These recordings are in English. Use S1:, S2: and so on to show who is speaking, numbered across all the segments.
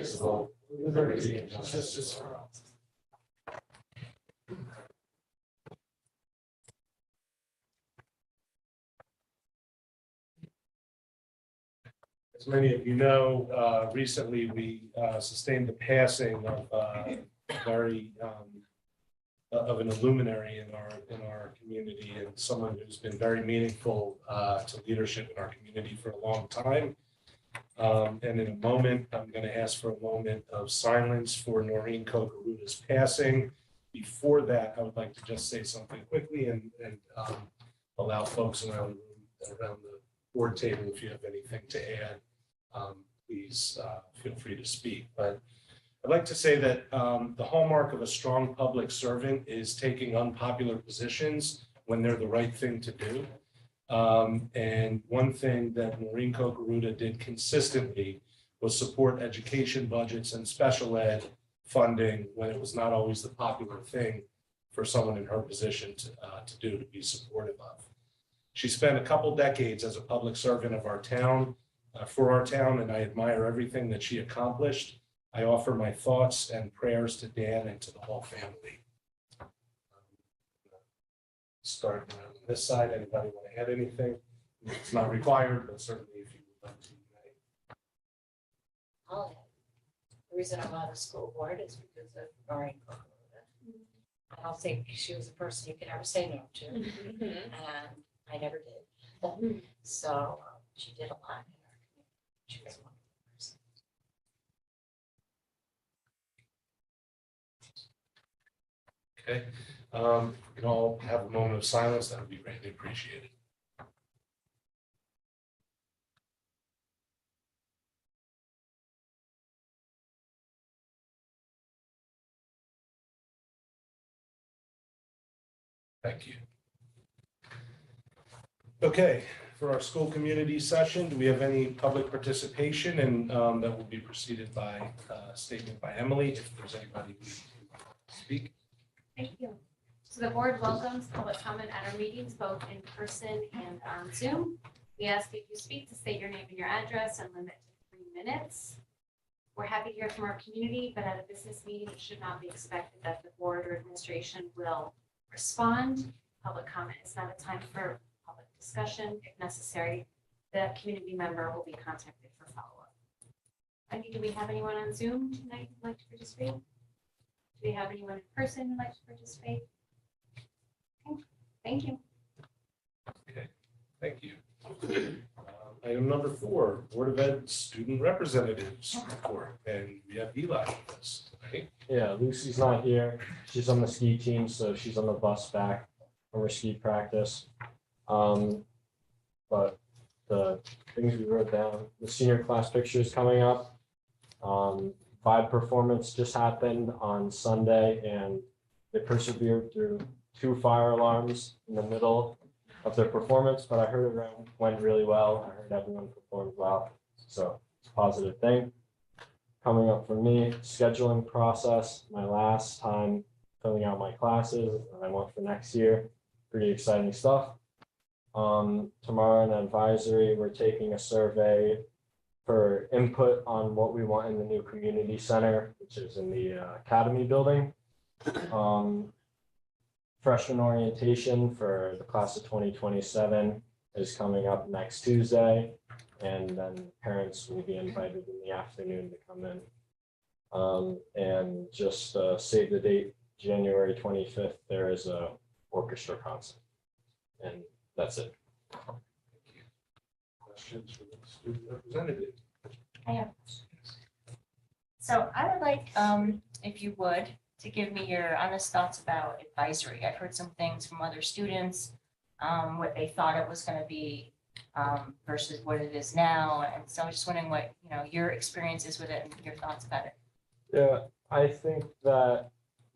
S1: indivisible, with liberty and justice for all. As many of you know, recently we sustained the passing of of an illuminary in our community, and someone who's been very meaningful to leadership in our community for a long time. And in a moment, I'm going to ask for a moment of silence for Noreen Kogaruta's passing. Before that, I would like to just say something quickly and allow folks around the board table, if you have anything to add, please feel free to speak. But I'd like to say that the hallmark of a strong public servant is taking unpopular positions when they're the right thing to do. And one thing that Noreen Kogaruta did consistently was support education budgets and special ed funding when it was not always the popular thing for someone in her position to do, to be supportive of. She spent a couple decades as a public servant of our town, for our town, and I admire everything that she accomplished. I offer my thoughts and prayers to Dan and to the whole family. Start on this side. Anybody want to add anything? It's not required, but certainly if you would like to.
S2: I'll add. The reason I'm on the school board is because of Noreen Kogarota. I don't think she was a person you could ever say no to, and I never did. So she did a lot in our community. She was a wonderful person.
S1: Okay, if we can all have a moment of silence, that would be greatly appreciated. Thank you. Okay, for our school community session, do we have any public participation? And that will be preceded by a statement by Emily, if there's anybody who wants to speak.
S3: Thank you. So the board welcomes public comment at our meetings, both in person and on Zoom. We ask if you speak to state your name and your address and limit to 3 minutes. We're happy to hear from our community, but at a business meeting, it should not be expected that the board or administration will respond. Public comment is not a time for public discussion. If necessary, the community member will be contacted for follow-up. Becky, do we have anyone on Zoom tonight who'd like to participate? Do we have anyone in person who'd like to participate? Okay, thank you.
S1: Okay, thank you. Item number 4, Board of Ed Student Representatives Report, and we have Eli with us tonight.
S4: Yeah, Lucy's not here. She's on the ski team, so she's on the bus back from her ski practice. But the things we wrote down, the senior class picture is coming up. Vibe performance just happened on Sunday, and they persevered through 2 fire alarms in the middle of their performance, but I heard it went really well. I heard everyone performed well, so it's a positive thing. Coming up for me, scheduling process, my last time filling out my classes, and I want for next year. Pretty exciting stuff. Tomorrow in advisory, we're taking a survey for input on what we want in the new community center, which is in the Academy building. Freshman orientation for the class of 2027 is coming up next Tuesday, and then parents will be invited in the afternoon to come in. And just save the date, January 25th, there is a orchestra concert, and that's it.
S1: Questions for the student representative?
S5: I have. So I would like, if you would, to give me your honest thoughts about advisory. I've heard some things from other students, what they thought it was going to be versus what it is now. And so I'm just wondering what, your experiences with it and your thoughts about it.
S4: Yeah, I think that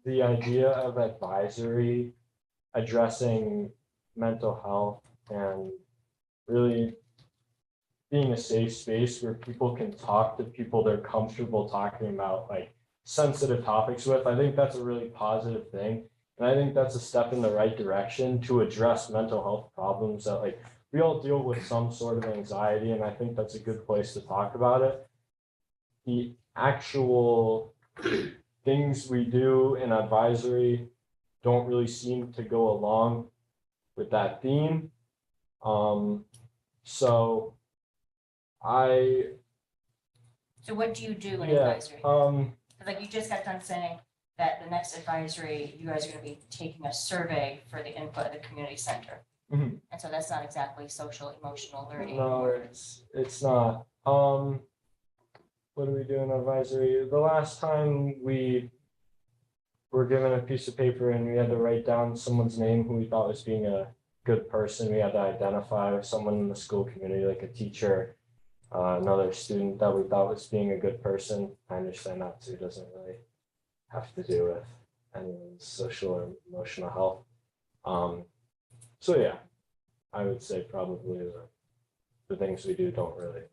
S4: the idea of advisory addressing mental health and really being a safe space where people can talk to people they're comfortable talking about, like sensitive topics with, I think that's a really positive thing. And I think that's a step in the right direction to address mental health problems that, like, we all deal with some sort of anxiety, and I think that's a good place to talk about it. The actual things we do in advisory don't really seem to go along with that theme. So I,
S5: So what do you do in
S4: yeah,
S5: advisory? Like you just got done saying that the next advisory, you guys are gonna be taking a survey for the input of the community center.
S4: Mhm.
S5: And so that's not exactly social emotional learning.
S4: no, it's not. What do we do in advisory? The last time we were given a piece of paper and we had to write down someone's name who we thought was being a good person. We had to identify someone in the school community, like a teacher, another student that we thought was being a good person. I understand that too doesn't really have to do with anyone's social or emotional health. So yeah, I would say probably the things we do don't really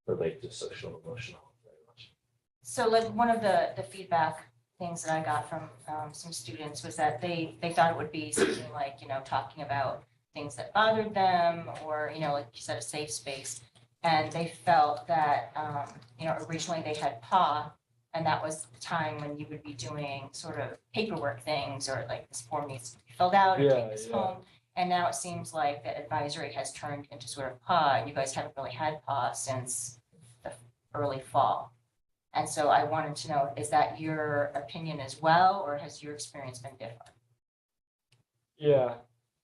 S4: relate to social emotional health very much.
S5: So like one of the feedback things that I got from some students was that they thought it would be something like, talking about things that bothered them or, like you said, a safe space. And they felt that, originally they had PAW and that was the time when you would be doing sort of paperwork things or like this form needs to be filled out or
S4: Yeah,
S5: take this
S4: yeah.
S5: home. And now it seems like the advisory has turned into sort of PAW and you guys haven't really had PAW since the early fall. And so I wanted to know, is that your opinion as well, or has your experience been different?
S4: Yeah,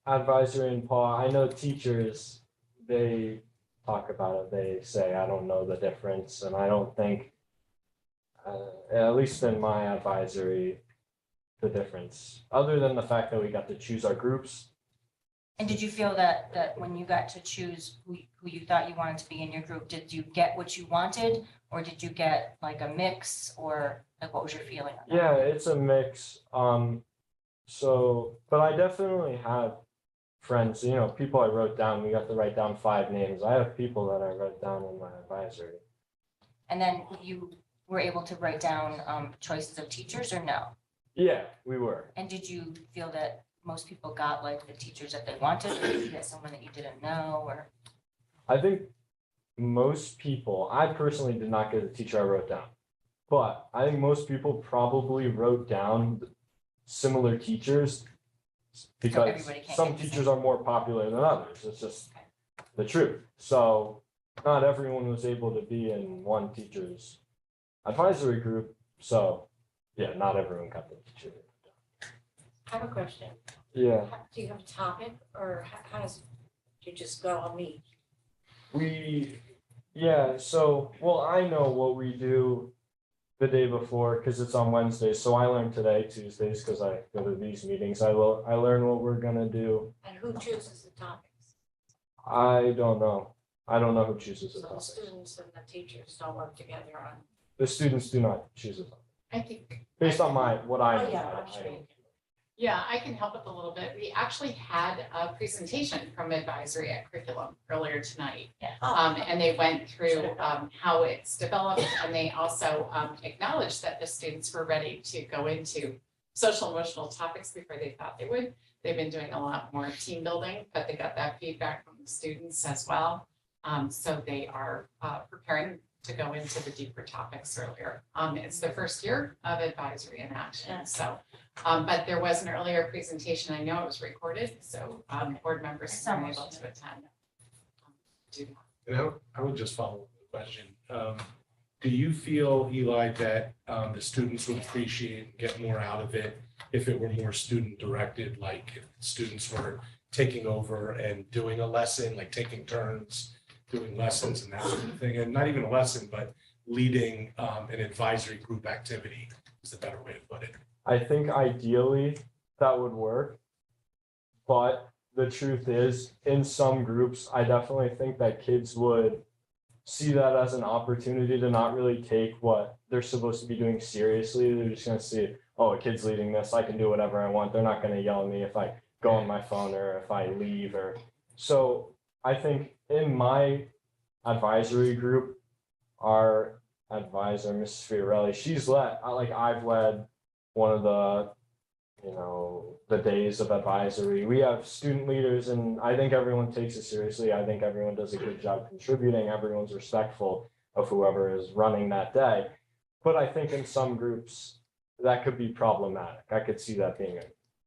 S4: advisory and PAW. I know teachers, they talk about it. They say, I don't know the difference. And I don't think, at least in my advisory, the difference, other than the fact that we got to choose our groups.
S5: And did you feel that when you got to choose who you thought you wanted to be in your group, did you get what you wanted? Or did you get like a mix or like what was your feeling on that?
S4: Yeah, it's a mix. But I definitely have friends, people I wrote down. We got to write down 5 names. I have people that I wrote down in my advisory.
S5: And then you were able to write down choices of teachers or no?
S4: Yeah, we were.
S5: And did you feel that most people got like the teachers that they wanted, or did you get someone that you didn't know, or?
S4: I think most people, I personally did not get the teacher I wrote down, but I think most people probably wrote down similar teachers because
S5: everybody can't
S4: some
S5: get the same.
S4: teachers are more popular than others. It's just the truth. So not everyone was able to be in one teacher's advisory group. So yeah, not everyone got the teacher.
S2: I have a question.
S4: Yeah,
S2: Do you have a topic or how does, do you just go on me?
S4: well, I know what we do the day before because it's on Wednesdays. So I learned today, Tuesdays, because I go to these meetings. I learn what we're gonna do.
S2: And who chooses the topics?
S4: I don't know. I don't know who chooses the
S2: So the
S4: topics.
S2: students and the teachers don't work together on.
S4: The students do not choose it
S6: I think,
S4: based on what I
S2: Oh,
S4: know.
S2: yeah, I'm sure you can.
S6: yeah, I can help with a little bit. We actually had a presentation from advisory at curriculum earlier tonight.
S2: Oh,
S6: And they went through how it's developed and they also acknowledged that the students were ready to go into social emotional topics before they thought they would. They've been doing a lot more team building, but they got that feedback from the students as well. So they are preparing to go into the deeper topics earlier. It's the first year of advisory in action, so. But there was an earlier presentation, I know it was recorded, so board members
S5: I saw
S6: were
S5: most
S6: able
S5: of
S6: to attend. Do that.
S1: And I would just follow up with a question. Do you feel, Eli, that the students would appreciate and get more out of it if it were more student directed, like if students were taking over and doing a lesson, like taking turns, doing lessons and that sort of thing, and not even a lesson, but leading an advisory group activity is the better way to put it.
S4: I think ideally that would work. But the truth is, in some groups, I definitely think that kids would see that as an opportunity to not really take what they're supposed to be doing seriously. They're just gonna see, oh, a kid's leading this, I can do whatever I want. They're not gonna yell at me if I go on my phone or if I leave or. So I think in my advisory group, our advisor, Mrs. Fiorelli, I've led one of the, the days of advisory. We have student leaders and I think everyone takes it seriously. I think everyone does a good job contributing. Everyone's respectful of whoever is running that day. But I think in some groups, that could be problematic. I could see that being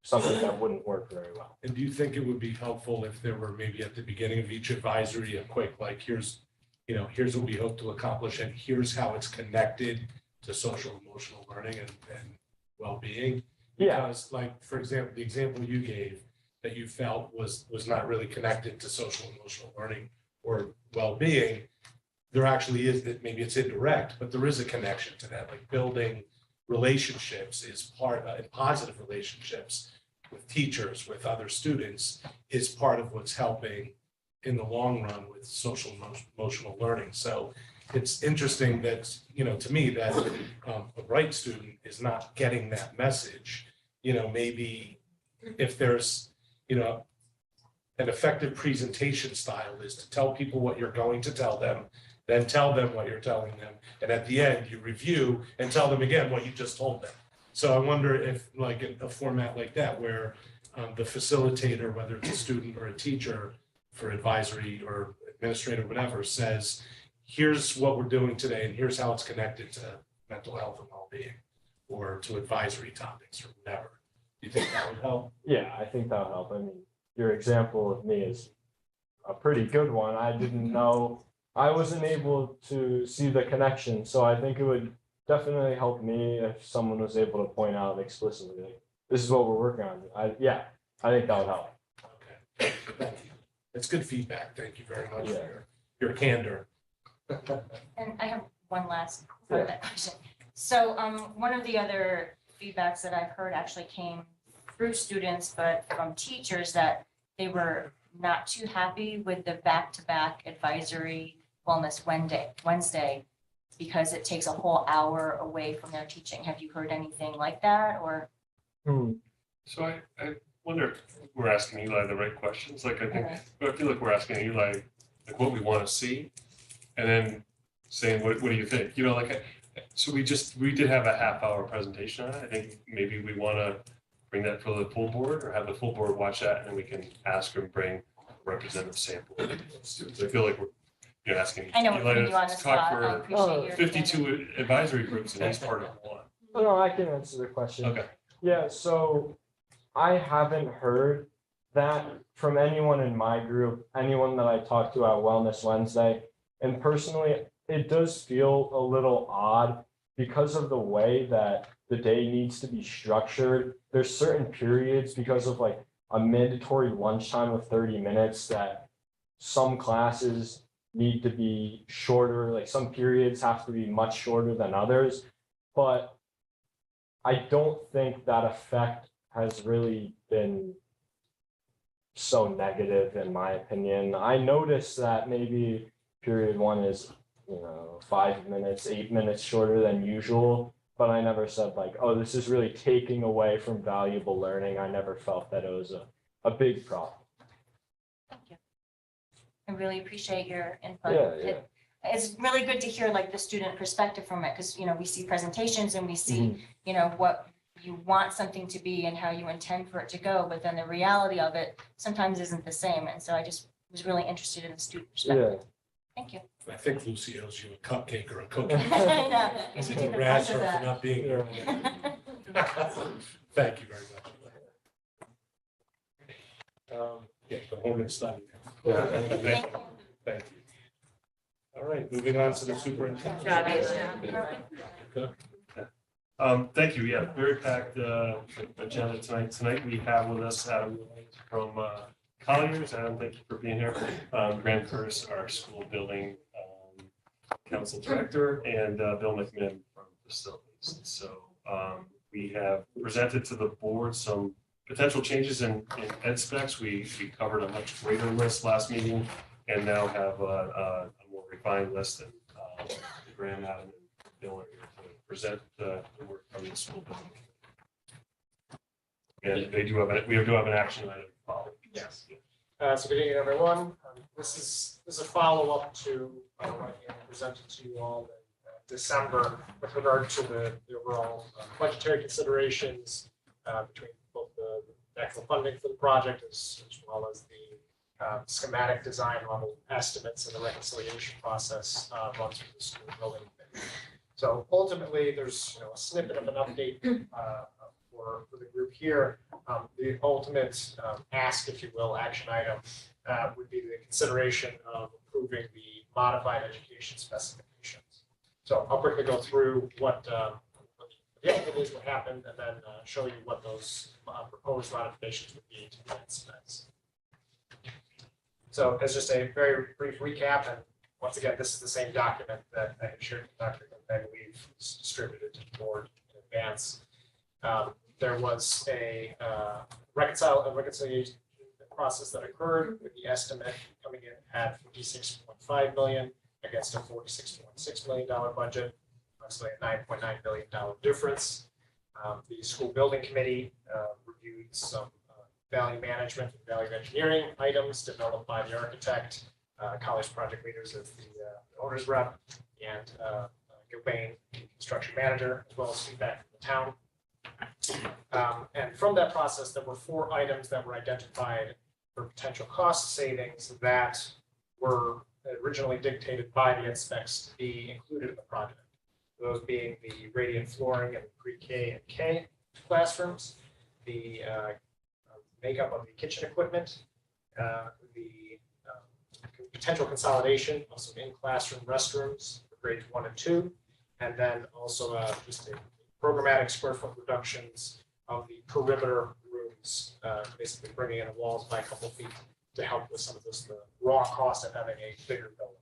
S4: something that wouldn't work very well.
S1: And do you think it would be helpful if there were maybe at the beginning of each advisory, a quick, like, here's what we hope to accomplish, and here's how it's connected to social emotional learning and well-being?
S4: Yeah,
S1: Because, like, for example, the example you gave that you felt was not really connected to social emotional learning or well-being, there actually is, that maybe it's indirect, but there is a connection to that, like building relationships is part, and positive relationships with teachers, with other students, is part of what's helping in the long run with social emotional learning. So it's interesting that, to me, that a bright student is not getting that message. Maybe if there's, an effective presentation style is to tell people what you're going to tell them, then tell them what you're telling them, and at the end, you review and tell them again what you just told them. So I wonder if, like, a format like that, where the facilitator, whether it's a student or a teacher for advisory or administrator, whatever, says, here's what we're doing today, and here's how it's connected to mental health and well-being, or to advisory topics or whatever. Do you think that would help?
S4: yeah, I think that would help. I mean, your example of me is a pretty good one. I didn't know, I wasn't able to see the connection, so I think it would definitely help me if someone was able to point out explicitly, like, this is what we're working on. I think that would help.
S1: Okay, thank you. That's good feedback. Thank you very much
S4: Yeah.
S1: for your candor.
S5: And I have one last part of that question. So one of the other feedbacks that I've heard actually came through students, but from teachers, that they were not too happy with the back-to-back advisory wellness Wednesday because it takes a whole hour away from their teaching. Have you heard anything like that, or?
S7: So I wonder if we're asking Eli the right questions. Like, I feel like we're asking Eli like what we want to see, and then saying, what do you think? So we did have a half-hour presentation on it. I think maybe we want to bring that for the full board, or have the full board watch that, and then we can ask them, bring a representative sample of students. I feel like we're asking
S5: I know we're
S7: Eli
S5: putting you on
S7: to
S5: the spot. I
S7: talk for
S5: appreciate your.
S7: 52 advisory groups, and he's part of one.
S4: No, I can answer the question.
S7: Okay.
S4: Yeah, so I haven't heard that from anyone in my group, anyone that I talked to at Wellness Wednesday. And personally, it does feel a little odd because of the way that the day needs to be structured. There's certain periods, because of like a mandatory lunchtime of 30 minutes, that some classes need to be shorter, like some periods have to be much shorter than others. But I don't think that effect has really been so negative, in my opinion. I noticed that maybe period one is, 5 minutes, 8 minutes shorter than usual, but I never said like, oh, this is really taking away from valuable learning. I never felt that it was a big problem.
S5: Thank you. I really appreciate your input.
S4: Yeah.
S5: It's really good to hear like the student perspective from it, because, we see presentations and we see,
S4: Mm-hmm.
S5: what you want something to be and how you intend for it to go, but then the reality of it sometimes isn't the same. And so I just was really interested in the student perspective. Thank you.
S1: I think Lucy owes you a cupcake or a cookie.
S5: I know. You
S1: As
S5: should
S1: a
S5: take the
S1: razz
S5: brunt
S1: her
S5: of
S1: for
S5: that.
S1: not being here. Thank you very much. Yeah, go home and study.
S4: Yeah.
S5: Thank you.
S1: Thank you. All right, moving on to the superintendent.
S7: Thank you. Yeah, very packed agenda tonight. Tonight we have with us Adam from Colliers. Adam, thank you for being here. Graham Curtis, our school building council director, and Bill McMinn from facilities. So we have presented to the board some potential changes in ed specs. We covered a much greater list last meeting, and now have a more refined list. And Graham, Adam, and Bill are here to present the work from the school building. And we do have an action item to follow.
S8: Yes. So good evening, everyone. This is a follow-up to what I presented to you all in December with regard to the overall budgetary considerations between both the actual funding for the project as well as the schematic design level estimates and the reconciliation process runs through the school building. So ultimately, there's a snippet of an update for the group here. The ultimate ask, if you will, action item would be the consideration of approving the modified education specifications. So I'll quickly go through what the update is, what happened, and then show you what those proposed modifications would be to the specs. So as just a very brief recap, and once again, this is the same document that I had shared with Dr. Cook, I believe was distributed to the board in advance. There was a reconciliation process that occurred with the estimate coming in at $56.5 million against a $46.6 million budget, obviously a $9.9 billion difference. The school building committee reviewed some value management and value engineering items developed by the architect, college project leaders as the owner's rep, and Gilbane, construction manager, as well as feedback from the town. And from that process, there were 4 items that were identified for potential cost savings that were originally dictated by the specs to be included in the project. Those being the radiant flooring in pre-K and K classrooms, the makeup of the kitchen equipment, the potential consolidation of some in-classroom restrooms for grades 1 and 2, and then also just a programmatic square foot reductions of the perimeter rooms, basically bringing in the walls by a couple feet to help with some of this, the raw cost of having a bigger building.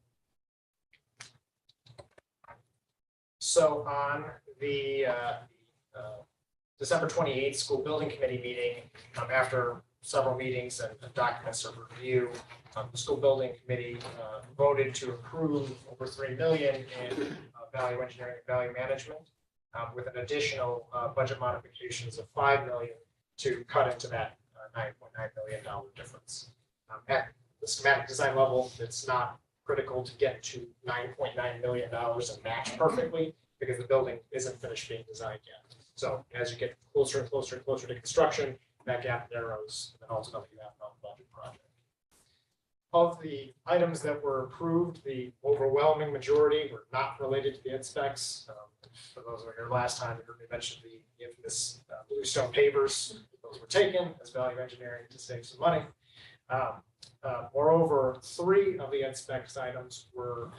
S8: So on the December 28th school building committee meeting, after several meetings and documents of review, the school building committee voted to approve over $3 million in value engineering and value management, with an additional budget modifications of $5 million to cut into that $9.9 million difference. At the schematic design level, it's not critical to get to $9.9 million and match perfectly because the building isn't finished being designed yet. So as you get closer and closer and closer to construction, that gap narrows, and then ultimately you have a budget project. Of the items that were approved, the overwhelming majority were not related to the specs. For those who were here last time, you heard me mention the infamous bluestone pavers. Those were taken as value engineering to save some money. Moreover, 3 of the specs items were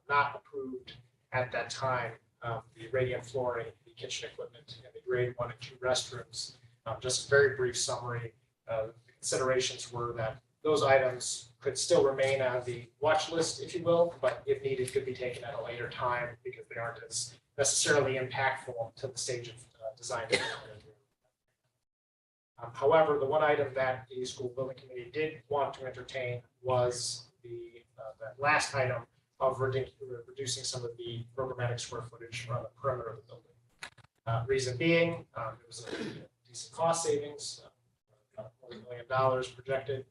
S8: not approved at that time. The radiant flooring, the kitchen equipment, and the grade 1 and 2 restrooms. Just a very brief summary. The considerations were that those items could still remain on the watch list, if you will, but if needed, could be taken at a later time because they aren't as necessarily impactful to the stage of design. However, the one item that the school building committee did want to entertain was that last item of reducing some of the programmatic square footage on the perimeter of the building. Reason being, it was a decent cost savings, about $40 million projected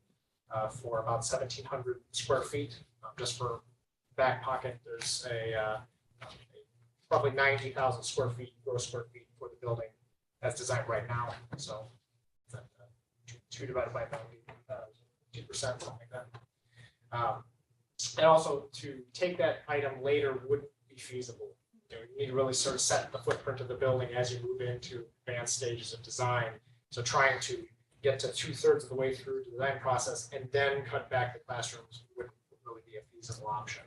S8: for about 1,700 square feet. Just for back pocket, there's probably 90,000 square feet, gross square feet for the building as designed right now. So 2 divided by 90, 2%, something like that. And also to take that item later wouldn't be feasible. You need to really sort of set the footprint of the building as you move into advanced stages of design. So trying to get to 2/3 of the way through the design process and then cut back the classrooms wouldn't really be a feasible option.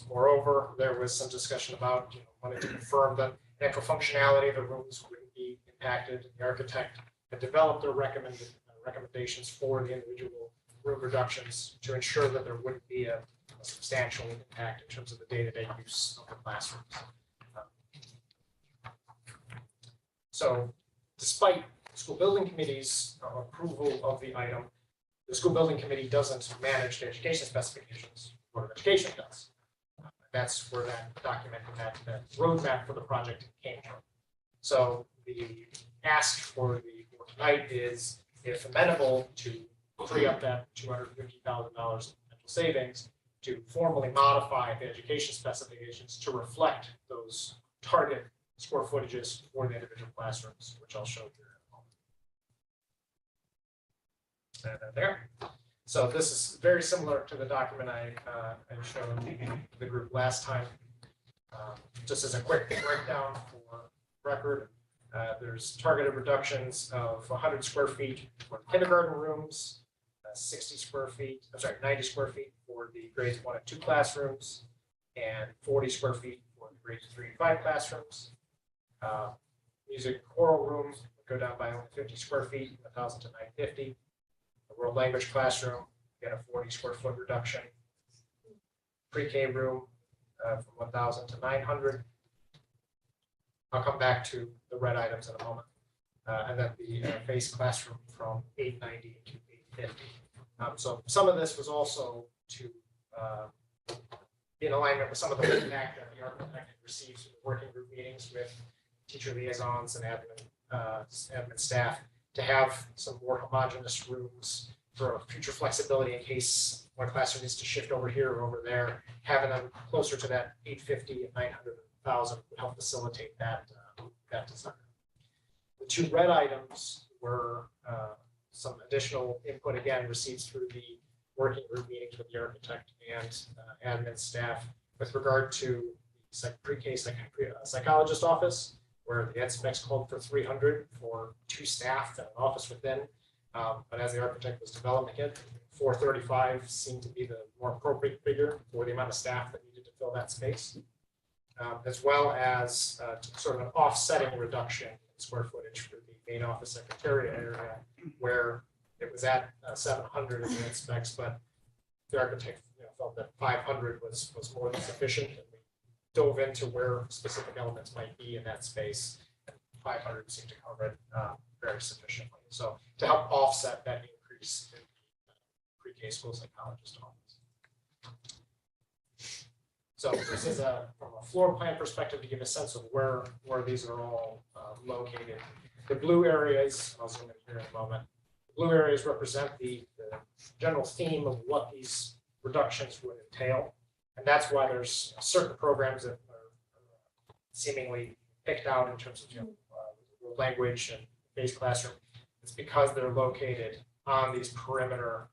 S8: Moreover, there was some discussion about wanting to confirm that the actual functionality of the rooms wouldn't be impacted. The architect had developed their recommendations for the individual room reductions to ensure that there wouldn't be a substantial impact in terms of the day-to-day use of the classrooms. So despite the school building committee's approval of the item, the school building committee doesn't manage the education specifications. Board of Education does. That's where that document and that roadmap for the project came from. So the ask for the board tonight is, if amenable, to free up that $250,000 in potential savings to formally modify the education specifications to reflect those target square footages for the individual classrooms, which I'll show here in a moment. And there. So this is very similar to the document I showed the group last time. Just as a quick breakdown for record, there's targeted reductions of 100 square feet for kindergarten rooms, 60 square feet, 90 square feet for the grades 1 and 2 classrooms, and 40 square feet for the grades 3 and 5 classrooms. Music choral room would go down by only 50 square feet, 1,000 to 950. The world language classroom, get a 40 square foot reduction. Pre-K room from 1,000 to 900. I'll come back to the red items in a moment. And then the face classroom from 890 to 850. So some of this was also to be in alignment with some of the feedback that the architect receives from the working group meetings with teacher liaisons and admin staff to have some more homogeneous rooms for future flexibility in case one classroom needs to shift over here or over there. Having them closer to that 850 and 900,000 would help facilitate that design. The two red items were some additional input, again, received through the working group meetings with the architect and admin staff with regard to the pre-K psychologist office, where the ed specs called for 300 for 2 staff and an office within. But as the architect was developing it, 435 seemed to be the more appropriate figure for the amount of staff that needed to fill that space, as well as sort of an offsetting reduction in square footage for the main office secretariat area, where it was at 700 in the ed specs, but the architect felt that 500 was more than sufficient, and we dove into where specific elements might be in that space. And 500 seemed to cover it very sufficiently. So to help offset that increase in the pre-K school psychologist office. So this is from a floor plan perspective to give a sense of where these are all located. The blue areas, I'll zoom in here in a moment. The blue areas represent the general theme of what these reductions would entail. And that's why there's certain programs that are seemingly picked out in terms of language and base classroom. It's because they're located on these perimeter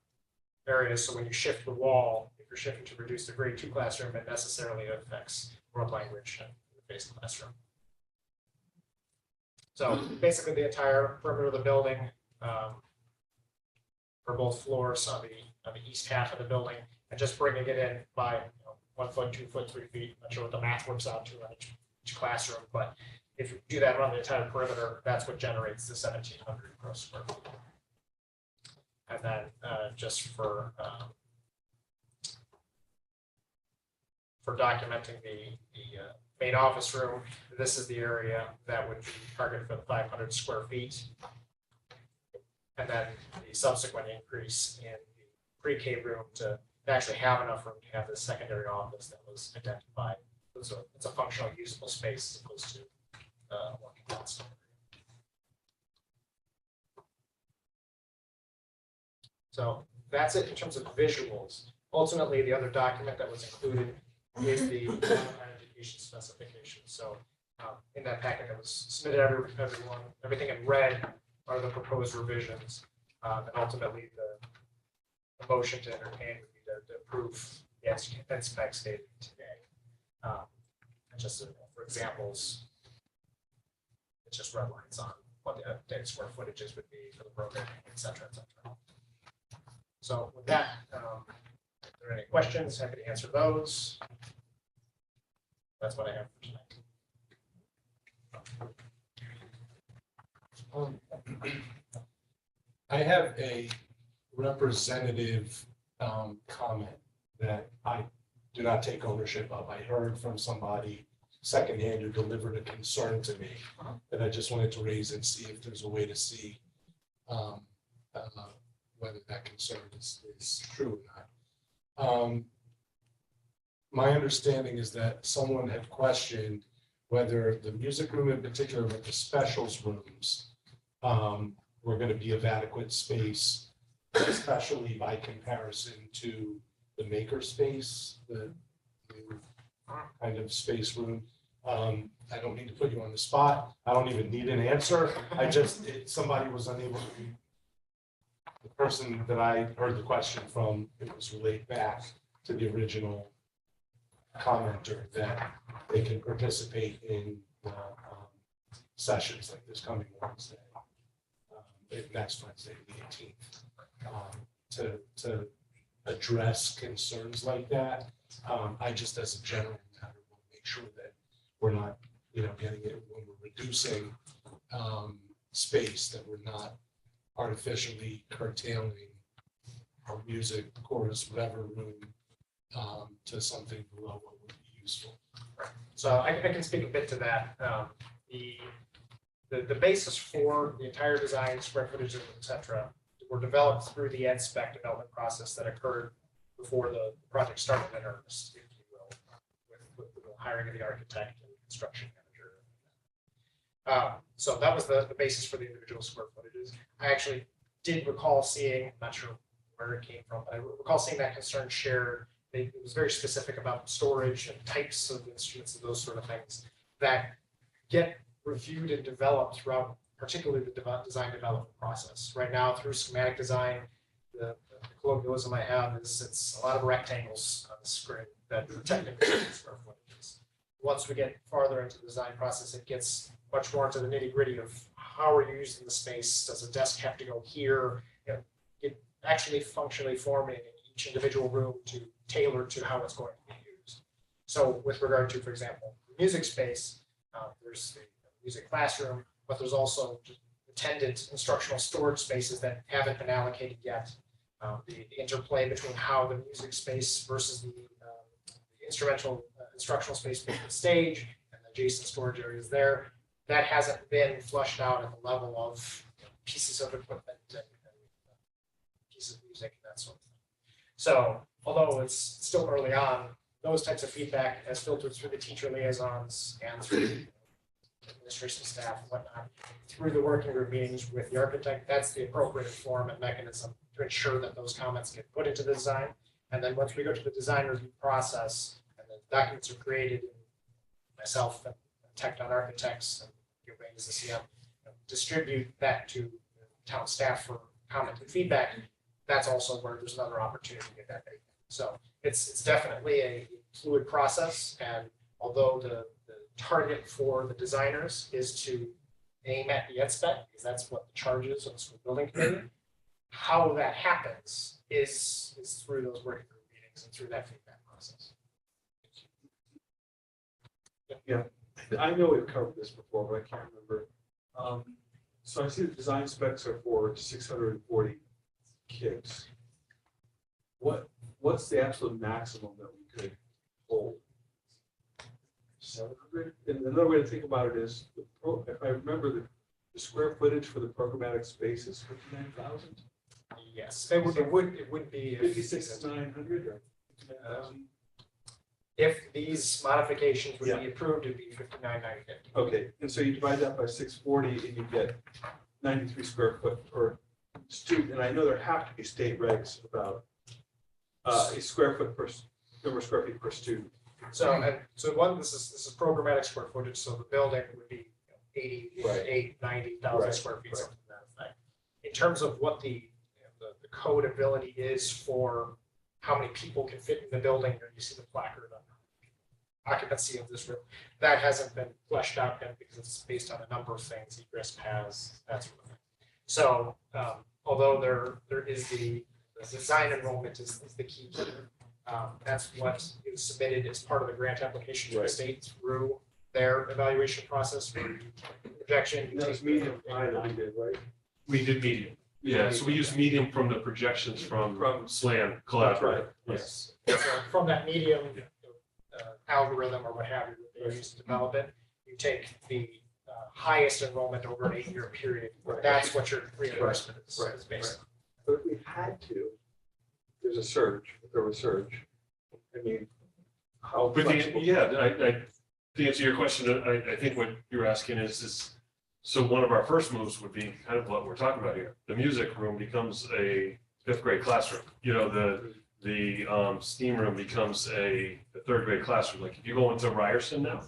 S8: areas. So when you shift the wall, if you're shifting to reduce the grade 2 classroom, it necessarily affects world language and the base classroom. So basically the entire perimeter of the building for both floors on the east half of the building, and just bringing it in by 1 foot, 2 foot, 3 feet. Not sure what the math works out to on each classroom, but if you do that around the entire perimeter, that's what generates the 1,700 gross square feet. And then just for documenting the main office room, this is the area that would be targeted for the 500 square feet. And then the subsequent increase in the pre-K room to actually have enough room to have the secondary office that was identified. So it's a functional, usable space as opposed to working class. So that's it in terms of visuals. Ultimately, the other document that was included is the education specification. So in that packet that was submitted to everyone, everything in red are the proposed revisions. And ultimately, the motion to entertain would be to approve the ed specs dated today. And just for examples, it's just red lines on what the updated square footages would be for the programming, et cetera, et cetera. So with that, if there are any questions, happy to answer those. That's what I have for tonight.
S1: I have a representative comment that I do not take ownership of. I heard from somebody secondhand who delivered a concern to me that I just wanted to raise and see if there's a way to see whether that concern is true or not. My understanding is that someone had questioned whether the music room in particular, with the specials rooms, were going to be of adequate space, especially by comparison to the maker space, the new kind of space room. I don't need to put you on the spot. I don't even need an answer. I just, somebody was unable to read. The person that I heard the question from, it was relayed back to the original commenter, that they can participate in sessions like this coming Wednesday, next Wednesday, the 18th, to address concerns like that. I just, as a general matter, want to make sure that we're not, getting it when we're reducing space, that we're not artificially curtailing our music, chorus, whatever room to something below what would be useful.
S8: So I can speak a bit to that. The basis for the entire design, square footage, et cetera, were developed through the ed spec development process that occurred before the project started in earnest, if you will, with the hiring of the architect and construction manager. So that was the basis for the individual square footages. I actually did recall seeing, I'm not sure where it came from, but I recall seeing that concern shared. It was very specific about storage and types of instruments and those sort of things that get reviewed and developed throughout, particularly the design development process. Right now, through schematic design, the colloquialism I have is it's a lot of rectangles on the screen that are technically square footages. Once we get farther into the design process, it gets much more into the nitty gritty of how are you using the space? Does a desk have to go here? It actually functionally forming each individual room to tailor to how it's going to be used. So with regard to, for example, the music space, there's the music classroom, but there's also attendant instructional storage spaces that haven't been allocated yet. The interplay between how the music space versus the instrumental instructional space being the stage and the adjacent storage areas there, that hasn't been flushed out at the level of pieces of equipment and pieces of music and that sort of thing. So although it's still early on, those types of feedback has filtered through the teacher liaisons and through the administration staff and whatnot, through the working group meetings with the architect. That's the appropriate form and mechanism to ensure that those comments get put into the design. And then once we go to the design review process and the documents are created, myself and Tecton Architects and Gilbane as the CM distribute that to town staff for comment and feedback. That's also where there's another opportunity to get that data. So it's definitely a fluid process. And although the target for the designers is to aim at the ed spec, because that's what the charge is of the school building committee, how that happens is through those working group meetings and through that feedback process.
S9: Yeah, I know we've covered this before, but I can't remember. So I see the design specs are for 640 kids. What's the absolute maximum that we could hold? 700? And another way to think about it is, if I remember, the square footage for the programmatic space is 59,000?
S8: Yes, it would be if
S9: 56,900 or 59,000?
S8: If these modifications would be approved, it'd be 59,950.
S9: Okay, and so you divide that by 640 and you get 93 square foot per student. And I know there have to be state regs about a square foot per number of square feet per student.
S8: So this is programmatic square footage. So the building would be 90,000 square feet, something to that effect. In terms of what the code ability is for how many people can fit in the building, you see the placard on occupancy of this room. That hasn't been fleshed out yet because it's based on a number of things, egress paths, that sort of thing. So although there is the design enrollment is the key here. That's what is submitted as part of the grant application to the state through their evaluation process. Projection.
S9: That was medium high that we did, right?
S7: We did medium. Yeah, so we used medium from the projections from SLAM Collaborative.
S8: Yes. So from that medium algorithm or what have you that they use to develop it, you take the highest enrollment over an 8-year period. That's what your reimbursement is based on.
S9: But if we had to, there's a surge, if there was a surge, I mean, how
S7: But
S9: flexible?
S7: to answer your question, I think what you're asking is, so one of our first moves would be kind of what we're talking about here. The music room becomes a 5th grade classroom. You know, the STEAM room becomes a 3rd grade classroom. Like if you go into Ryerson now,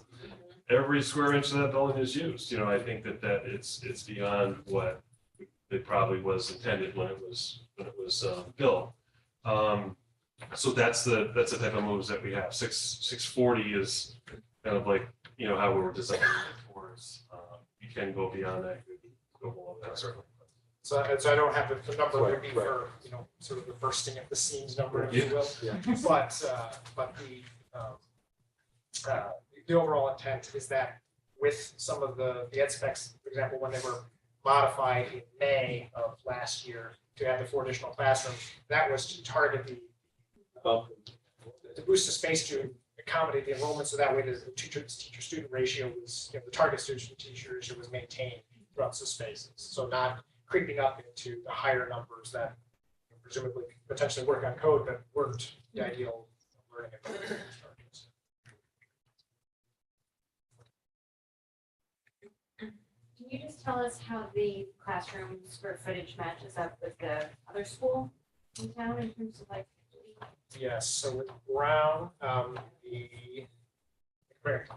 S7: every square inch of that building is used. You know, I think that it's beyond what it probably was intended when it was built. So that's the type of moves that we have. 640 is kind of like, you know, how we were designing it towards. You can go beyond that, you can go below that certainly.
S8: So I don't have the number would be for, you know, sort of the bursting at the seams number, if you will.
S4: Yeah.
S8: But the overall intent is that with some of the ed specs, for example, when they were modified in May of last year to add the 4 additional classrooms, that was to target the boost of space to accommodate the enrollment, so that way the teacher-student ratio was, you know, the target student-teacher ratio was maintained throughout the spaces. So not creeping up into the higher numbers that presumably potentially work on code, but weren't the ideal learning environment.
S3: Can you just tell us how the classroom square footage matches up with the other school in town in terms of like?
S8: Yes, so with Brown, where?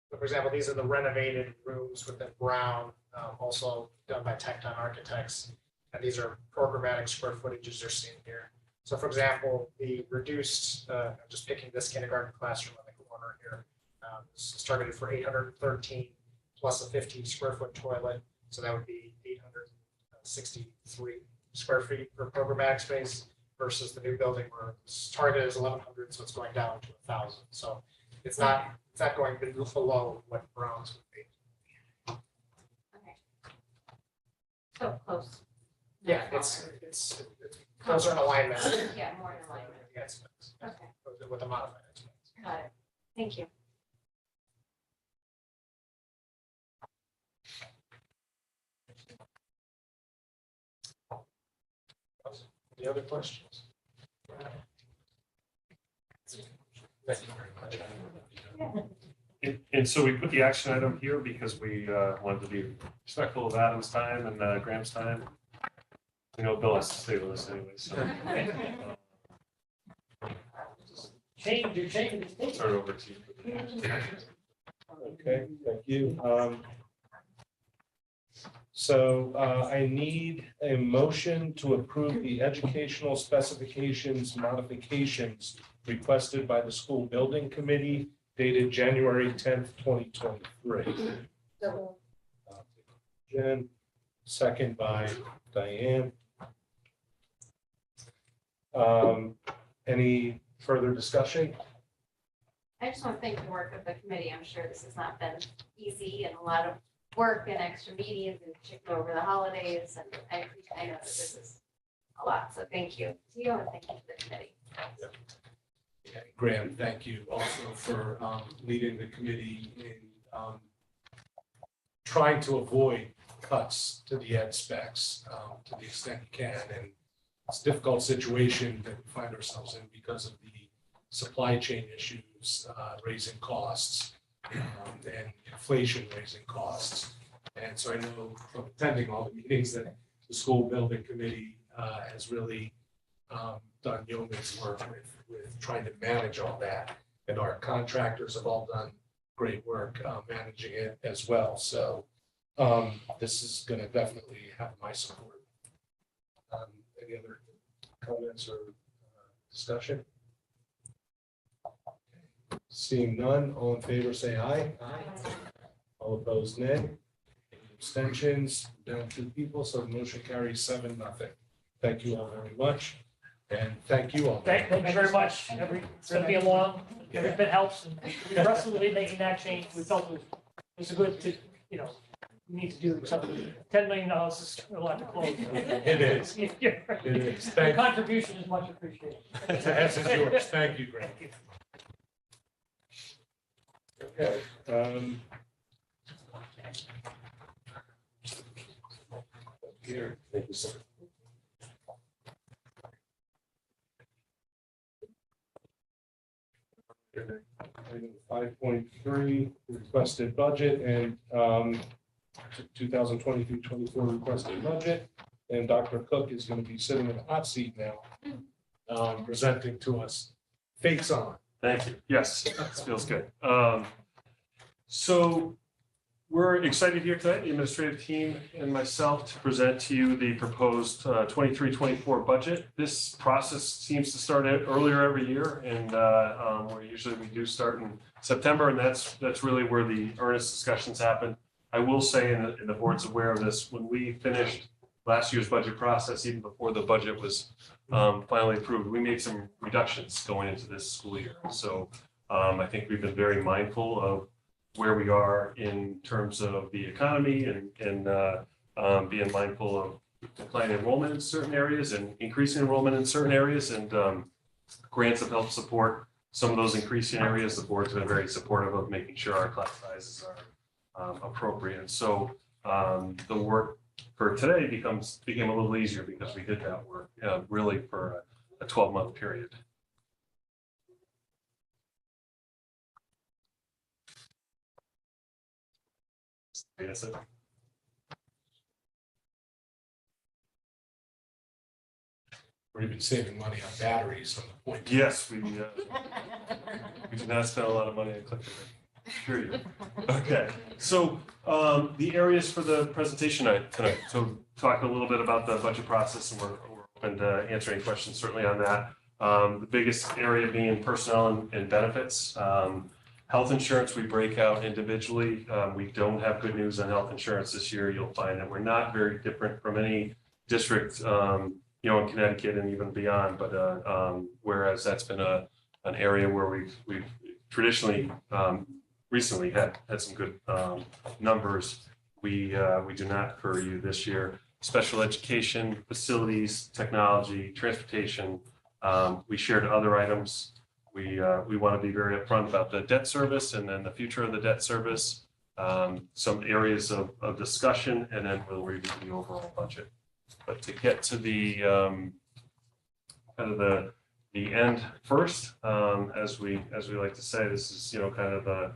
S8: So for example, these are the renovated rooms within Brown, also done by Tecton Architects. And these are programmatic square footages you're seeing here. So for example, the reduced, I'm just picking this kindergarten classroom on the corner here. This is targeted for 813 plus a 50 square foot toilet. So that would be 863 square feet for programmatic space versus the new building where it's targeted as 1,100, so it's going down to 1,000. So it's not going below what Brown's would be.
S3: Okay. So close.
S8: Yeah, it's closer in alignment.
S3: Yeah, more in alignment.
S8: Yes,
S3: Okay,
S8: with the modified expense.
S3: got it. Thank you.
S8: Any other questions? Thank you very much.
S7: And so we put the action item here because we wanted to be respectful of Adam's time and Graham's time. You know, Bill has to stay with us anyway, so.
S10: You're changing the state.
S7: Turn it over to you.
S1: Okay, thank you. So I need a motion to approve the educational specifications modifications requested by the school building committee dated January 10th, 2023. Jen, second by Diane. Any further discussion?
S3: I just want to thank the work of the committee. I'm sure this has not been easy and a lot of work and extra meetings and chicken over the holidays. And I know that this is a lot. So thank you to you and thank you to the committee.
S1: Okay, Graham, thank you also for leading the committee in trying to avoid cuts to the ed specs to the extent you can. And it's a difficult situation that we find ourselves in because of the supply chain issues raising costs and inflation raising costs. And so I know from attending all the meetings that the school building committee has really done yeoman's work with trying to manage all that. And our contractors have all done great work managing it as well. So this is going to definitely have my support. Any other comments or discussion? Seeing none, all in favor, say aye. All opposed, nay. Any abstentions? Down 2 people, so the motion carries 7-0. Thank you all very much, and thank you all.
S10: Thank you very much. It's going to be a long, every bit helps. And we wrestled with making that change. We felt it was a good to, you know, we need to do something. $10 million is a lot to close.
S1: It is.
S10: Yeah.
S1: It is.
S10: Your
S1: Thank you.
S10: contribution is much appreciated.
S1: As is yours. Thank you, Greg.
S10: Thank you.
S1: Okay. Here, thank you, sir. Item 5.3, requested budget and 2023-24 requested budget. And Dr. Cook is going to be sitting in the hot seat now, presenting to us. Fake's on.
S7: Thank you. Yes, this feels good. So We're excited here tonight, the administrative team and myself, to present to you the proposed 23-24 budget. This process seems to start out earlier every year, and where usually we do start in September, and that's really where the earnest discussions happen. I will say, and the board's aware of this, when we finished last year's budget process, even before the budget was finally approved, we made some reductions going into this school year. So I think we've been very mindful of where we are in terms of the economy and being mindful of declining enrollment in certain areas and increasing enrollment in certain areas. And grants have helped support some of those increasing areas. The board's been very supportive of making sure our class sizes are appropriate. And so the work for today became a little easier because we did that work really for a 12-month period. Yes, sir.
S1: We're even saving money on batteries on the point.
S7: Yes, we do not spend a lot of money on clicker. Sure you. Okay, so the areas for the presentation tonight. So talk a little bit about the budget process, and we're open to answer any questions certainly on that. The biggest area being personnel and benefits. Health insurance, we break out individually. We don't have good news on health insurance this year. You'll find that we're not very different from any district, in Connecticut and even beyond. But whereas that's been an area where we've traditionally recently had some good numbers, we do not for you this year. Special education, facilities, technology, transportation. We shared other items. We want to be very upfront about the debt service and then the future of the debt service, some areas of discussion, and then we'll review the overall budget. But to get to the kind of the end first, as we like to say, this is kind of the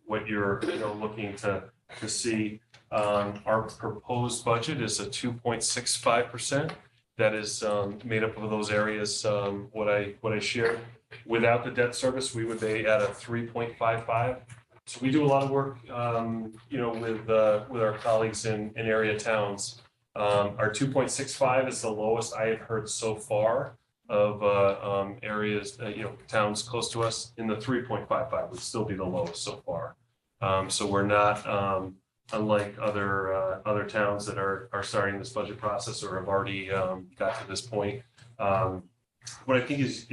S7: what you're looking to see. Our proposed budget is a 2.65%. That is made up of those areas. What I shared. Without the debt service, we would be at a 3.55. So we do a lot of work, with our colleagues in area towns. Our 2.65 is the lowest I have heard so far of areas, towns close to us. In the 3.55 would still be the lowest so far. So we're not unlike other towns that are starting this budget process or have already got to this point. What I think is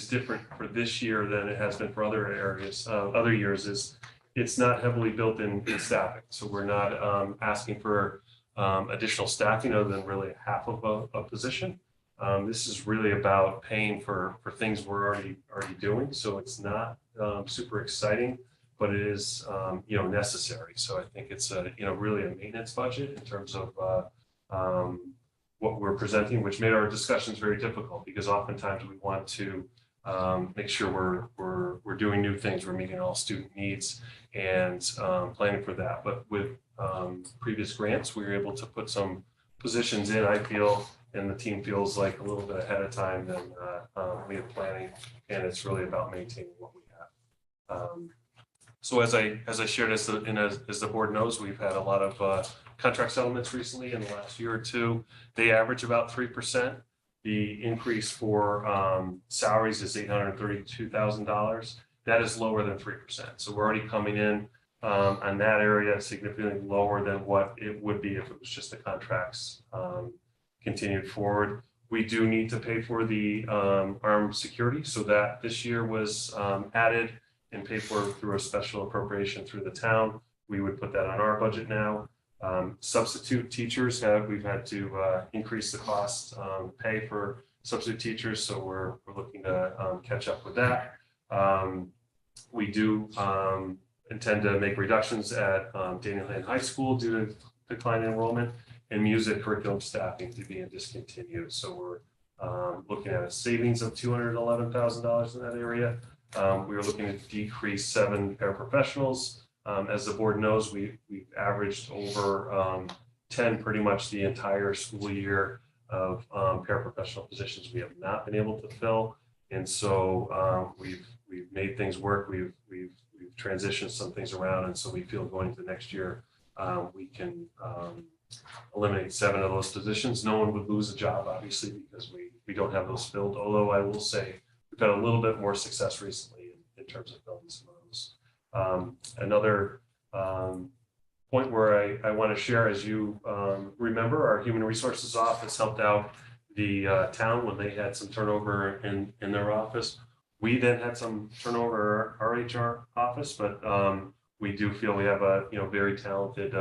S7: different for this year than it has been for other areas, other years, is it's not heavily built in staffing. So we're not asking for additional staffing other than really half of a position. This is really about paying for things we're already doing. So it's not super exciting, but it is necessary. So I think it's really a maintenance budget in terms of what we're presenting, which made our discussions very difficult because oftentimes we want to make sure we're doing new things, we're meeting all student needs and planning for that. But with previous grants, we were able to put some positions in, I feel, and the team feels like a little bit ahead of time than we had planning, and it's really about maintaining what we have. So as I shared, as the board knows, we've had a lot of contract settlements recently in the last year or two. They average about 3%. The increase for salaries is $832,000. That is lower than 3%. So we're already coming in on that area significantly lower than what it would be if it was just the contracts continued forward. We do need to pay for the armed security, so that this year was added and paid for through a special appropriation through the town. We would put that on our budget now. Substitute teachers we've had to increase the cost, pay for substitute teachers, so we're looking to catch up with that. We do intend to make reductions at Daniel Hand High School due to decline in enrollment, and music curriculum staffing to be discontinued. So we're looking at a savings of $211,000 in that area. We are looking to decrease 7 paraprofessionals. As the board knows, we've averaged over 10 pretty much the entire school year of paraprofessional positions we have not been able to fill. And so we've made things work. We've transitioned some things around, and so we feel going into next year, we can eliminate 7 of those positions. No one would lose a job, obviously, because we don't have those filled, although I will say we've had a little bit more success recently in terms of filling some of those. Another point where I want to share, as you remember, our Human Resources Office helped out the town when they had some turnover in their office. We then had some turnover in our HR office, but we do feel we have a very talented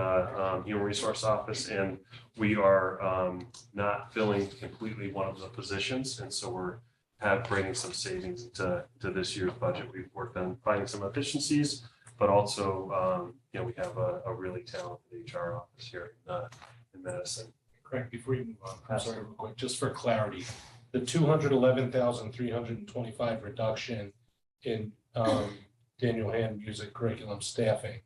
S7: human resource office, and we are not filling completely one of the positions, and so we're bringing some savings to this year's budget. We've worked on finding some efficiencies, but also we have a really talented HR office here in Madison.
S1: Craig, before you move on, I'm sorry, real quick, just for clarity, the 211,325 reduction in Daniel Hand music curriculum staffing,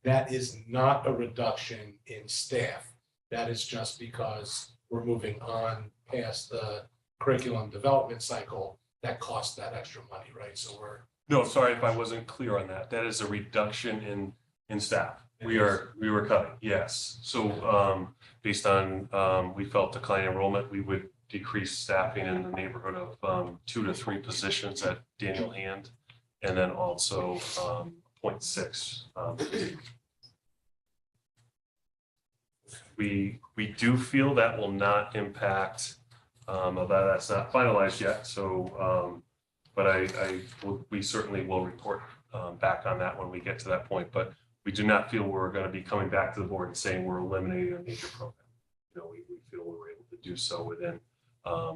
S1: that is not a reduction in staff. That is just because we're moving on past the curriculum development cycle that costs that extra money, right? So
S7: No, sorry if I wasn't clear on that. That is a reduction in staff. We were cutting, yes. So based on we felt declining enrollment, we would decrease staffing in the neighborhood of 2 to 3 positions at Daniel Hand, and then also 0.6. We do feel that will not impact, that's not finalized yet. So, but we certainly will report back on that when we get to that point. But we do not feel we're going to be coming back to the board and saying we're eliminating a major program. We feel we were able to do so within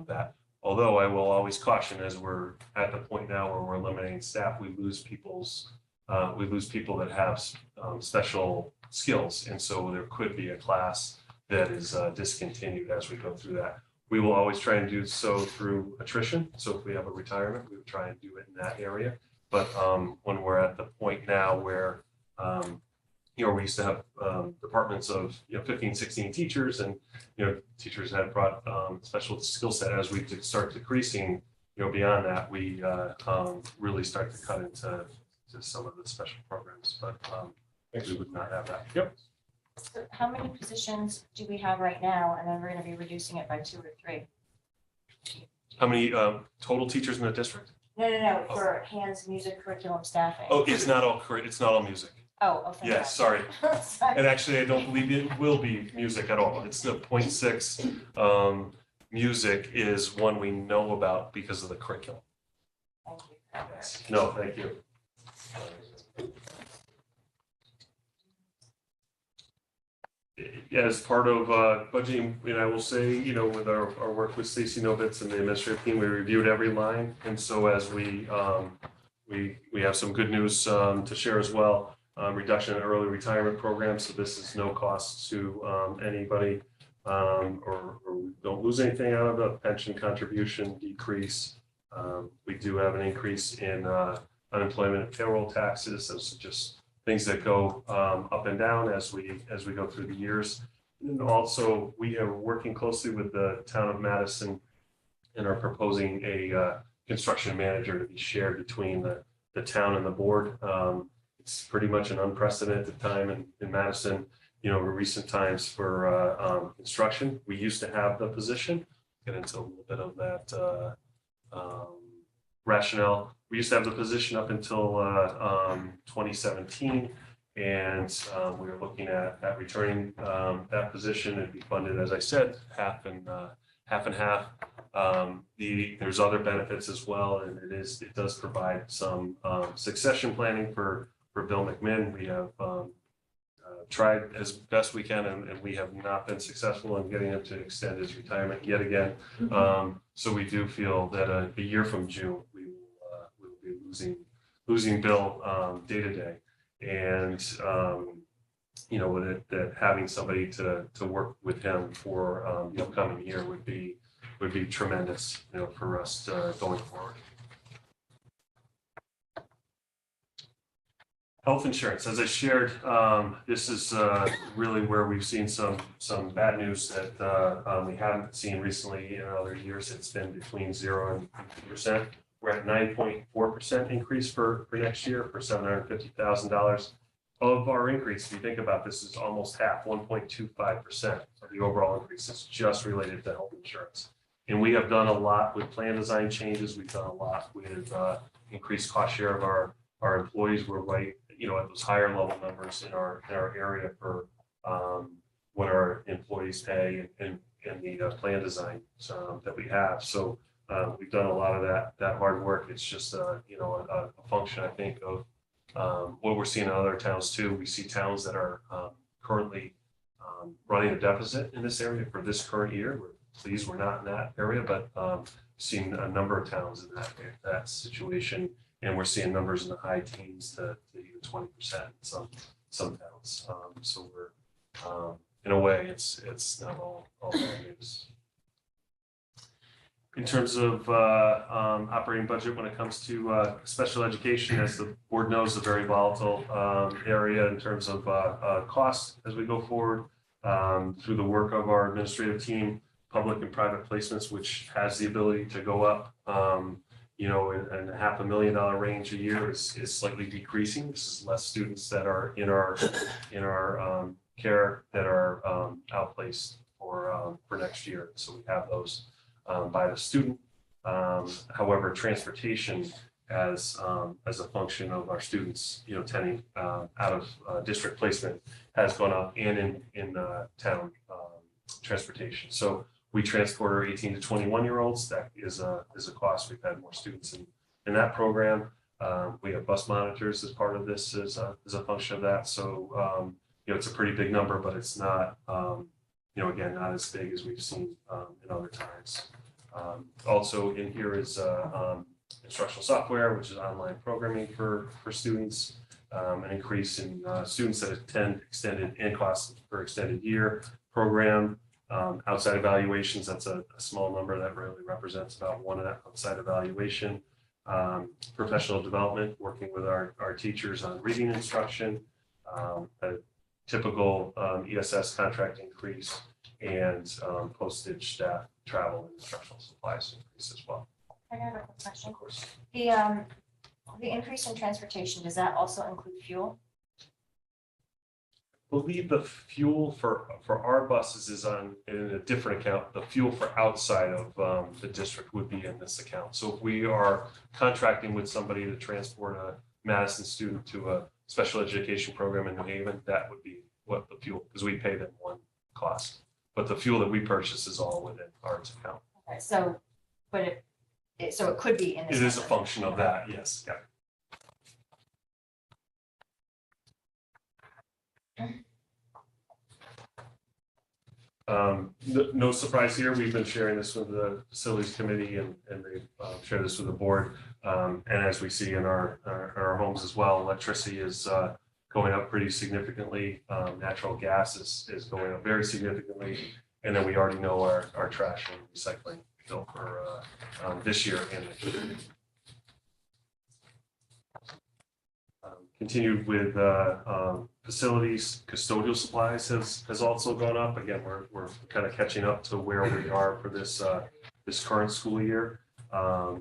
S7: that. Although I will always caution, as we're at the point now where we're eliminating staff, we lose people that have special skills, and so there could be a class that is discontinued as we go through that. We will always try and do so through attrition. So if we have a retirement, we would try and do it in that area. But when we're at the point now where we used to have departments of 15, 16 teachers, and teachers had brought special skill set. As we start decreasing, beyond that, we really start to cut into some of the special programs. But we would not have that. Yep.
S5: So how many positions do we have right now? And then we're going to be reducing it by 2 or 3.
S7: How many total teachers in the district?
S5: No, for Hand's music curriculum staffing.
S7: Oh, it's not all music.
S5: Oh, okay.
S7: Yes, sorry.
S5: Sorry.
S7: And actually, I don't believe it will be music at all. It's the 0.6. Music is one we know about because of the curriculum.
S5: Thank you.
S7: No, thank you. As part of budgeting, I will say, with our work with Stacy Novitz and the administrative team, we reviewed every line. And so as we have some good news to share as well. Reduction in early retirement programs. So this is no cost to anybody, or we don't lose anything out of the pension contribution decrease. We do have an increase in unemployment and payroll taxes. Those are just things that go up and down as we go through the years. And also, we are working closely with the town of Madison and are proposing a construction manager to be shared between the town and the board. It's pretty much an unprecedented time in Madison, in recent times for construction. We used to have the position. Get into a little bit of that rationale. We used to have the position up until 2017, and we were looking at returning that position. It'd be funded, as I said, half and half. There's other benefits as well, and it does provide some succession planning for Bill McMinn. We have tried as best we can, and we have not been successful in getting him to extend his retirement yet again. So we do feel that a year from June, we will be losing Bill day to day, and with it, that having somebody to work with him for the upcoming year would be tremendous, for us going forward. Health insurance, as I shared, this is really where we've seen some bad news that we haven't seen recently in other years. It's been between 0 and 50%. we're at 9.4% increase for next year for $750,000. Of our increase, if you think about this, is almost half, 1.25% of the overall increase is just related to health insurance. And we have done a lot with plan design changes. We've done a lot with increased cost share of our employees. We're right, at those higher level numbers in our area for what our employees pay and the plan design that we have. So we've done a lot of that hard work. It's just a function, I think, of what we're seeing in other towns too. We see towns that are currently running a deficit in this area for this current year. We're pleased we're not in that area, but seen a number of towns in that situation, and we're seeing numbers in the high teens to even 20% in some towns. So we're in a way, it's not all bad news. In terms of operating budget, when it comes to special education, as the board knows, a very volatile area in terms of cost as we go forward through the work of our administrative team, public and private placements, which has the ability to go up, in a $500,000 range a year is slightly decreasing. This is less students that are in our care that are outplaced for next year. So we have those by the student. However, transportation as a function of our students, attending out of district placement has gone up, and in town transportation. So we transport our 18 to 21-year-olds. That is a cost. We've had more students in that program. We have bus monitors as part of this as a function of that. So it's a pretty big number, but it's not again, not as big as we've seen in other times. Also in here is instructional software, which is online programming for students, an increase in students that attend extended and classes for extended year program. Outside evaluations, that's a small number that really represents about one outside evaluation. Professional development, working with our teachers on reading instruction, a typical ESS contract increase, and postage, staff, travel, and instructional supplies increase as well.
S5: I have a quick question.
S7: Of course.
S5: The increase in transportation, does that also include fuel?
S7: I believe the fuel for our buses is in a different account. The fuel for outside of the district would be in this account. So if we are contracting with somebody to transport a Madison student to a special education program in New Haven, that would be what the fuel, because we pay them one cost. But the fuel that we purchase is all within our account.
S5: Okay, so, but so it could be in this.
S7: It is a
S5: number.
S7: function of that, yes, yeah. No surprise here. We've been sharing this with the facilities committee, and they share this with the board. And as we see in our homes as well, electricity is going up pretty significantly. Natural gas is going up very significantly. And then we already know our trash and recycling bill for this year and next year. Continued with facilities, custodial supplies has also gone up. Again, we're kind of catching up to where we are for this current school year. I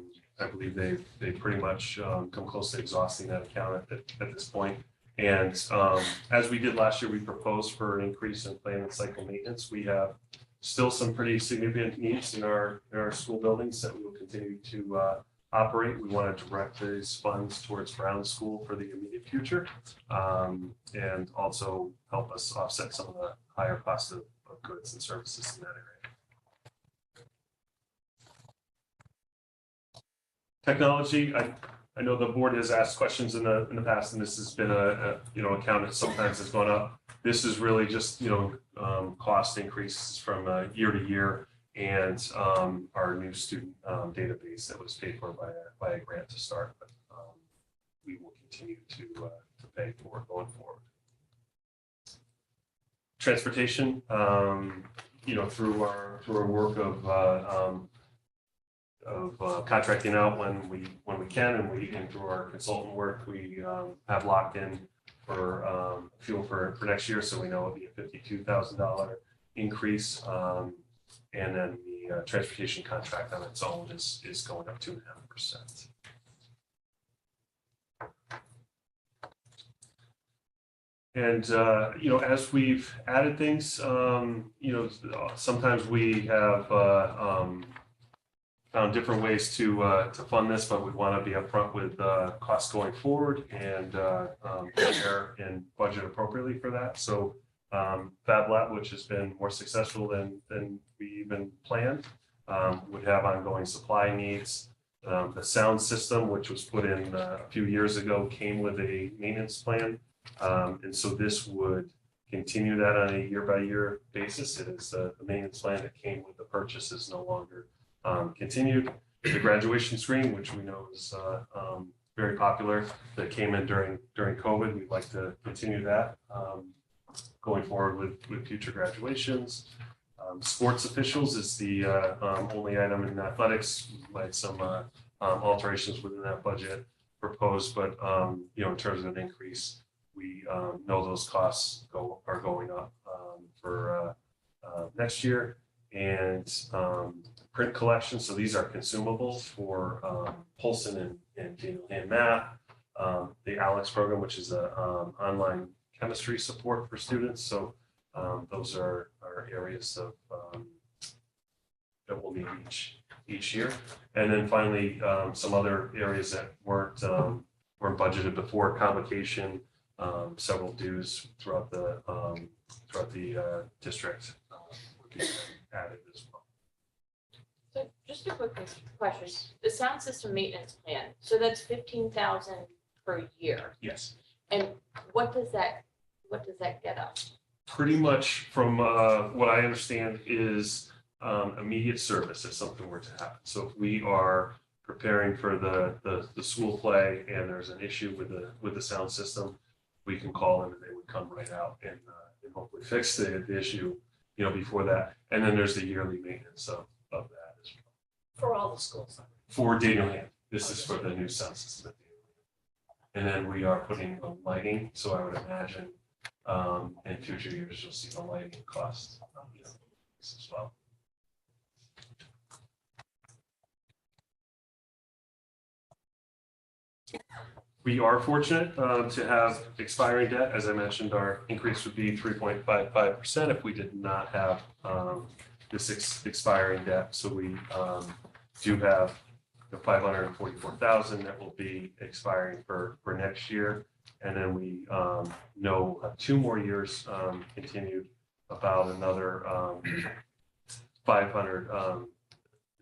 S7: believe they've pretty much come close to exhausting that account at this point. And as we did last year, we proposed for an increase in plan and cycle maintenance. We have still some pretty significant needs in our school buildings that we will continue to operate. We want to direct these funds towards Brown School for the immediate future, and also help us offset some of the higher costs of goods and services in that area. Technology, I know the board has asked questions in the past, and this has been a account that sometimes has gone up. This is really just cost increases from year to year, and our new student database that was paid for by a grant to start, but we will continue to pay for going forward. Transportation, through our work of contracting out when we can, and through our consultant work, we have locked in for fuel for next year, so we know it'll be a $52,000 increase. And then transportation contract on its own is going up 2.5%. And, as we've added things, sometimes we have found different ways to fund this, but we want to be upfront with costs going forward and prepare and budget appropriately for that. So Fab Lab, which has been more successful than we even planned, would have ongoing supply needs. The sound system, which was put in a few years ago, came with a maintenance plan. And so this would continue that on a year-by-year basis. It is the maintenance plan that came with the purchase is no longer continued. The graduation screen, which we know is very popular, that came in during COVID. We'd like to continue that going forward with future graduations. Sports officials is the only item in athletics. We had some alterations within that budget proposed, but in terms of an increase, we know those costs are going up for next year. And print collection, so these are consumables for Polson and Daniel Hand Math. The ALEX program, which is a online chemistry support for students. So those are areas of that we'll need each year. And then finally, some other areas that weren't budgeted before: convocation, several dues throughout the district would be added as well.
S11: So just a quick question, the sound system maintenance plan, so that's 15,000 per year,
S7: Yes.
S11: and what does that get us?
S7: Pretty much from what I understand is immediate service if something were to happen. So if we are preparing for the school play and there's an issue with the sound system, we can call them and they would come right out and hopefully fix the issue, before that. And then there's the yearly maintenance of that as well.
S2: For all the schools.
S7: For Daniel Hand, this is for the new sound system at Daniel Hand. And then we are putting the lighting, so I would imagine in future years, you'll see the lighting cost as well. We are fortunate to have expiring debt. As I mentioned, our increase would be 3.55% if we did not have this expiring debt. So we do have the $544,000 that will be expiring for next year. And then we know 2 more years continued, about another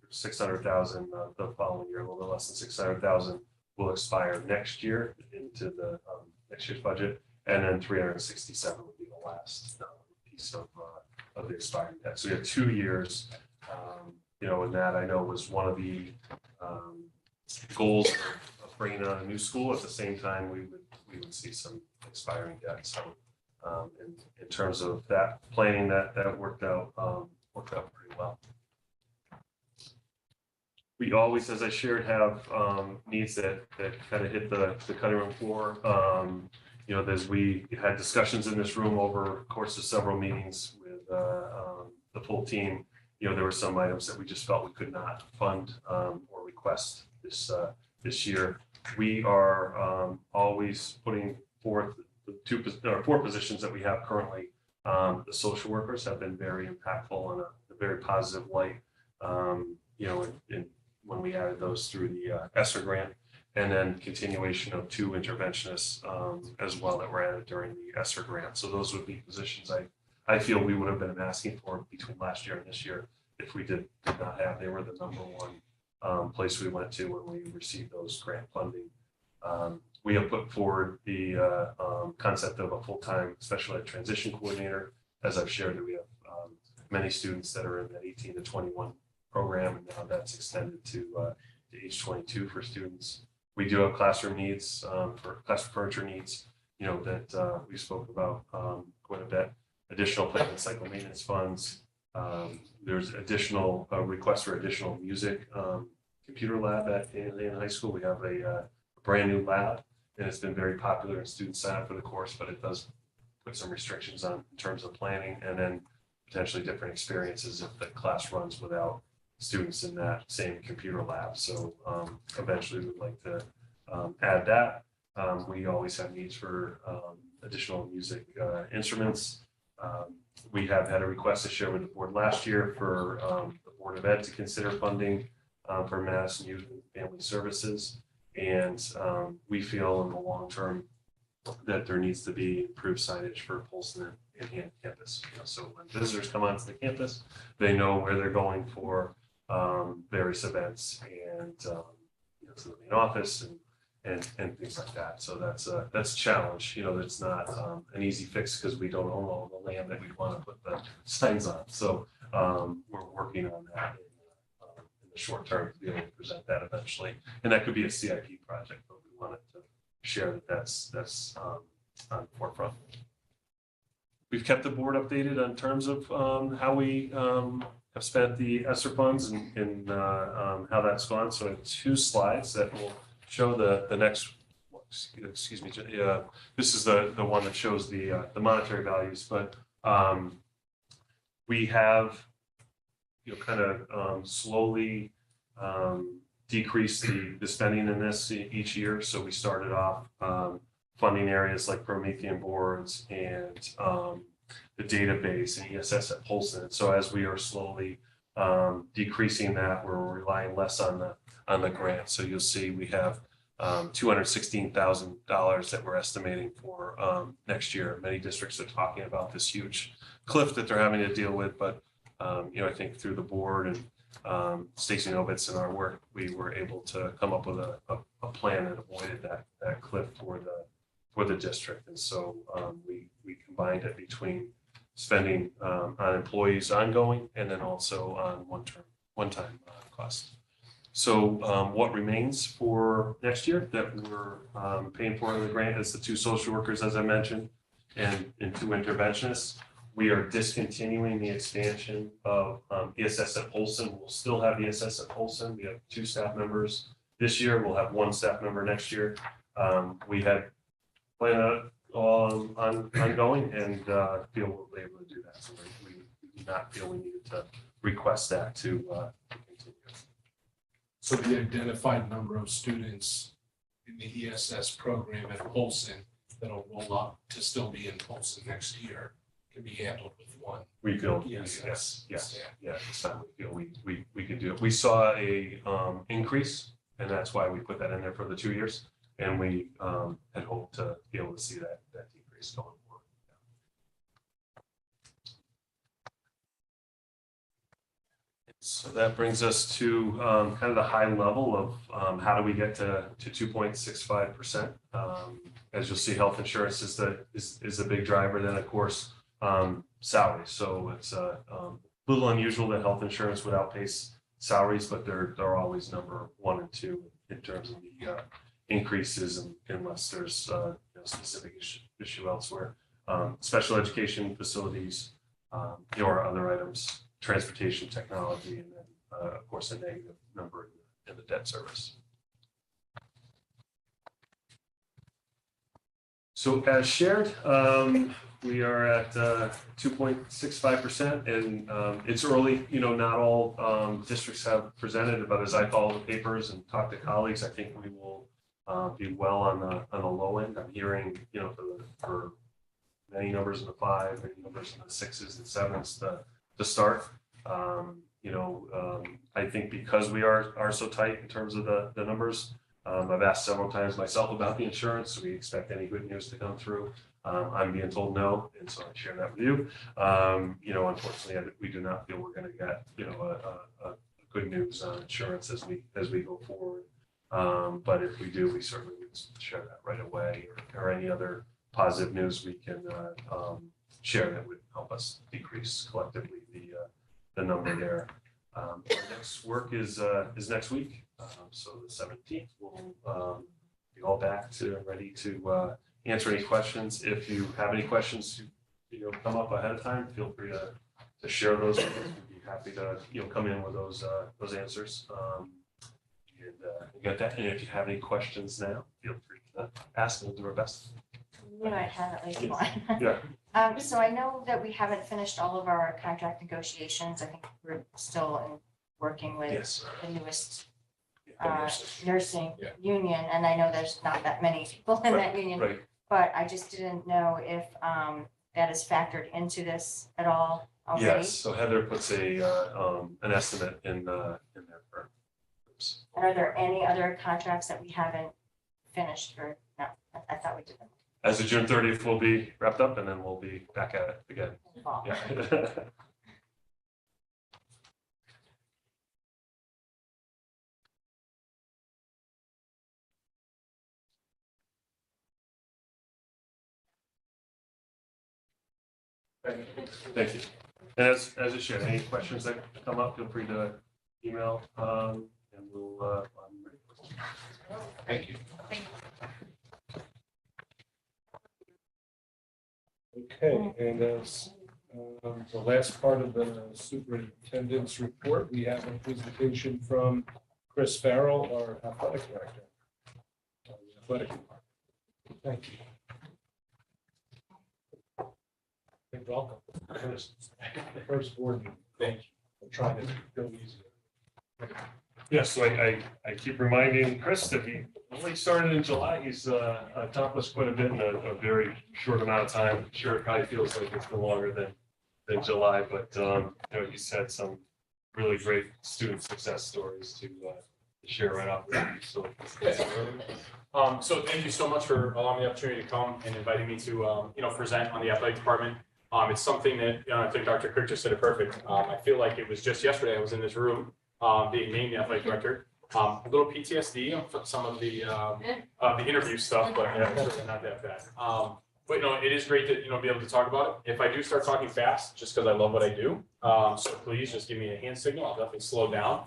S7: 600,000 the following year, a little bit less than 600,000 will expire next year into the next year's budget. And then 367 will be the last piece of the expiring debt. So we have 2 years, and that I know was one of the goals of bringing on a new school. At the same time, we would see some expiring debt. So in terms of that planning, that worked out pretty well. We always, as I shared, have needs that kind of hit the cutting room floor. As we had discussions in this room over the course of several meetings with the full team, there were some items that we just felt we could not fund or request this year. We are always putting forth the 4 positions that we have currently. The social workers have been very impactful in a very positive light. When we added those through the ESSER grant, and then continuation of 2 interventionists as well that were added during the ESSER grant. So those would be positions I feel we would have been asking for between last year and this year if we did not have. They were the #1 place we went to when we received those grant funding. We have put forward the concept of a full-time special ed transition coordinator. As I've shared, that we have many students that are in that 18 to 21 program, and now that's extended to age 22 for students. We do have classroom needs, for classroom furniture needs, that we spoke about quite a bit. Additional payment cycle maintenance funds. There's additional requests for additional music computer lab in high school. We have a brand new lab, and it's been very popular, and students sign up for the course, but it does put some restrictions on in terms of planning, and then potentially different experiences if the class runs without students in that same computer lab. So eventually we'd like to add that. We always have needs for additional music instruments. We have had a request to share with the board last year for the Board of Ed to consider funding for Madison Youth and Family Services. And we feel in the long term that there needs to be improved signage for Polson and campus. So when visitors come onto the campus, they know where they're going for various events and to the main office and things like that. So that's a challenge. It's not an easy fix because we don't own all the land that we want to put the signs on. So we're working on that in the short term to be able to present that eventually. And that could be a CIP project, but we wanted to share that that's on the forefront. We've kept the board updated in terms of how we have spent the ESSER funds and how that's gone. So I have 2 slides that will show the next, excuse me, this is the one that shows the monetary values, but we have kind of slowly decreased the spending in this each year. So we started off funding areas like Promethean boards and the database and ESS at Polson. So as we are slowly decreasing that, we're relying less on the grant. So you'll see we have $216,000 that we're estimating for next year. Many districts are talking about this huge cliff that they're having to deal with, but I think through the board and Stacy Novitz and our work, we were able to come up with a plan that avoided that cliff for the district. And so we combined it between spending on employees ongoing and then also on one-time costs. So what remains for next year that we're paying for in the grant is the 2 social workers, as I mentioned, and 2 interventionists. We are discontinuing the expansion of ESS at Polson. We'll still have ESS at Polson. We have 2 staff members this year. We'll have 1 staff member next year. We had planned ongoing and feel we'll be able to do that. So we do not feel we needed to request that to continue.
S1: So the identified number of students in the ESS program at Polson that'll roll up to still be in Polson next year can be handled with 1.
S7: We feel,
S1: Yes.
S7: yes, this time we feel we can do it. We saw a increase, and that's why we put that in there for the 2 years. And we had hoped to be able to see that decrease going forward. So that brings us to kind of the high level of how do we get to 2.65%. As you'll see, health insurance is the big driver. Then of course salaries. So it's a little unusual that health insurance would outpace salaries, but they're always number 1 and 2 in terms of the increases, unless there's specific issue elsewhere. Special education facilities, or other items, transportation technology, and then of course a negative number in the debt service. So as shared, we are at 2.65%, and it's early. Not all districts have presented, but as I follow the papers and talk to colleagues, I think we will be well on the low end. I'm hearing, for many numbers in the 5, many numbers in the 6s and 7s to start. I think because we are so tight in terms of the numbers, I've asked several times myself about the insurance. Do we expect any good news to come through? I'm being told no, and so I share that with you. Unfortunately, we do not feel we're going to get a good news on insurance as we go forward. But if we do, we certainly would share that right away, or any other positive news we can share that would help us decrease collectively the number there. Our next work is next week, so the 17th. We'll be all back to ready to answer any questions. If you have any questions, come up ahead of time. Feel free to share those with us. We'd be happy to come in with those answers. And get that. And if you have any questions now, feel free to ask. We'll do our best.
S5: I'd have at least one.
S7: Yeah.
S5: So I know that we haven't finished all of our contract negotiations. I think we're still in working with
S7: Yes.
S5: the newest
S7: The nurses.
S5: nursing
S7: Yeah.
S5: union, and I know there's not that many people in that union.
S7: Right,
S5: But I just didn't know if that is factored into this at all already.
S7: yes, so Heather puts an estimate in there for.
S5: And are there any other contracts that we haven't finished or, no, I thought we did them
S7: As of June 30th, we'll be wrapped up and then we'll be back at it again.
S5: in the fall.
S7: Yeah. Thank you. And as you shared, any questions that come up, feel free to email, and we'll, I'm ready.
S1: Thank you. Okay, and as the last part of the superintendent's report, we have a presentation from Chris Farrell, our athletic director. Athletic department. Thank you. Hey, welcome. First board meeting. Thank you. I'm trying to go easier.
S7: Yeah, so I keep reminding Chris that he only started in July. He's accomplished quite a bit in a very short amount of time. I'm sure it probably feels like it's been longer than July, but you know, he's had some really great student success stories to share right off the bat. So
S12: So thank you so much for allowing me the opportunity to come and inviting me to, present on the athletic department. It's something that, I think Dr. Cook just said it perfect. I feel like it was just yesterday I was in this room, being named the athletic director. A little PTSD on some of the interview stuff, but yeah, it's really not that bad. But it is great to, be able to talk about it. If I do start talking fast, just because I love what I do, so please just give me a hand signal. I'll definitely slow down.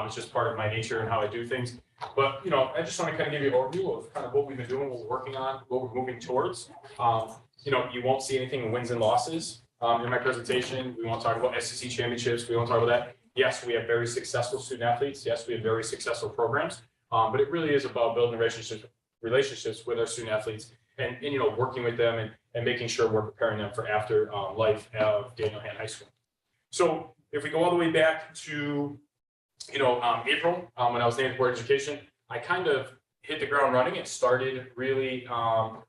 S12: It's just part of my nature and how I do things. But, I just want to kind of give you an overview of kind of what we've been doing, what we're working on, what we're moving towards. You won't see anything in wins and losses in my presentation. We won't talk about SEC championships. We won't talk about that. Yes, we have very successful student athletes. Yes, we have very successful programs. But it really is about building relationships with our student athletes and working with them and making sure we're preparing them for after life of Daniel Hand High School. So if we go all the way back to April, when I was named Board of Education, I kind of hit the ground running and started really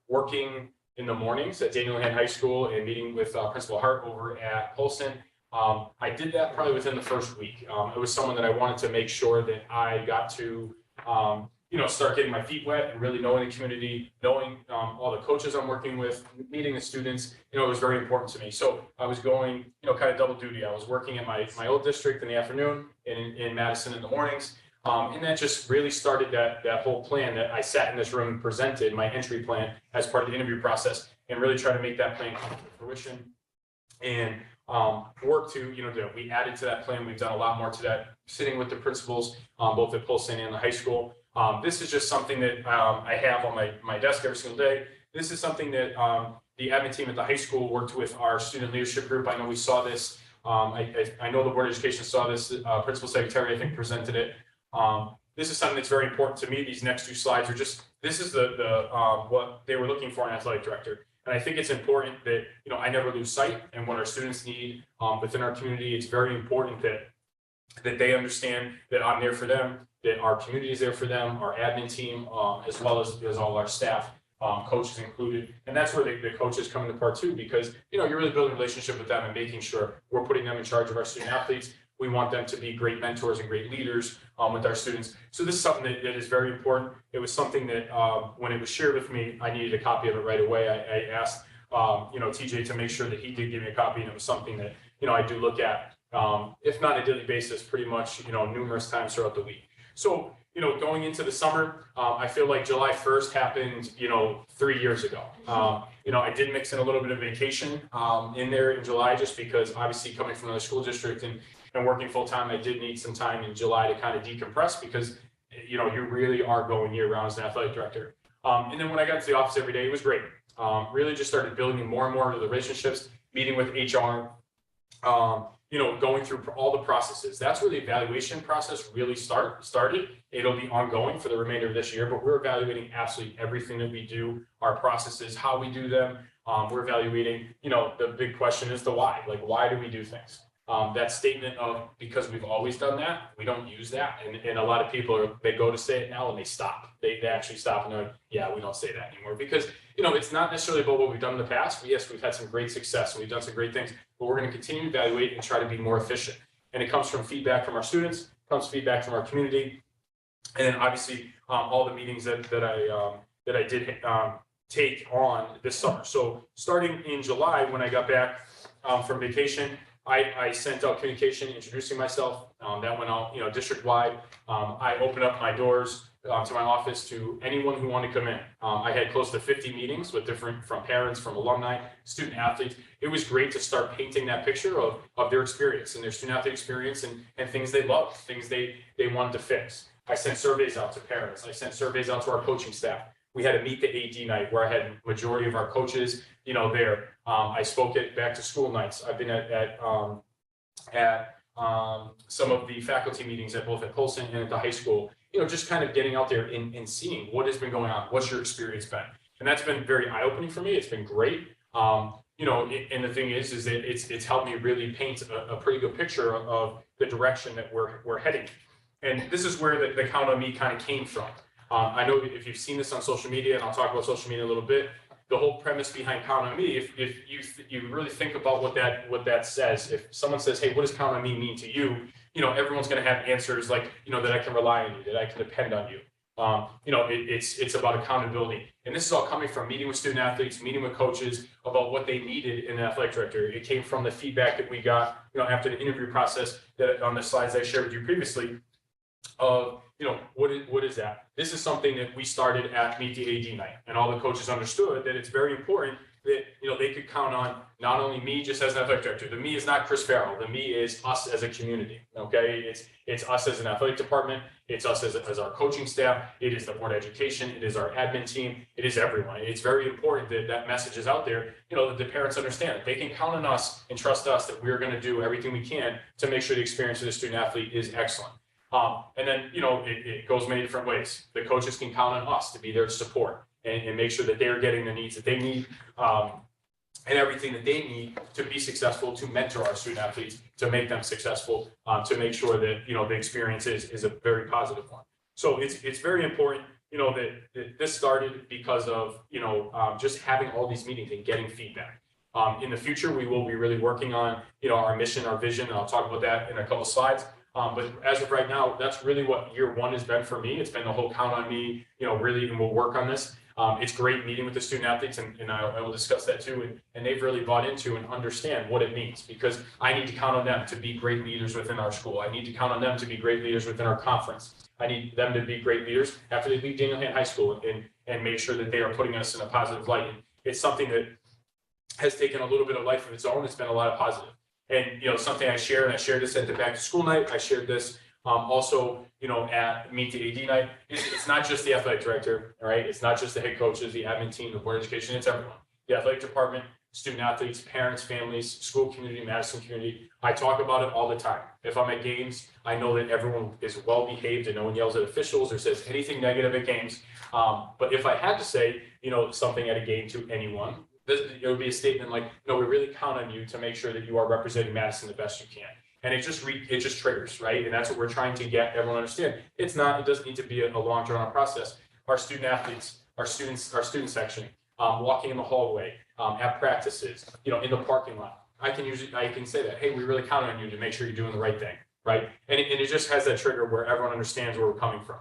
S12: working in the mornings at Daniel Hand High School and meeting with Principal Hart over at Polson. I did that probably within the first week. It was someone that I wanted to make sure that I got to, start getting my feet wet and really knowing the community, knowing all the coaches I'm working with, meeting the students. It was very important to me. So I was going, kind of double duty. I was working at my old district in the afternoon and in Madison in the mornings. And that just really started that whole plan that I sat in this room and presented my entry plan as part of the interview process and really try to make that plan come to fruition and work to, we added to that plan. We've done a lot more to that, sitting with the principals, both at Polson and the high school. This is just something that I have on my desk every single day. This is something that the admin team at the high school worked with our student leadership group. I know we saw this. I know the Board of Education saw this. Principal Secretary, I think, presented it. This is something that's very important to me. These next two slides are just, this is the what they were looking for in an athletic director. And I think it's important that, I never lose sight and what our students need within our community. It's very important that they understand that I'm there for them, that our community is there for them, our admin team, as well as all our staff, coaches included. And that's where the coaches come into part too, because, you're really building a relationship with them and making sure we're putting them in charge of our student athletes. We want them to be great mentors and great leaders with our students. So this is something that is very important. It was something that when it was shared with me, I needed a copy of it right away. I asked, TJ to make sure that he did give me a copy, and it was something that, I do look at, if not on a daily basis, pretty much, numerous times throughout the week. So, going into the summer, I feel like July 1st happened, 3 years ago. I did mix in a little bit of vacation in there in July, just because obviously coming from another school district and working full time, I did need some time in July to kind of decompress because, you really are going year round as an athletic director. And then when I got to the office every day, it was great. Really just started building more and more of the relationships, meeting with HR, going through all the processes. That's where the evaluation process really started. It'll be ongoing for the remainder of this year, but we're evaluating absolutely everything that we do, our processes, how we do them. We're evaluating, the big question is the why. Like, why do we do things? that statement of, because we've always done that, we don't use that. And a lot of people they go to say it now and they stop. They actually stop and they're like, yeah, we don't say that anymore. Because, it's not necessarily about what we've done in the past. Yes, we've had some great success and we've done some great things, but we're going to continue to evaluate and try to be more efficient. And it comes from feedback from our students, comes feedback from our community. And then obviously all the meetings that I did take on this summer. So starting in July, when I got back from vacation, I sent out communication introducing myself. That went out, district wide. I opened up my doors to my office to anyone who wanted to come in. I had close to 50 meetings with from parents, from alumni, student athletes. It was great to start painting that picture of their experience and their student athlete experience and things they loved, things they wanted to fix. I sent surveys out to parents. I sent surveys out to our coaching staff. We had a meet the AD night where I had majority of our coaches, there. I spoke at back to school nights. I've been at some of the faculty meetings at both at Polson and at the high school, just kind of getting out there and seeing what has been going on. What's your experience been? And that's been very eye-opening for me. It's been great. And the thing is that it's helped me really paint a pretty good picture of the direction that we're heading. And this is where the Count on Me kind of came from. I know if you've seen this on social media, and I'll talk about social media a little bit, the whole premise behind Count on Me, if you really think about what that says, if someone says, hey, what does Count on Me mean to you? Everyone's going to have answers like, that I can rely on you, that I can depend on you. It's about accountability. And this is all coming from meeting with student athletes, meeting with coaches about what they needed in an athletic director. It came from the feedback that we got, after the interview process that on the slides I shared with you previously of, what is that? This is something that we started at Meet the AD night, and all the coaches understood that it's very important that, they could count on not only me just as an athletic director. The me is not Chris Farrell. The me is us as a community. Okay. It's us as an athletic department. It's us as our coaching staff. It is the board of education. It is our admin team. It is everyone. It's very important that message is out there, that the parents understand that they can count on us and trust us that we're going to do everything we can to make sure the experience of the student athlete is excellent. And then, it goes many different ways. The coaches can count on us to be there to support and make sure that they're getting the needs that they need and everything that they need to be successful, to mentor our student athletes, to make them successful, to make sure that, the experience is a very positive one. So it's very important, that this started because of, just having all these meetings and getting feedback. In the future, we will be really working on, our mission, our vision, and I'll talk about that in a couple slides. But as of right now, that's really what year one has been for me. It's been the whole Count on Me, really, and we'll work on this. It's great meeting with the student athletes, and I will discuss that too. And they've really bought into and understand what it means, because I need to count on them to be great leaders within our school. I need to count on them to be great leaders within our conference. I need them to be great leaders after they leave Daniel Hand High School and make sure that they are putting us in a positive light. And it's something that has taken a little bit of life of its own. It's been a lot of positive. And, something I shared, and I shared this at the back to school night. I shared this also, at Meet the AD night. It's not just the athletic director, all right? It's not just the head coaches, the admin team, the board of education, it's everyone. The athletic department, student athletes, parents, families, school community, Madison community. I talk about it all the time. If I'm at games, I know that everyone is well behaved and no one yells at officials or says anything negative at games. But if I had to say, something at a game to anyone, it would be a statement like, we really count on you to make sure that you are representing Madison the best you can. And it just triggers, right? And that's what we're trying to get everyone to understand. It doesn't need to be a long drawn out process. Our student athletes, our student section, walking in the hallway, at practices, in the parking lot. I can say that, hey, we really count on you to make sure you're doing the right thing, right? And it just has that trigger where everyone understands where we're coming from.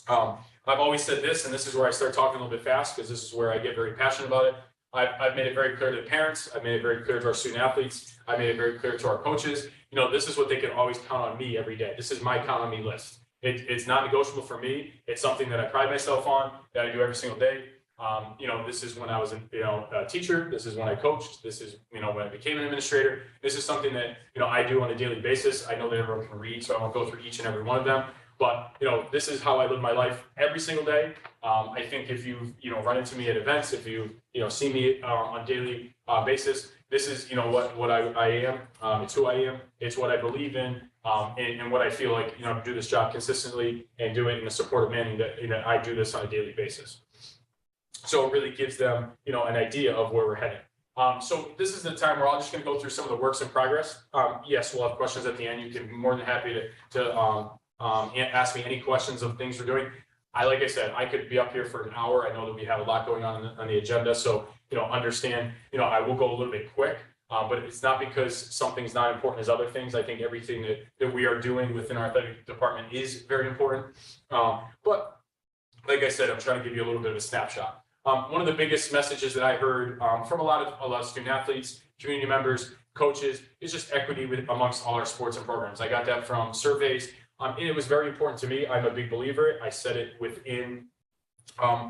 S12: I've always said this, and this is where I start talking a little bit fast, because this is where I get very passionate about it. I've made it very clear to the parents. I've made it very clear to our student athletes. I made it very clear to our coaches. This is what they can always count on me every day. This is my count on me list. It's not negotiable for me. It's something that I pride myself on, that I do every single day. This is when I was a teacher. This is when I coached. This is, when I became an administrator. This is something that, I do on a daily basis. I know that everyone can read, so I won't go through each and every one of them. But, this is how I live my life every single day. I think if you, run into me at events, if you, see me on a daily basis, this is, what I am. It's who I am. It's what I believe in. And what I feel like, to do this job consistently and do it in a supportive manner that I do this on a daily basis. So it really gives them, an idea of where we're heading. So this is the time where I'm just gonna go through some of the works in progress. Yes, we'll have questions at the end. You can be more than happy to ask me any questions of things we're doing. Like I said, I could be up here for an hour. I know that we have a lot going on the agenda, so, understand, I will go a little bit quick. But it's not because something's not important as other things. I think everything that we are doing within our athletic department is very important. But like I said, I'm trying to give you a little bit of a snapshot. One of the biggest messages that I heard from a lot of student athletes, community members, coaches, is just equity amongst all our sports and programs. I got that from surveys. And it was very important to me. I'm a big believer. I said it within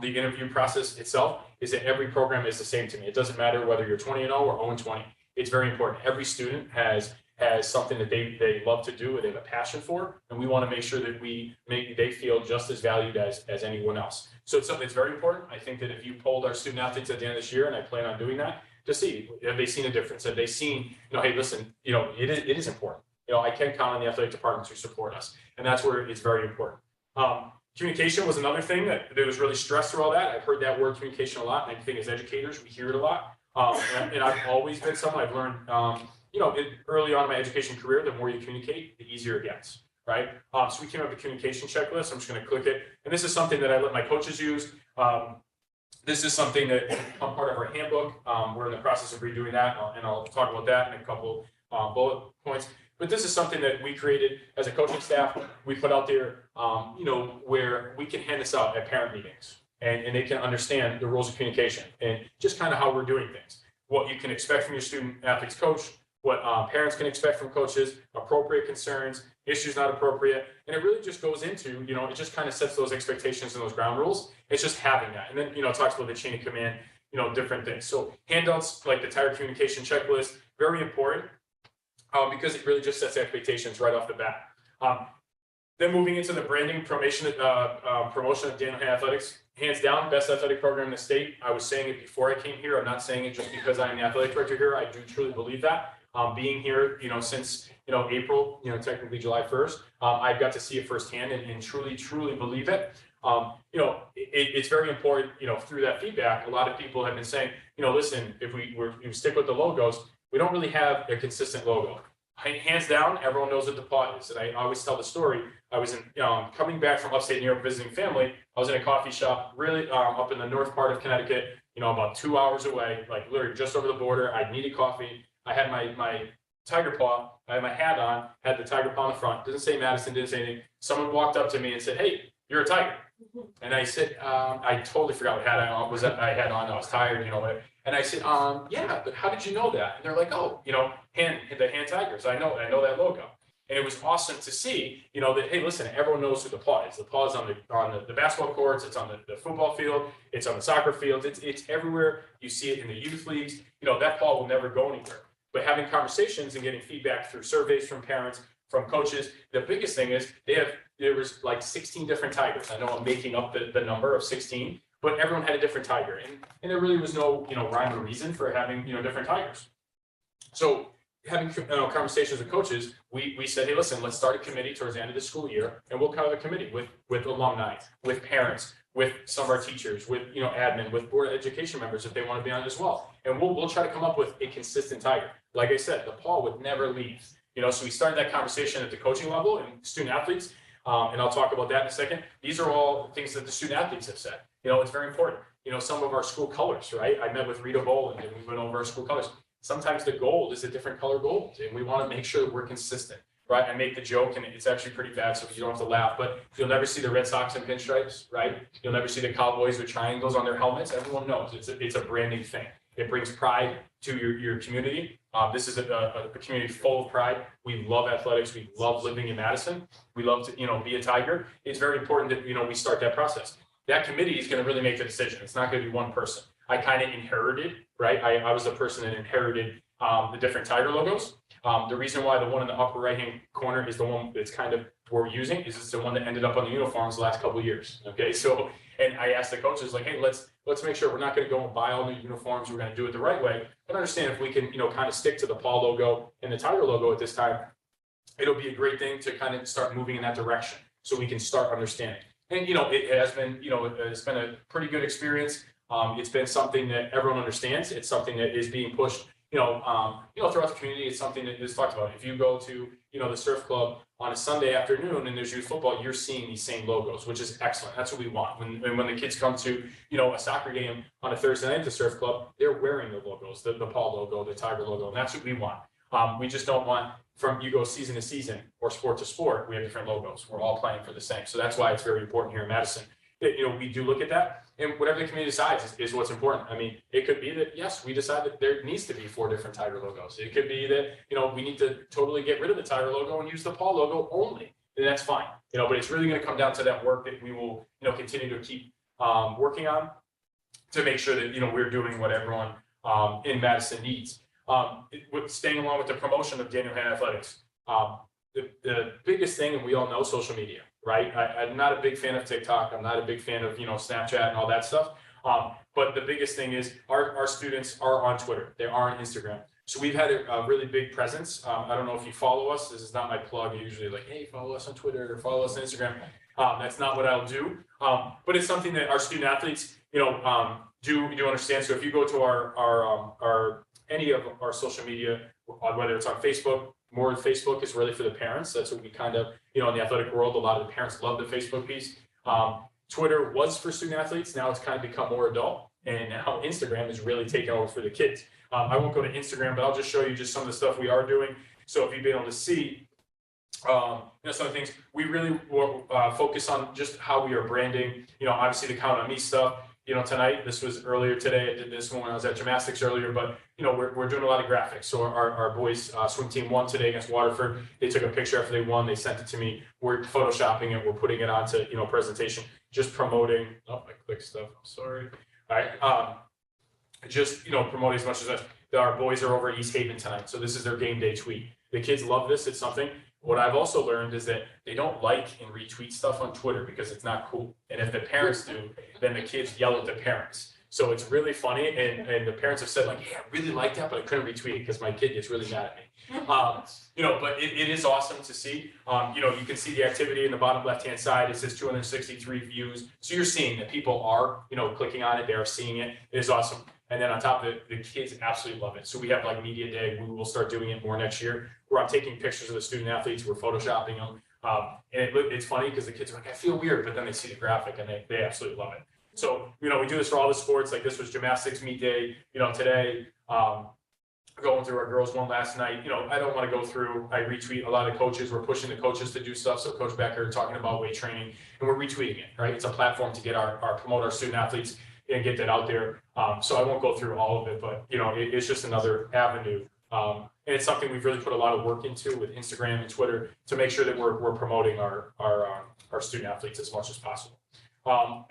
S12: the interview process itself, is that every program is the same to me. It doesn't matter whether you're 20-0 or 0-20. It's very important. Every student has something that they love to do, and they have a passion for, and we want to make sure that they feel just as valued as anyone else. So it's something that's very important. I think that if you polled our student athletes at the end of this year, and I plan on doing that, to see, have they seen a difference? Have they seen, hey, listen, it is important. I can count on the athletic department to support us, and that's where it's very important. Communication was another thing that was really stressed through all that. I've heard that word communication a lot, and I think as educators, we hear it a lot. And I've always been someone I've learned, early on in my education career, the more you communicate, the easier it gets, right? So we came up with a communication checklist. I'm just going to click it. And this is something that I let my coaches use. This is something that become part of our handbook. We're in the process of redoing that, and I'll talk about that in a couple bullet points. But this is something that we created as a coaching staff. We put out there, where we can hand this out at parent meetings, and they can understand the rules of communication and just kind of how we're doing things. What you can expect from your student athletes coach, what parents can expect from coaches, appropriate concerns, issues not appropriate. And it really just goes into, it just kind of sets those expectations and those ground rules. It's just having that. And then, it talks about the chain of command, different things. So handouts like the Tiger communication checklist, very important. Because it really just sets expectations right off the bat. Then moving into the branding promotion of Daniel Hay Athletics, hands down, best athletic program in the state. I was saying it before I came here. I'm not saying it just because I'm the athletic director here. I do truly believe that. Being here, since April, technically July 1st, I've got to see it firsthand and truly believe it. It's very important. Through that feedback, a lot of people have been saying, listen, if we stick with the logos, we don't really have a consistent logo. Hands down, everyone knows what the pod is. And I always tell the story. I was coming back from upstate New York visiting family. I was in a coffee shop, really up in the north part of Connecticut, about 2 hours away, like literally just over the border. I needed coffee. I had my tiger paw. I had my hat on, had the tiger paw on the front. Didn't say Madison, didn't say anything. Someone walked up to me and said, "Hey, you're a tiger." And I said, I totally forgot what hat I had on. I was tired, And I said, yeah, but how did you know that? And they're like, oh, the hand tigers. I know that logo. And it was awesome to see, that, hey, listen, everyone knows who the paw is. The paw is on the basketball courts. It's on the football field. It's on the soccer field. It's everywhere. You see it in the youth leagues. That paw will never go anywhere. But having conversations and getting feedback through surveys from parents, from coaches, the biggest thing is there was like 16 different tigers. I know I'm making up the number of 16, but everyone had a different tiger. And there really was no, rhyme or reason for having, different tigers. So having conversations with coaches, we said, hey, listen, let's start a committee towards the end of the school year, and we'll have a committee with alumni, with parents, with some of our teachers, with, admin, with board of education members if they want to be on it as well. And we'll try to come up with a consistent tiger. Like I said, the paw would never leave. So we started that conversation at the coaching level and student athletes. And I'll talk about that in a second. These are all things that the student athletes have said. It's very important. Some of our school colors, right? I met with Rita Boland and we went over our school colors. Sometimes the gold is a different color gold, and we want to make sure that we're consistent, right? I make the joke, and it's actually pretty bad, so you don't have to laugh, but you'll never see the Red Sox in pinstripes, right? You'll never see the Cowboys with triangles on their helmets. Everyone knows it's a branding thing. It brings pride to your community. This is a community full of pride. We love athletics. We love living in Madison. We love to, be a Tiger. It's very important that, we start that process. That committee is going to really make the decision. It's not going to be one person. I kind of inherited, right? I was the person that inherited the different Tiger logos. The reason why the one in the upper right-hand corner is the one that's kind of we're using is it's the one that ended up on the uniforms the last couple of years. Okay, so, and I asked the coaches like, hey, let's make sure we're not going to go and buy all new uniforms. We're going to do it the right way. But understand if we can, kind of stick to the Paw logo and the Tiger logo at this time, it'll be a great thing to kind of start moving in that direction so we can start understanding. And, it has been, it's been a pretty good experience. It's been something that everyone understands. It's something that is being pushed, throughout the community. It's something that is talked about. If you go to, the surf club on a Sunday afternoon and there's youth football, you're seeing these same logos, which is excellent. That's what we want. When the kids come to, a soccer game on a Thursday night at the surf club, they're wearing the logos, the Paul logo, the Tiger logo, and that's what we want. We just don't want you go season to season or sport to sport, we have different logos. We're all playing for the same. So that's why it's very important here in Madison. We do look at that, and whatever the community decides is what's important. I mean, it could be that, yes, we decide that there needs to be 4 different Tiger logos. It could be that, we need to totally get rid of the Tiger logo and use the Paul logo only. And that's fine, but it's really going to come down to that work that we will, continue to keep working on to make sure that, we're doing what everyone in Madison needs. With staying along with the promotion of Daniel Hanna Athletics, the biggest thing, and we all know social media, right? I'm not a big fan of TikTok. I'm not a big fan of, Snapchat and all that stuff. But the biggest thing is our students are on Twitter. They are on Instagram. So we've had a really big presence. I don't know if you follow us. This is not my plug. Usually like, hey, follow us on Twitter or follow us on Instagram. That's not what I'll do. But it's something that our student athletes, do understand. So if you go to our any of our social media, whether it's on Facebook, more Facebook is really for the parents. That's what we kind of, in the athletic world, a lot of the parents love the Facebook piece. Twitter was for student athletes. Now it's kind of become more adult. And now Instagram is really taking over for the kids. I won't go to Instagram, but I'll just show you just some of the stuff we are doing. So if you've been able to see, some of the things, we really focus on just how we are branding, obviously the Count on Me stuff. Tonight, this was earlier today. I did this when I was at gymnastics earlier, but we're doing a lot of graphics. So our boys swim team won today against Waterford. They took a picture after they won. They sent it to me. We're photoshopping it. We're putting it onto presentation, just promoting. Oh, I clicked stuff. I'm sorry. All right. Just promoting as much as our boys are over at East Haven tonight. So this is their game day tweet. The kids love this. It's something. What I've also learned is that they don't like and retweet stuff on Twitter because it's not cool. And if the parents do, then the kids yell at the parents. So it's really funny. And the parents have said like, yeah, I really like that, but I couldn't retweet it because my kid gets really mad at me. But it is awesome to see. You can see the activity in the bottom left-hand side. It says 263 views. So you're seeing that people are, clicking on it. They are seeing it. It is awesome. And then on top of it, the kids absolutely love it. So we have like media day. We will start doing it more next year, where I'm taking pictures of the student athletes. We're photoshopping them. And it's funny because the kids are like, I feel weird, but then they see the graphic and they absolutely love it. So, we do this for all the sports. Like this was gymnastics meet day, today. Going through our girls one last night. I don't want to go through, I retweet a lot of coaches. We're pushing the coaches to do stuff. So Coach Becker talking about weight training, and we're retweeting it, right? It's a platform to get promote our student athletes and get that out there. So I won't go through all of it, but it's just another avenue. And it's something we've really put a lot of work into with Instagram and Twitter to make sure that we're promoting our student athletes as much as possible.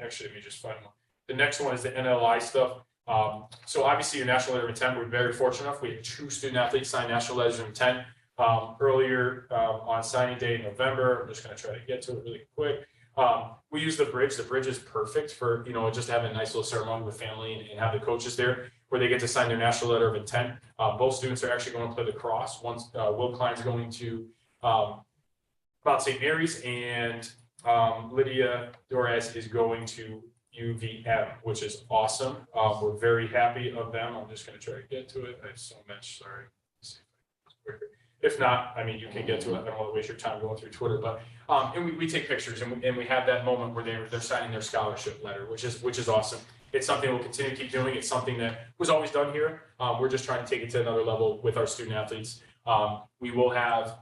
S12: Actually, let me just find one. The next one is the NLI stuff. So obviously your national letter of intent, we're very fortunate enough. We had 2 student athletes sign national letters of intent earlier on signing day in November. I'm just going to try to get to it really quick. We use the bridge. The bridge is perfect for, just having a nice little ceremony with family and have the coaches there where they get to sign their national letter of intent. Both students are actually going to play lacrosse. Once Will Klein's going to Mount St. Mary's, and Lydia Dorez is going to UVM, which is awesome. We're very happy of them. I'm just going to try to get to it. I have so much, sorry. Let's see if I can do this quicker. If not, I mean, you can get to it. I don't want to waste your time going through Twitter, but and we take pictures and we have that moment where they're signing their scholarship letter, which is awesome. It's something we'll continue to keep doing. It's something that was always done here. We're just trying to take it to another level with our student athletes. We will have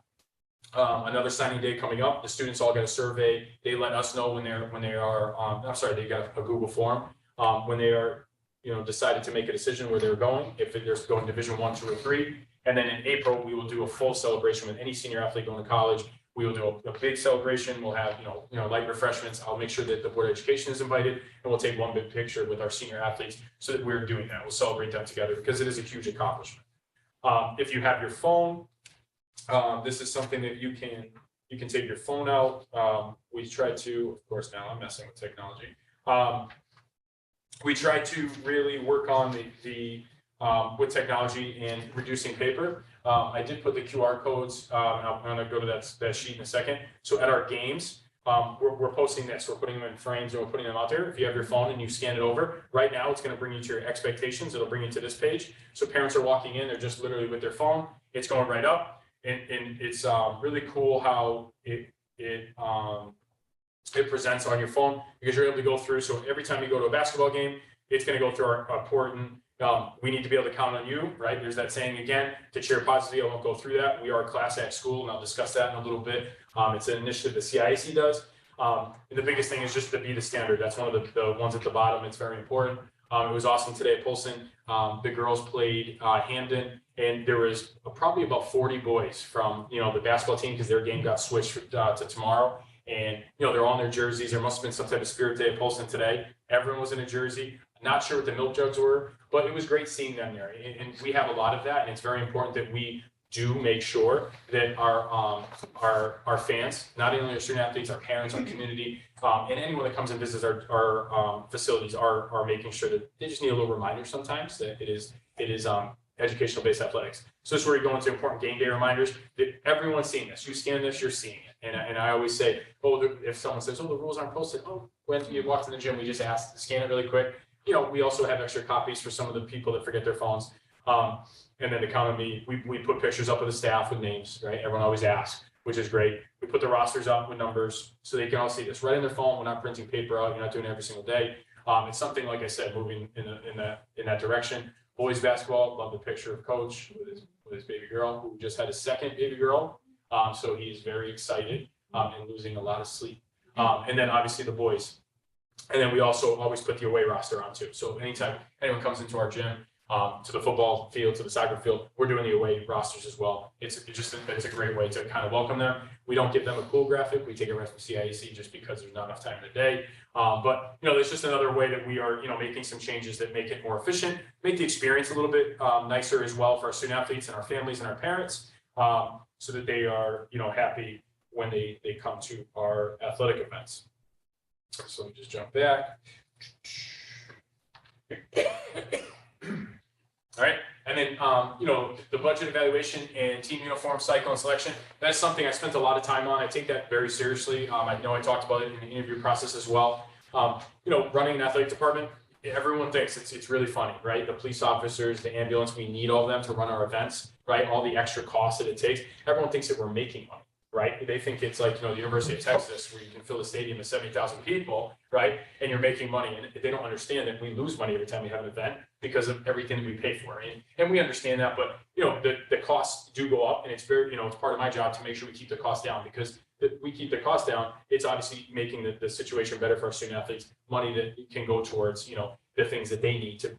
S12: another signing day coming up. The students all get a survey. They let us know when they are. They got a Google form when they are, decided to make a decision where they're going. If they're going Division 1, 2, or 3, and then in April we will do a full celebration with any senior athlete going to college. We will do a big celebration. We'll have light refreshments. I'll make sure that the Board of Education is invited, and we'll take one big picture with our senior athletes so that we're doing that. We'll celebrate them together because it is a huge accomplishment. If you have your phone. This is something that you can take your phone out. We try to, of course, now I'm messing with technology. We try to really work on with technology and reducing paper. I did put the QR codes. I'm going to go to that sheet in a second. So at our games, we're posting this, we're putting them in frames and we're putting them out there. If you have your phone and you scan it over, right now it's going to bring you to your expectations. It'll bring you to this page. So parents are walking in, they're just literally with their phone. It's going right up, and it's really cool how it presents on your phone, because you're able to go through. So every time you go to a basketball game, it's going to go through our important. We need to be able to count on you, right? There's that saying again, to cheer positively. I won't go through that. We are a class act school, and I'll discuss that in a little bit. It's an initiative the CIAC does. And the biggest thing is just to be the standard. That's one of the ones at the bottom. It's very important. It was awesome today at Polson. The girls played Hamden, and there was probably about 40 boys from, the basketball team, because their game got switched to tomorrow. And, they're all in their jerseys. There must have been some type of spirit day at Polson today. Everyone was in a jersey. Not sure what the milk jugs were, but it was great seeing them there. And we have a lot of that, and it's very important that we do make sure that our fans, not only our student athletes, our parents, our community, and anyone that comes and visits our facilities are making sure that they just need a little reminder sometimes that it is educational based athletics. So this is where you go into important game day reminders that everyone's seeing this. You scan this, you're seeing it. And I always say, if someone says, the rules aren't posted, when you walked in the gym, we just asked to scan it really quick. We also have extra copies for some of the people that forget their phones. And then to count on me, we put pictures up of the staff with names, right? Everyone always asks, which is great. We put the rosters up with numbers so they can all see this right in their phone. We're not printing paper out. You're not doing it every single day. It's something, like I said, moving in that direction. Boys basketball, love the picture of Coach with his baby girl, who just had a second baby girl. So he's very excited and losing a lot of sleep. And then obviously the boys. And then we also always put the away roster on too. So anytime anyone comes into our gym, to the football field, to the soccer field, we're doing the away rosters as well. It's a great way to kind of welcome them. We don't give them a cool graphic. We take it right from CIAC just because there's not enough time in the day. But there's just another way that we are, making some changes that make it more efficient, make the experience a little bit nicer as well for our student athletes and our families and our parents, so that they are, happy when they come to our athletic events. So let me just jump back. All right, and then, the budget evaluation and team uniform cycle and selection, that's something I spent a lot of time on. I take that very seriously. I know I talked about it in the interview process as well. Running an athletic department, everyone thinks it's really funny, right? The police officers, the ambulance, we need all of them to run our events, right? All the extra costs that it takes. Everyone thinks that we're making money, right? They think it's like, the University of Texas, where you can fill a stadium with 70,000 people, right? And you're making money, and they don't understand that we lose money every time we have an event because of everything that we pay for. And we understand that, but, the costs do go up, and it's very, it's part of my job to make sure we keep the cost down, because if we keep the cost down, it's obviously making the situation better for our student athletes, money that can go towards, the things that they need to,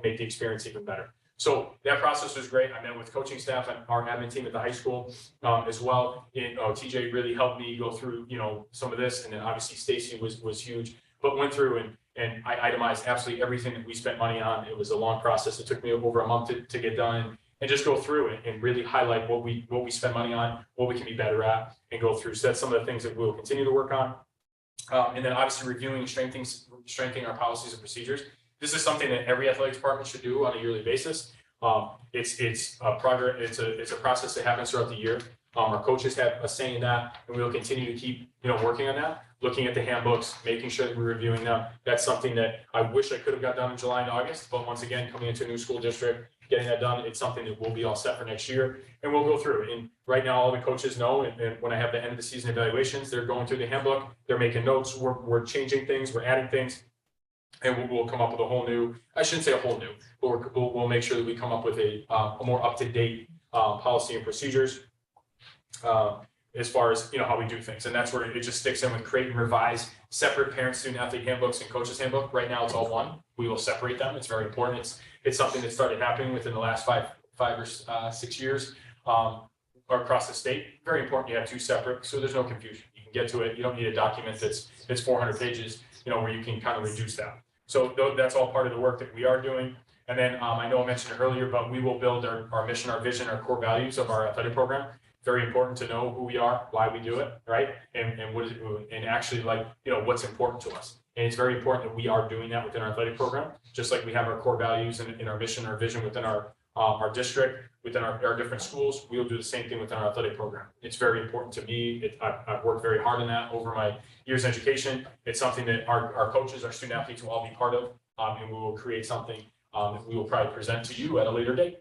S12: make the experience even better. So that process was great. I met with coaching staff and our admin team at the high school as well. TJ really helped me go through, some of this. And then obviously Stacy was huge, but went through and I itemized absolutely everything that we spent money on. It was a long process. It took me over a month to get done and just go through it and really highlight what we spend money on, what we can be better at, and go through. So that's some of the things that we'll continue to work on. And then obviously reviewing and strengthening our policies and procedures. This is something that every athletic department should do on a yearly basis. It's a process that happens throughout the year. Our coaches have a say in that, and we'll continue to keep, working on that, looking at the handbooks, making sure that we're reviewing them. That's something that I wish I could have got done in July and August, but once again, coming into a new school district, getting that done, it's something that we'll be all set for next year, and we'll go through it. And right now, all the coaches know, and when I have the end of the season evaluations, they're going through the handbook, they're making notes, we're changing things, we're adding things. And we'll come up with a whole new, I shouldn't say a whole new, but we'll make sure that we come up with a more up-to-date policy and procedures as far as, how we do things. And that's where it just sticks in with create and revise separate parent, student, athlete handbooks and coaches handbook. Right now, it's all one. We will separate them. It's very important. It's something that started happening within the last five or 6 years across the state. Very important you have two separate, so there's no confusion. You can get to it. You don't need a document that's 400 pages, where you can kind of reduce that. So that's all part of the work that we are doing. And then I know I mentioned it earlier, but we will build our mission, our vision, our core values of our athletic program. Very important to know who we are, why we do it, right? And what is it, and actually what's important to us. And it's very important that we are doing that within our athletic program, just like we have our core values and our mission, our vision within our our district, within our different schools, we'll do the same thing within our athletic program. It's very important to me. I've worked very hard on that over my years of education. It's something that our coaches, our student athletes will all be part of, and we will create something that we will probably present to you at a later date.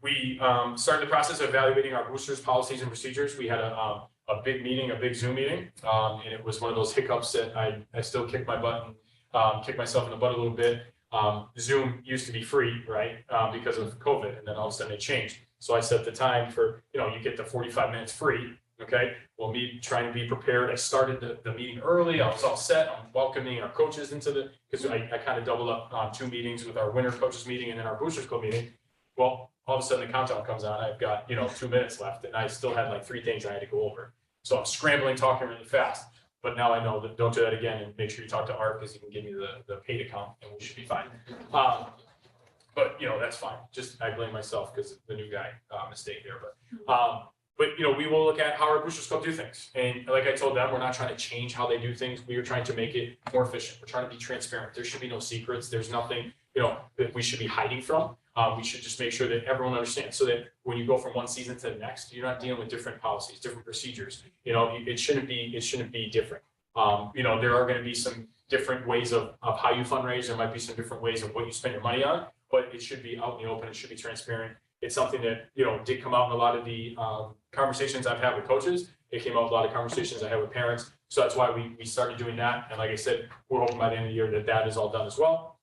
S12: We started the process of evaluating our boosters, policies, and procedures. We had a big meeting, a big Zoom meeting, and it was one of those hiccups that I still kick my butt and kick myself in the butt a little bit. Zoom used to be free, right, because of COVID, and then all of a sudden it changed. So I set the time for, you get the 45 minutes free, okay? Well, me trying to be prepared, I started the meeting early, I was all set, I'm welcoming our coaches into because I kind of doubled up on 2 meetings with our winter coaches meeting and then our boosters club meeting. Well, all of a sudden the countdown comes on, I've got, 2 minutes left, and I still had like 3 things I had to go over. So I'm scrambling, talking really fast. But now I know that don't do that again, and make sure you talk to Art because he can give me the paid account and we should be fine. But that's fine. Just I blame myself because the new guy mistake there. But we will look at how our boosters club do things. And like I told them, we're not trying to change how they do things. We are trying to make it more efficient. We're trying to be transparent. There should be no secrets. There's nothing that we should be hiding from. We should just make sure that everyone understands so that when you go from one season to the next, you're not dealing with different policies, different procedures. It shouldn't be different. There are going to be some different ways of how you fundraise. There might be some different ways of what you spend your money on, but it should be out in the open. It should be transparent. It's something that, did come out in a lot of the conversations I've had with coaches. It came out in a lot of conversations I had with parents. So that's why we started doing that. And like I said, we're hoping by the end of the year that is all done as well.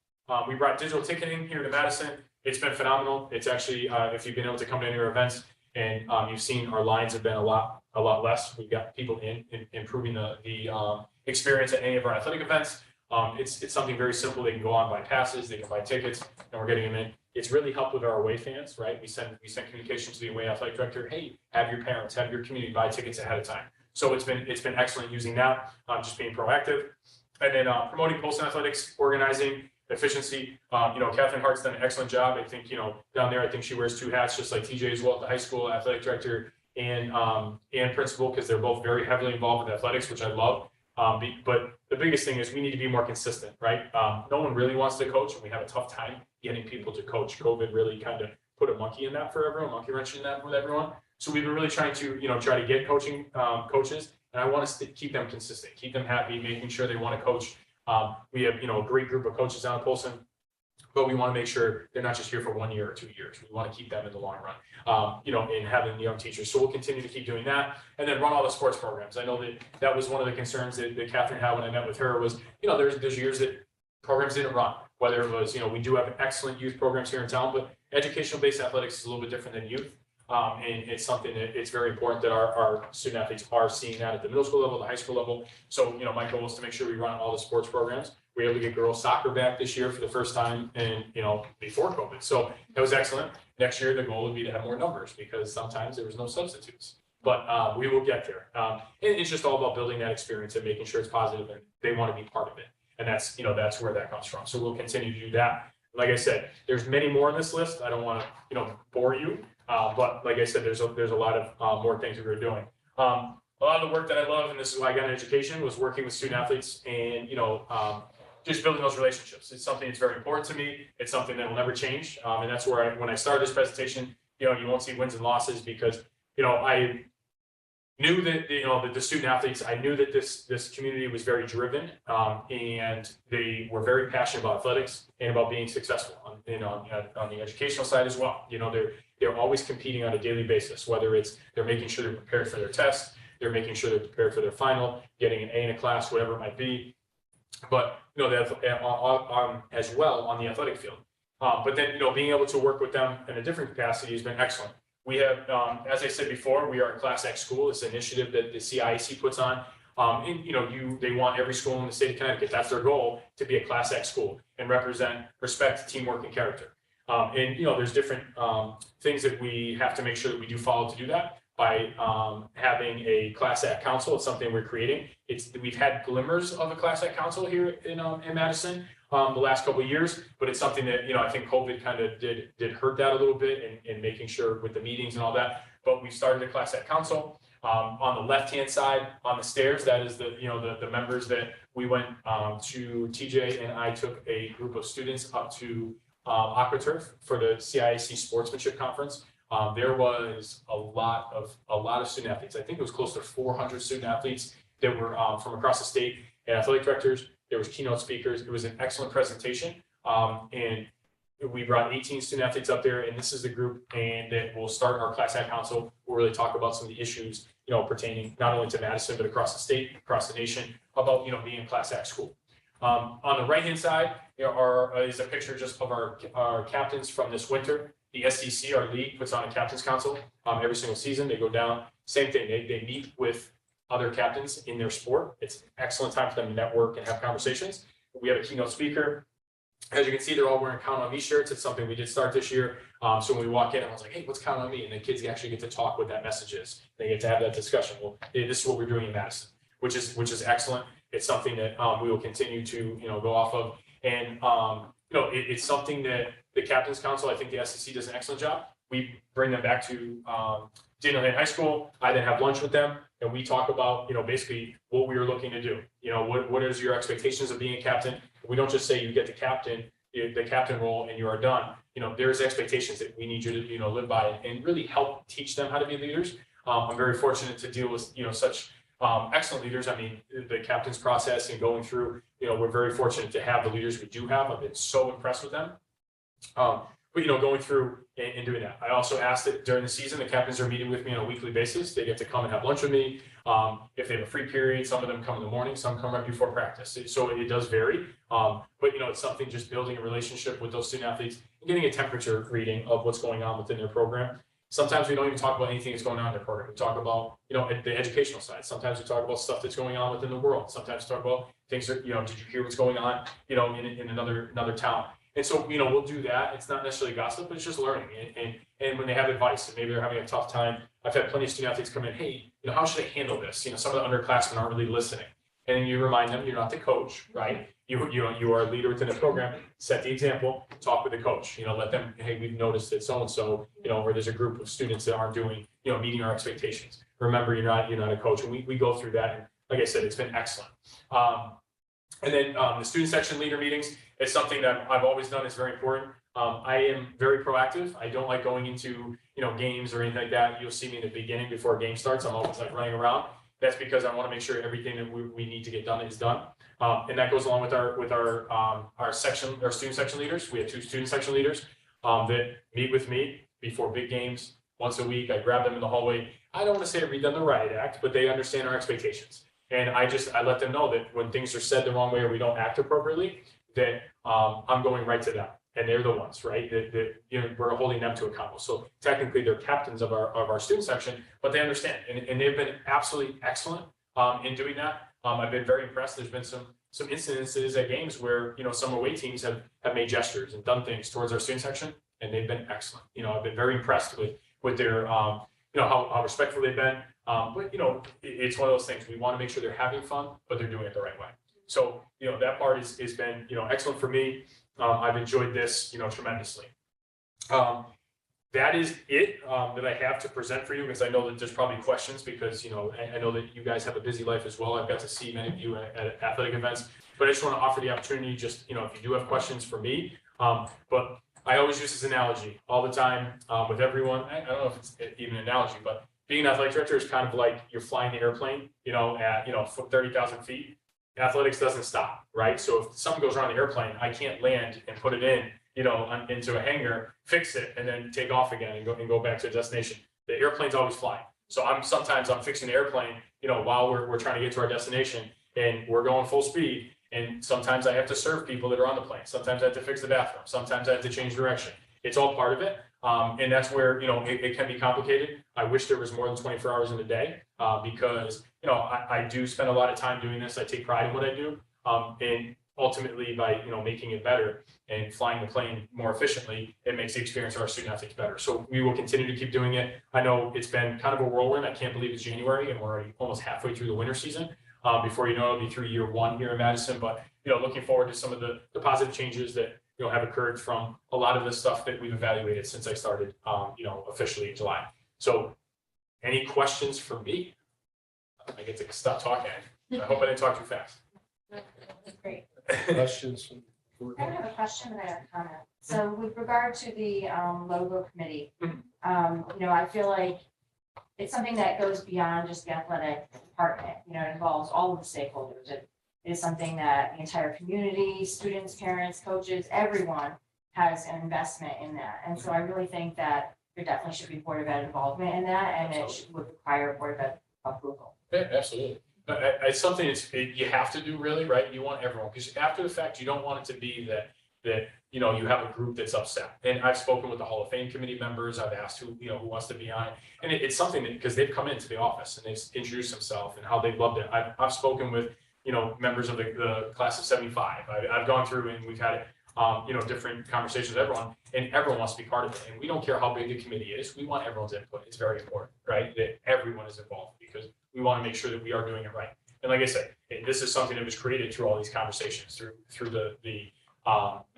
S12: We brought digital ticketing here to Madison. It's been phenomenal. It's actually, if you've been able to come to any of our events and you've seen our lines have been a lot less. We've got people improving the experience at any of our athletic events. It's something very simple. They can go on, buy passes, they can buy tickets, and we're getting them in. It's really helped with our away fans, right? We send communication to the away athletic director. Hey, have your parents, have your community buy tickets ahead of time. So it's been excellent using that, just being proactive. And then promoting Polson athletics, organizing, efficiency. Catherine Hart's done an excellent job. I think, down there, I think she wears 2 hats, just like TJ as well, the high school athletic director and principal, because they're both very heavily involved with athletics, which I love. But the biggest thing is we need to be more consistent, right? No one really wants to coach, and we have a tough time getting people to coach. COVID really kind of put a monkey in that for everyone, monkey wrench in that with everyone. So we've been really trying to, try to get coaching coaches, and I want us to keep them consistent, keep them happy, making sure they want to coach. We have, a great group of coaches down at Polson, but we want to make sure they're not just here for 1 year or 2 years. We want to keep them in the long run, in having young teachers. So we'll continue to keep doing that, and then run all the sports programs. I know that was one of the concerns that Catherine had when I met with her was, there's years that programs didn't run, whether it was, we do have excellent youth programs here in town, but educational-based athletics is a little bit different than youth. And it's something that it's very important that our student athletes are seeing that at the middle school level, the high school level. So, my goal is to make sure we run all the sports programs. We were able to get girls soccer back this year for the first time and, before COVID. So that was excellent. Next year, the goal would be to have more numbers because sometimes there was no substitutes, but we will get there. And it's just all about building that experience and making sure it's positive and they want to be part of it. And that's, that's where that comes from. So we'll continue to do that. Like I said, there's many more on this list. I don't want to, bore you. But like I said, there's a lot of more things that we're doing. A lot of the work that I love, and this is why I got an education, was working with student athletes and, just building those relationships. It's something that's very important to me. It's something that will never change. And that's where when I started this presentation, you won't see wins and losses because, I knew that, the student athletes, I knew that this community was very driven and they were very passionate about athletics and about being successful on the educational side as well. They're always competing on a daily basis, whether it's they're making sure they're prepared for their test, they're making sure they're prepared for their final, getting an A in a class, whatever it might be. But, as well on the athletic field. But then, being able to work with them in a different capacity has been excellent. We have, as I said before, we are a Class X school. It's an initiative that the CIAC puts on. They want every school in the state of Connecticut, that's their goal, to be a Class X school and represent respect, teamwork, and character. There's different things that we have to make sure that we do follow to do that by having a Class Act council. It's something we're creating. We've had glimmers of a Class Act council here in Madison the last couple of years, but it's something that, I think COVID kind of did hurt that a little bit in making sure with the meetings and all that. But we started a Class Act council. On the left-hand side, on the stairs, that is the members that we went to. TJ and I took a group of students up to AquaTurf for the CIAC Sportsmanship Conference. There was a lot of student athletes. I think it was close to 400 student athletes that were from across the state, and athletic directors. There was keynote speakers. It was an excellent presentation. And we brought 18 student athletes up there, and this is the group, and that will start our Class Act Council. We'll really talk about some of the issues, pertaining not only to Madison, but across the state, across the nation, about, being a Class Act school. On the right-hand side, is a picture just of our captains from this winter. The SEC, our league, puts on a captain's council every single season. They go down, same thing. They meet with other captains in their sport. It's an excellent time for them to network and have conversations. We have a keynote speaker. As you can see, they're all wearing Count on Me shirts. It's something we did start this year. So when we walk in, I was like, hey, what's Count on Me? And the kids actually get to talk what that message is. They get to have that discussion. Well, this is what we're doing in Madison, which is excellent. It's something that we will continue to, go off of. And, it's something that the Captain's Council, I think the SEC does an excellent job. We bring them back to Daniel Lane High School. I then have lunch with them, and we talk about, basically what we are looking to do. What is your expectations of being a captain? We don't just say you get the captain role and you are done. There's expectations that we need you to, live by and really help teach them how to be leaders. I'm very fortunate to deal with, such excellent leaders. I mean, the captain's process and going through, we're very fortunate to have the leaders we do have. I've been so impressed with them. But going through and doing that. I also asked that during the season, the captains are meeting with me on a weekly basis. They get to come and have lunch with me. If they have a free period, some of them come in the morning, some come right before practice. So it does vary. But it's something, just building a relationship with those student athletes and getting a temperature reading of what's going on within their program. Sometimes we don't even talk about anything that's going on in their program. We talk about, the educational side. Sometimes we talk about stuff that's going on within the world. Sometimes we talk about things that, did you hear what's going on, in another town? And so, we'll do that. It's not necessarily gossip, but it's just learning. And when they have advice and maybe they're having a tough time, I've had plenty of student athletes come in, hey, how should I handle this? Some of the underclassmen aren't really listening. And then you remind them, you're not the coach, right? You are a leader within the program. Set the example, talk with the coach, let them, hey, we've noticed that so-and-so, or there's a group of students that aren't doing, meeting our expectations. Remember, you're not a coach. And we go through that. And like I said, it's been excellent. And then the student section leader meetings is something that I've always done. Is very important. I am very proactive. I don't like going into, games or anything like that. You'll see me in the beginning before a game starts. I'm always like running around. That's because I want to make sure everything that we need to get done is done. And that goes along with our student section leaders. We have 2 student section leaders that meet with me before big games once a week. I grab them in the hallway. I don't want to say I read them the riot act, but they understand our expectations. And I let them know that when things are said the wrong way or we don't act appropriately, that I'm going right to them. And they're the ones, right? That we're holding them to account. So technically they're captains of our student section, but they understand. And they've been absolutely excellent in doing that. I've been very impressed. There's been some incidences at games where, some away teams have made gestures and done things towards our student section, and they've been excellent. I've been very impressed with their, how respectful they've been. But, it's one of those things. We want to make sure they're having fun, but they're doing it the right way. So, that part has been, excellent for me. I've enjoyed this, tremendously. That is it that I have to present for you, because I know that there's probably questions, because, I know that you guys have a busy life as well. I've got to see many of you at athletic events, but I just want to offer the opportunity, just, if you do have questions for me. But I always use this analogy all the time with everyone. I don't know if it's even an analogy, but being an athletic director is kind of like you're flying the airplane, at 30,000 feet. Athletics doesn't stop, right? So if something goes wrong on the airplane, I can't land and put it in, into a hangar, fix it, and then take off again and go back to a destination. The airplane's always flying. So sometimes I'm fixing the airplane, while we're trying to get to our destination, and we're going full speed. And sometimes I have to serve people that are on the plane. Sometimes I have to fix the bathroom. Sometimes I have to change direction. It's all part of it. And that's where, it can be complicated. I wish there was more than 24 hours in a day, because, I do spend a lot of time doing this. I take pride in what I do. And ultimately by, making it better and flying the plane more efficiently, it makes the experience of our student athletes better. So we will continue to keep doing it. I know it's been kind of a whirlwind. I can't believe it's January and we're already almost halfway through the winter season. Before you know, it'll be through year 1 here in Madison. But, looking forward to some of the positive changes that, have occurred from a lot of the stuff that we've evaluated since I started, officially in July. So any questions for me? I get to stop talking. I hope I didn't talk too fast.
S2: That's great.
S1: Questions from
S5: I have a question and I have a comment. So with regard to the logo committee, I feel like it's something that goes beyond just the athletic department. It involves all of the stakeholders. It is something that the entire community, students, parents, coaches, everyone has an investment in that. And so I really think that there definitely should be Board of Ed involvement in that, and would require Board of Ed approval.
S12: Yeah, absolutely. But it's something you have to do really, right? You want everyone, because after the fact, you don't want it to be that you have a group that's upset. And I've spoken with the Hall of Fame committee members. I've asked who wants to be on it. And it's something that, because they've come into the office and they've introduced themselves and how they loved it. I've spoken with, members of the class of 75. I've gone through and we've had, different conversations with everyone, and everyone wants to be part of it. And we don't care how big the committee is. We want everyone's input. It's very important, right? That everyone is involved, because we want to make sure that we are doing it right. And like I said, this is something that was created through all these conversations, through the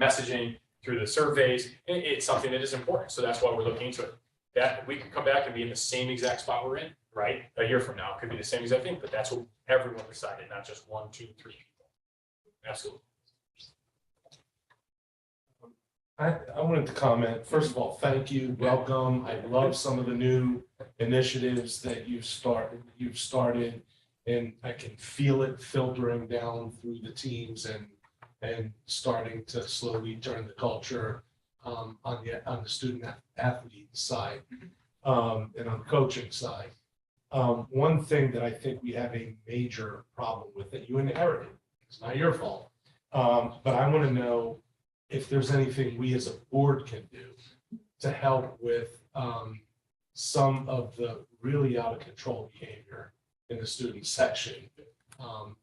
S12: messaging, through the surveys. It's something that is important. So that's why we're looking into it. That we could come back and be in the same exact spot we're in, right? A year from now, it could be the same exact thing, but that's what everyone decided, not just 1, 2, 3 people. Absolutely.
S1: I wanted to comment. First of all, thank you, welcome. I love some of the new initiatives that you've started, and I can feel it filtering down through the teams and starting to slowly turn the culture on the student athlete side and on the coaching side. One thing that I think we have a major problem with that you inherited, it's not your fault, but I want to know if there's anything we as a board can do to help with some of the really out of control behavior in the student section.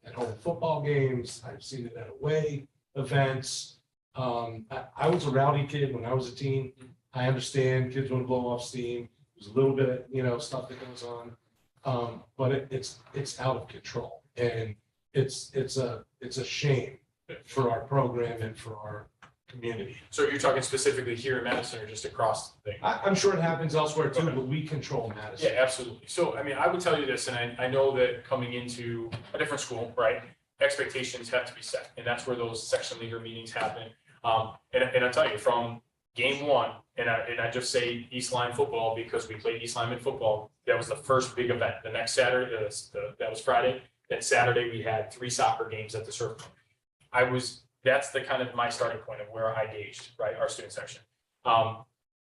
S1: At home football games, I've seen it at away events. I was a rowdy kid when I was a teen. I understand kids want to blow off steam. There's a little bit of stuff that goes on, but it's out of control, and it's a shame for our program and for our community.
S12: So you're talking specifically here in Madison or just across the thing?
S1: I'm sure it happens elsewhere too, but we control Madison.
S12: Yeah, absolutely. So, I would tell you this, and I know that coming into a different school, right, expectations have to be set, and that's where those section leader meetings happen. And I'll tell you, from game one, and I just say East Lyme football because we played East Lyme in football. That was the first big event. The next Saturday, that was Friday. That Saturday, we had 3 soccer games at the surf. That's the kind of my starting point of where I gauged, right, our student section.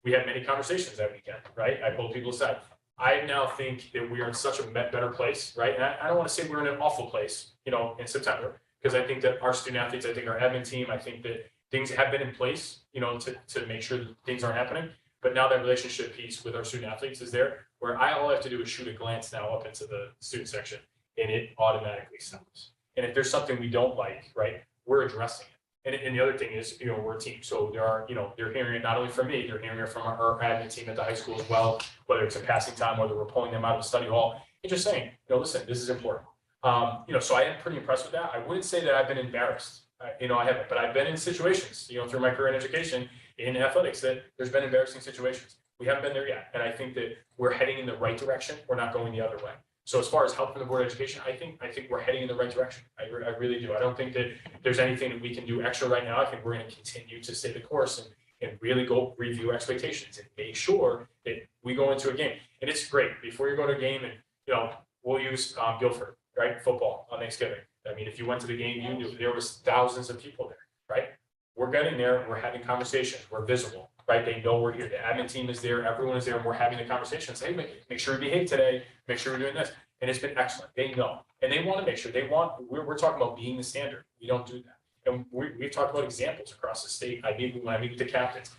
S12: We had many conversations that weekend, right? I pulled people aside. I now think that we are in such a better place, right? And I don't want to say we're in an awful place, in September, because I think that our student athletes, I think our admin team, I think that things have been in place, to make sure that things aren't happening. But now that relationship piece with our student athletes is there, where all I have to do is shoot a glance now up into the student section, and it automatically stops. And if there's something we don't like, right, we're addressing it. And the other thing is, we're a team. So there are, they're hearing it not only from me, they're hearing it from our admin team at the high school as well, whether it's in passing time, whether we're pulling them out of the study hall, and just saying, listen, this is important. So I am pretty impressed with that. I wouldn't say that I've been embarrassed. I haven't, but I've been in situations, through my career in education, in athletics, that there's been embarrassing situations. We haven't been there yet. And I think that we're heading in the right direction. We're not going the other way. So as far as help from the Board of Education, I think we're heading in the right direction. I really do. I don't think that there's anything that we can do extra right now. I think we're going to continue to stay the course and really go review expectations and make sure that we go into a game. And it's great before you go to a game, and we'll use Guilford, right? Football on Thanksgiving. I mean, if you went to the game, you knew there was thousands of people there, right? We're getting there. We're having conversations. We're visible, right? They know we're here. The admin team is there. Everyone is there. And we're having the conversations. Hey, make sure we behave today. Make sure we're doing this. And it's been excellent. They know. And they want to make sure. We're talking about being the standard. We don't do that. And we've talked about examples across the state. When I meet with the captains.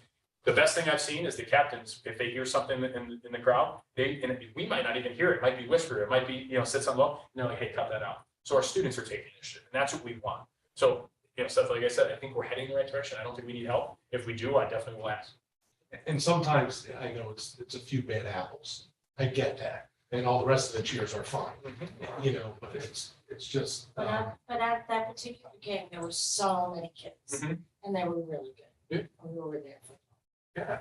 S12: The best thing I've seen is the captains, if they hear something in the crowd, and we might not even hear it. It might be whispered. It might be, sit something low. And they're like, hey, cut that out. So our students are taking initiative. And that's what we want. So, Seth, like I said, I think we're heading in the right direction. I don't think we need help. If we do, I definitely will ask.
S1: And sometimes I know it's a few bad apples. I get that. And all the rest of the cheers are fine, but it's just.
S2: But at that particular game, there were so many kids, and they were really good.
S12: Yeah.
S2: And we were there for.
S12: Yeah,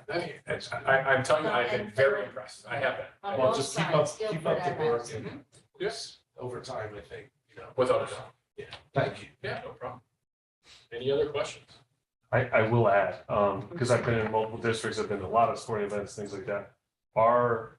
S12: I'm telling you, I've been very impressed. I have been.
S2: On
S1: Well,
S2: both
S1: just keep
S2: sides,
S1: up the
S2: Guilford
S1: work
S2: and
S1: and
S12: Yes,
S1: over time, I think,
S12: without a doubt.
S1: Thank you.
S12: Yeah, no problem. Any other questions?
S7: I will add, because I've been in multiple districts, I've been to a lot of sporting events, things like that. Our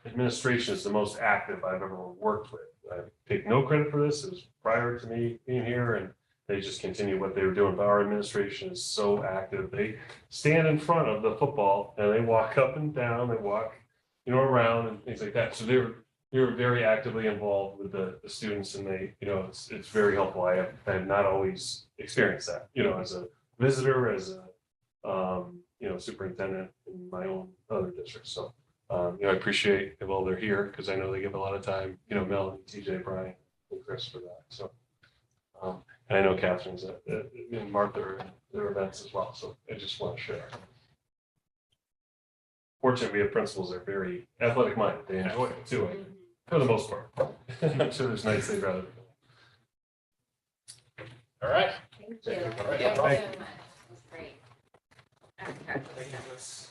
S7: administration is the most active I've ever worked with. I take no credit for this. It was prior to me being here, and they just continue what they were doing. But our administration is so active. They stand in front of the football and they walk up and down, they walk, around and things like that. So they're very actively involved with the students, and they, it's very helpful. I have not always experienced that, as a visitor, as a, superintendent in my own other districts. So, I appreciate it while they're here, because I know they give a lot of time, Melanie, TJ, Brian, and Chris for that. So, and I know Catherine's and Martha are at their events as well. So I just want to share. Fortunately, we have principals that are very athletic minded. They enjoy it too, for the most part. I'm sure there's nights they'd rather.
S8: All right.
S3: Thank
S8: Thank
S3: you.
S8: you. All right.
S6: Yeah,
S8: Bye.
S6: so much. That's great. Okay.
S8: Thank you, Liz.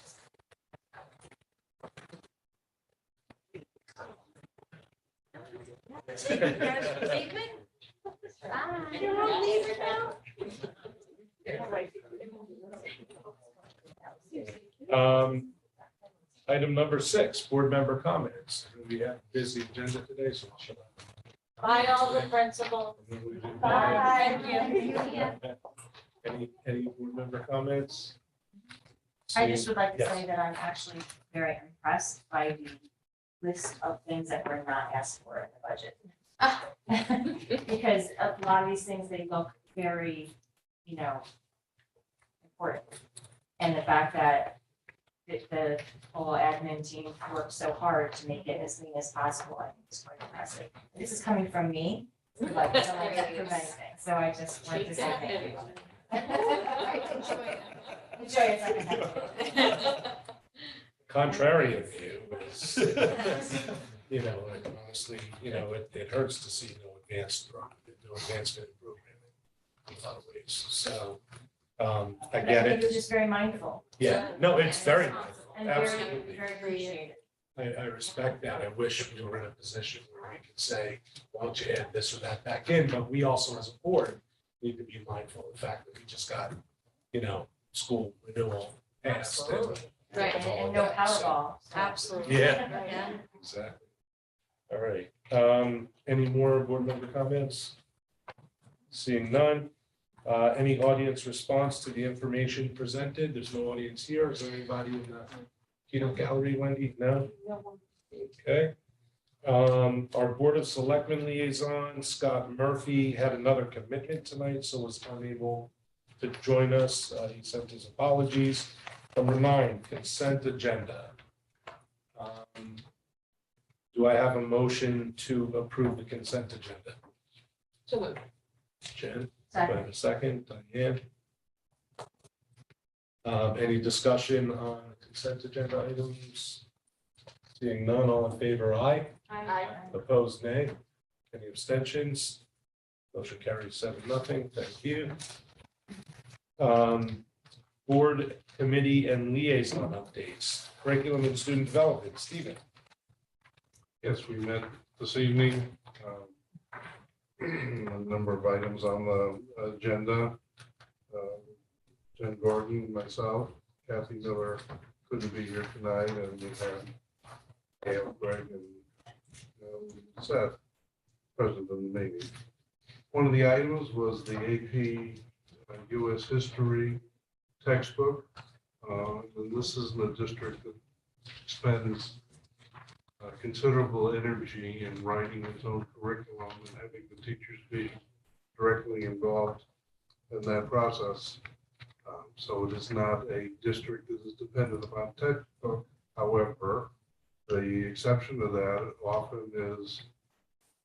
S3: You're all leaving now?
S1: Item number 6, board member comments. We have a busy agenda today, so.
S11: Bye, all the principals.
S5: Bye.
S1: Any board member comments?
S5: I just would like to
S1: Yes.
S5: say that I'm actually very impressed by the list of things that were not asked for in the budget. Because a lot of these things, they look very, important. And the fact that the whole admin team worked so hard to make it as lean as possible, I think is quite impressive. This is coming from me, like, I don't like to prove anything, so I just wanted to say thank you. Enjoy it.
S1: Contrarian view is, like, honestly, it hurts to see no advancement improvement in a lot of ways. So, I
S5: But
S1: get
S5: think
S1: it.
S5: You're just very mindful.
S1: Yeah, no, it's very mindful,
S5: And very,
S1: absolutely.
S5: very appreciated.
S1: I respect that. I wish we were in a position where we could say, why don't you add this or that back in? But we also, as a board, need to be mindful of the fact that we just got, school renewal passed.
S6: Right,
S5: And no Powerball.
S6: Absolutely.
S1: Yeah.
S6: Yeah.
S1: Exactly. All right. Any more board member comments? Seeing none. Any audience response to the information presented? There's no audience here. Is there anybody in the keynote gallery, Wendy? No? Okay. Our Board of Selectmen liaison, Scott Murphy, had another commitment tonight, so was unable to join us. He sent his apologies. Number 9, consent agenda. Do I have a motion to approve the consent agenda?
S11: So moved.
S1: Jen, do I
S5: Second.
S1: have a second? Diane? Any discussion on consent agenda items? Seeing none, all in favor, aye.
S6: Aye.
S1: Opposed, nay. Any abstentions? Motion carries 7-0. Thank you. Board, committee, and liaison updates. Curriculum and student development. Stephen.
S13: Yes, we met this evening. A number of items on the agenda. Jen Gordon, myself, Kathy Miller couldn't be here tonight, and we had Gail, Greg, and Seth present in the meeting. One of the items was the AP U.S. History textbook. And this is in a district that spends considerable energy in writing its own curriculum and having the teachers be directly involved in that process. So it is not a district that is dependent upon textbook. However, the exception to that often is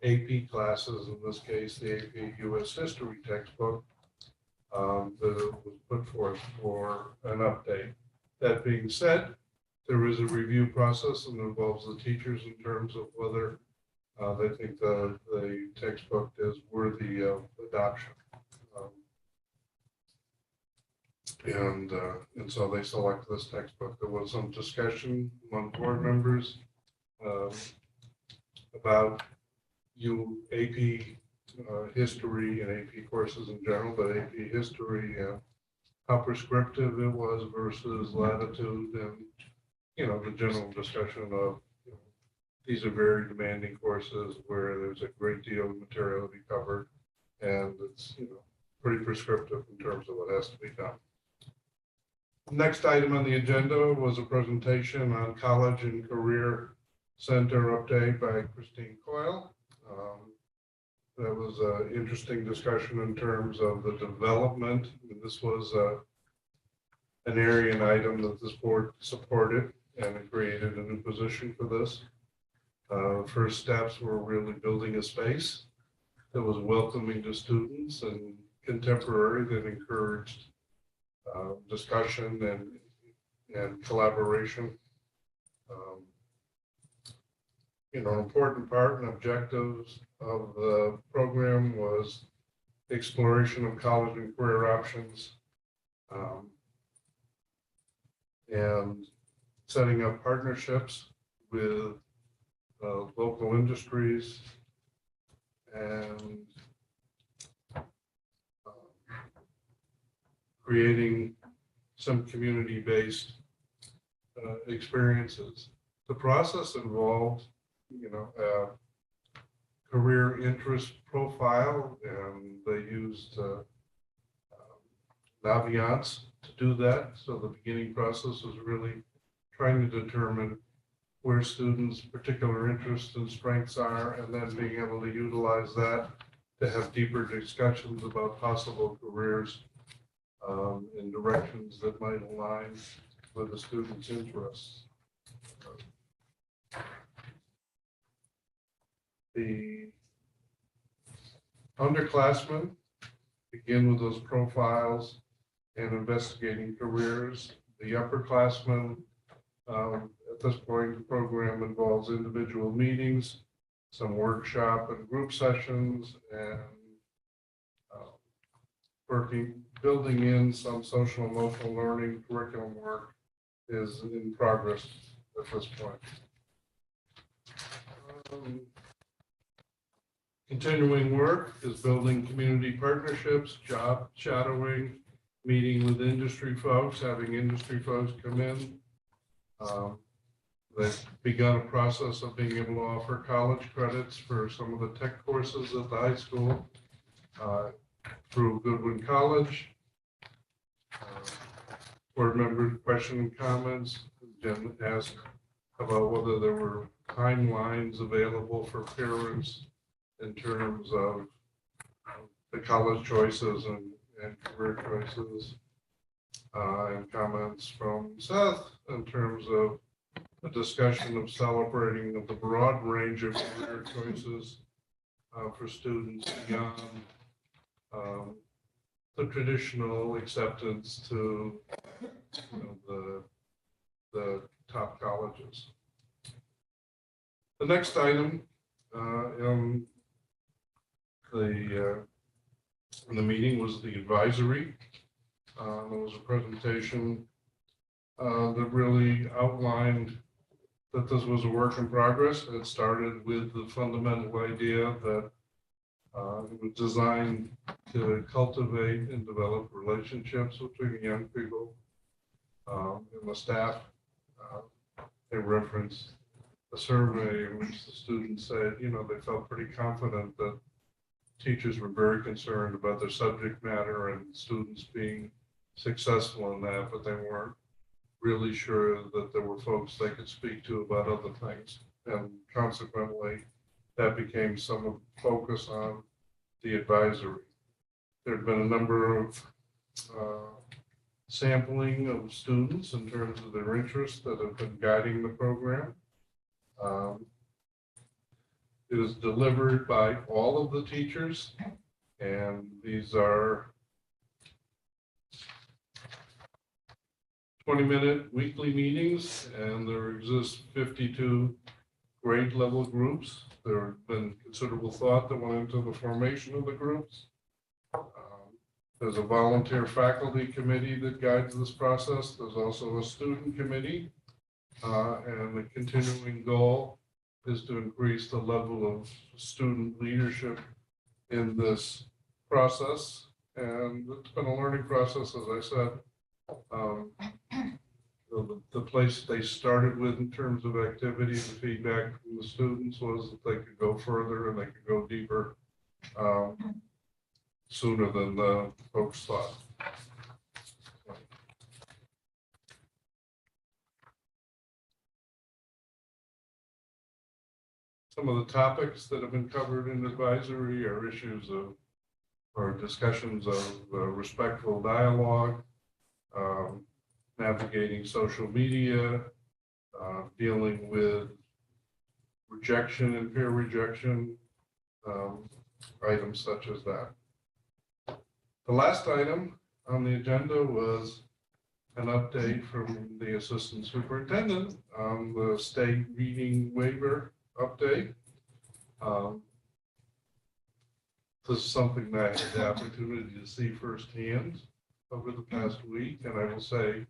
S13: AP classes, in this case, the AP U.S. History textbook that was put forth for an update. That being said, there is a review process and involves the teachers in terms of whether they think the textbook is worthy of adoption. And so they select this textbook. There was some discussion among board members about AP history and AP courses in general, but AP history how prescriptive it was versus latitude, and, you know, the general discussion of, you know, these are very demanding courses where there's a great deal of material to be covered, and it's, you know, pretty prescriptive in terms of what has to be done. Next item on the agenda was a presentation on college and career center update by Christine Coyle. That was an interesting discussion in terms of the development. This was an area and item that this board supported, and it created a new position for this. First steps were really building a space that was welcoming to students and contemporary, that encouraged discussion and collaboration. You know, an important part and objectives of the program was exploration of college and career options, and setting up partnerships with local industries, and creating some community-based experiences. The process involved, you know, career interest profile, and they used Naviance to do that. So the beginning process was really trying to determine where students' particular interests and strengths are, and then being able to utilize that to have deeper discussions about possible careers in directions that might align with the students' interests. The underclassmen begin with those profiles and investigating careers. The upperclassmen, at this point, the program involves individual meetings, some workshop and group sessions, and building in some social emotional learning curriculum work is in progress at this point. Continuing work is building community partnerships, job shadowing, meeting with industry folks, having industry folks come in. They've begun a process of being able to offer college credits for some of the tech courses at the high school through Goodwin College. Board member question and comments. Jen asked about whether there were timelines available for parents in terms of the college choices and career choices, and comments from Seth in terms of a discussion of celebrating of the broad range of career choices for students beyond the traditional acceptance to, you know, the top colleges. The next item in the meeting was the advisory. There was a presentation that really outlined that this was a work in progress. It started with the fundamental idea that it was designed to cultivate and develop relationships between young people and the staff. They referenced a survey in which the students said, you know, they felt pretty confident that teachers were very concerned about their subject matter and students being successful in that, but they weren't really sure that there were folks they could speak to about other things. And consequently, that became some of the focus on the advisory. There had been a number of sampling of students in terms of their interests that have been guiding the program. It is delivered by all of the teachers, and these are 20-minute weekly meetings, and there exists 52 grade level groups. There have been considerable thought that went into the formation of the groups. There's a volunteer faculty committee that guides this process. There's also a student committee, and the continuing goal is to increase the level of student leadership in this process. And it's been a learning process, as I said. The place they started with in terms of activity, the feedback from the students was that they could go further and they could go deeper sooner than the folks thought. Some of the topics that have been covered in advisory are issues of, or discussions of respectful dialogue, navigating social media, dealing with rejection and peer rejection, items such as that. The last item on the agenda was an update from the assistant superintendent on the state reading waiver update. This is something that I had the opportunity to see firsthand over the past week, and I will say,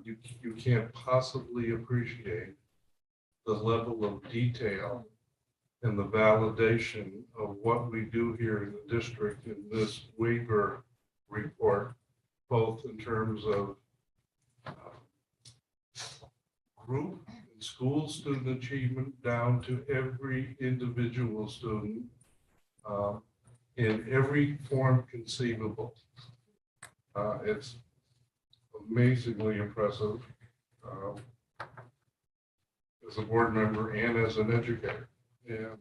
S13: you can't possibly appreciate the level of detail and the validation of what we do here in the district in this waiver report, both in terms of group and school student achievement down to every individual student in every form conceivable. It's amazingly impressive as a board member and as an educator. And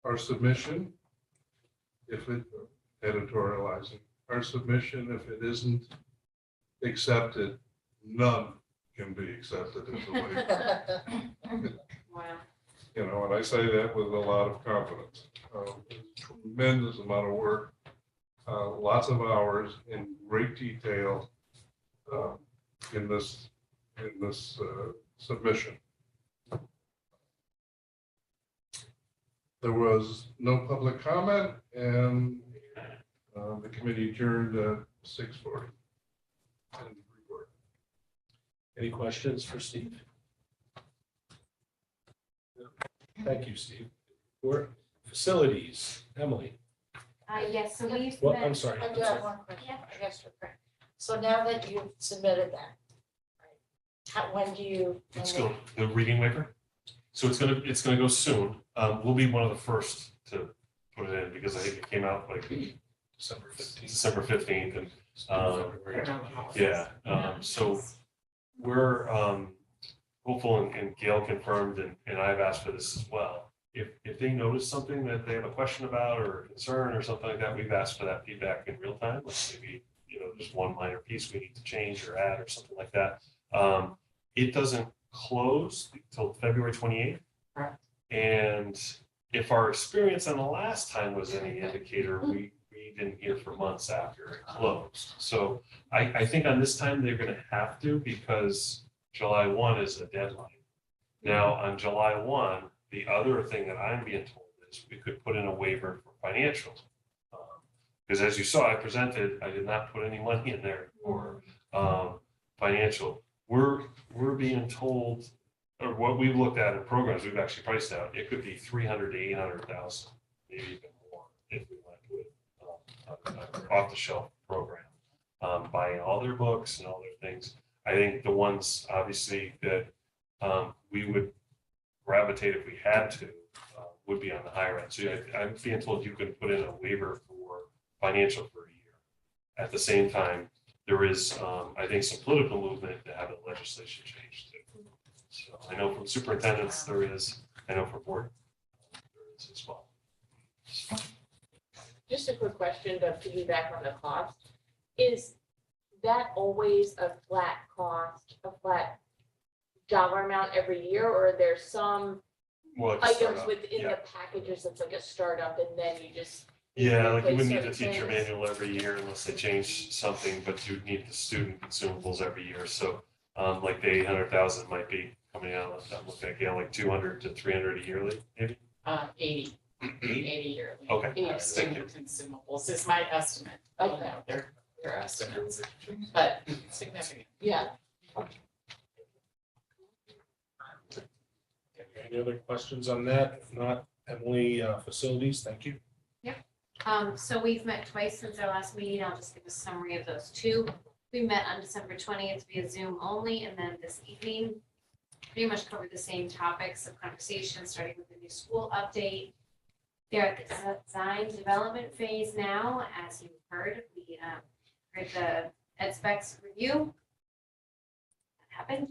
S13: our submission, if it editorializing, our submission, if it isn't accepted, none can be accepted as a waiver.
S2: Wow.
S13: You know, and I say that with a lot of confidence. Tremendous amount of work, lots of hours in great detail in this submission. There was no public comment, and the committee adjourned at 6:40.
S1: Any questions for Steve? Thank you, Steve. Or facilities, Emily.
S3: Yes, so we've
S1: What, I'm
S3: met,
S1: sorry.
S2: I do have one question, I guess, for Frank. So now that you've submitted that, right, when do you?
S7: It's going, the reading waiver. So it's gonna go soon. We'll be one of the first to put it in because I think it came out like December 15th and, yeah. So we're, hopeful and Gail confirmed and I've asked for this as well. If they notice something that they have a question about or a concern or something like that, we've asked for that feedback in real time. Like maybe, just one minor piece we need to change or add or something like that. It doesn't close until February 28th.
S2: Right.
S7: And if our experience on the last time was any indicator, we didn't hear for months after it closed. So I think on this time they're gonna have to, because July 1 is a deadline. Now, on July 1, the other thing that I'm being told is we could put in a waiver for financial. Because as you saw, I did not put any money in there for financial. We're being told, or what we've looked at in programs, we've actually priced out, it could be 300 to 800,000, maybe even more if we went with an off-the-shelf program, buying all their books and all their things. I think the ones obviously that we would gravitate if we had to would be on the higher end. So I'm being told you can put in a waiver for financial for a year. At the same time, there is, I think, some political movement to have the legislation changed too. So I know from superintendents there is, I know for board there is as well.
S11: Just a quick question to piggyback on the cost. Is that always a flat cost, a flat dollar amount every year, or are there some
S7: Well, it's a
S11: items
S7: startup,
S11: within
S7: yeah.
S11: the packages that's like a startup and then you just?
S7: Yeah, like you wouldn't need a
S11: replace certain
S7: teacher
S11: things?
S7: manual every year unless they change something, but you'd need the student consumables every year. So like the 800,000 might be coming out, I'm looking at Gail, like 200 to 300 a yearly, maybe?
S6: 80 yearly.
S7: Okay,
S6: Thank
S7: thank you.
S6: Consumables is my estimate. I don't know, they're estimates, but significant.
S11: Yeah.
S1: Any other questions on that? If not, Emily, facilities, thank you.
S3: So we've met twice since our last meeting. I'll just give a summary of those two. We met on December 20th via Zoom only, and then this evening pretty much covered the same topics of conversation, starting with the new school update. They're at the design development phase now, as you've heard. We heard the ed specs review. That happened.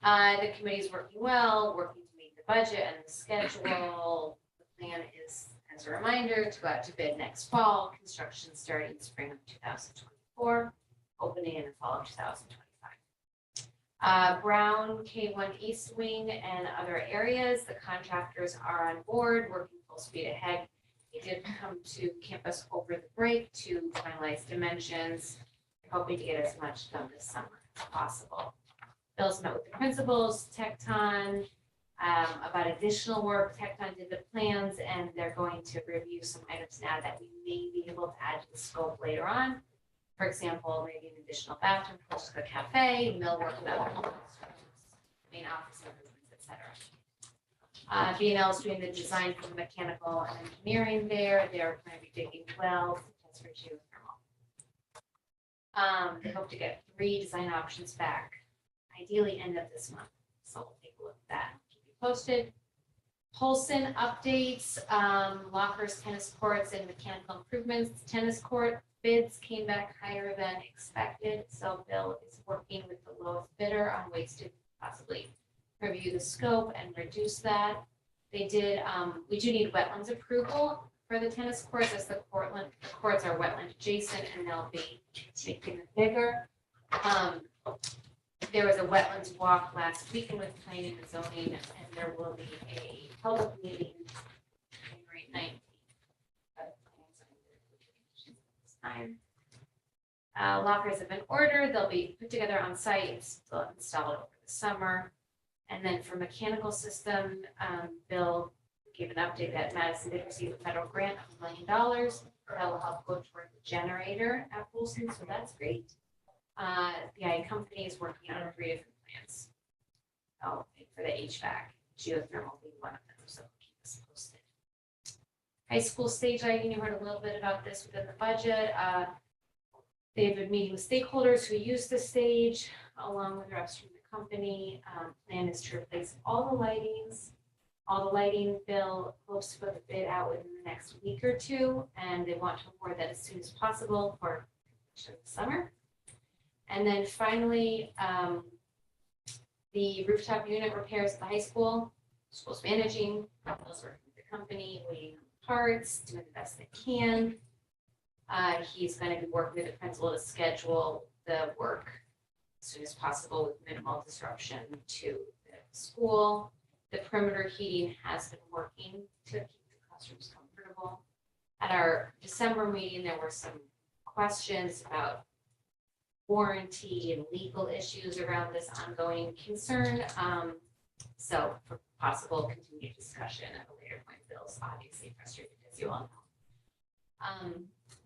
S3: The committee's working well, working to meet the budget and the schedule. The plan is, as a reminder, to go out to bid next fall, construction starting spring of 2024, opening in the fall of 2025. Brown K1 East Wing and other areas, the contractors are on board, working full speed ahead. They did come to campus over the break to finalize dimensions, hoping to get as much done this summer as possible. Bill's met with the principals, Tecton, about additional work. Tecton did the plans, and they're going to review some items now that we may be able to add to the scope later on. For example, maybe an additional bathroom close to the cafe, millwork and other main office improvements, et cetera. B&L is doing the design for the mechanical and engineering there. They're going to be digging wells, test for geothermal. They hope to get 3 design options back, ideally end of this month. So we'll take a look at that, keep you posted. Polson updates, lockers, tennis courts, and mechanical improvements. Tennis court bids came back higher than expected, so Bill is working with the lowest bidder on ways to possibly review the scope and reduce that. They did, we do need wetlands approval for the tennis courts, as the courts are wetland adjacent and they'll be making it bigger. There was a wetlands walk last week with planning and zoning, and there will be a public meeting January 19th. Lockers have been ordered. They'll be put together on site. They'll install it over the summer. And then for mechanical system, Bill gave an update that Madison did receive a federal grant of $1 million. That will help go toward the generator at Wilson, so that's great. The IA company is working on 3 different plans. For the HVAC, geothermal being one of them, so keep us posted. High school stage lighting, you heard a little bit about this within the budget. They've been meeting with stakeholders who use the stage, along with reps from the company. Plan is to replace all the lightings. All the lighting. Bill hopes to put the bid out within the next week or 2, and they want to award that as soon as possible for the summer. And then finally, the rooftop unit repairs at the high school. School's managing, Bill's working with the company, waiting on parts, doing the best they can. He's going to be working with the principal to schedule the work as soon as possible with minimal disruption to the school. The perimeter heating has been working to keep the classrooms comfortable. At our December meeting, there were some questions about warranty and legal issues around this ongoing concern. So for possible continued discussion at a later point, Bill's obviously frustrated, as you all know.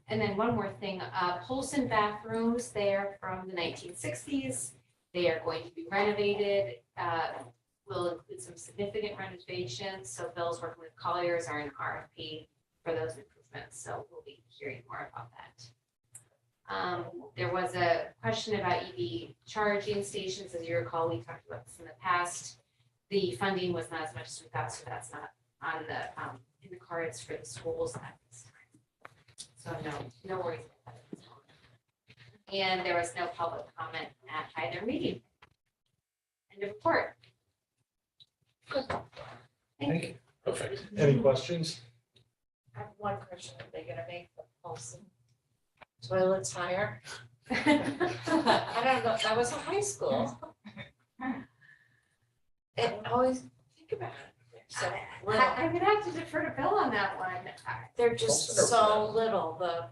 S3: And then one more thing, Polson bathrooms, they're from the 1960s. They are going to be renovated. Will include some significant renovations. So Bill's working with Colliers are in RFP for those improvements. So we'll be hearing more about that. There was a question about EV charging stations. As you recall, we talked about this in the past. The funding was not as much as we thought, so that's not on the in the cards for the schools at this time. So no worries about that. And there was no public comment at either meeting. End of report. Thank you.
S1: Perfect. Any questions?
S2: I have one question. Are they gonna make the Polson toilets higher? I don't know. That was a high school. And always think about it. So little.
S3: I'm gonna have to defer to Bill on that one.
S2: They're just so little. The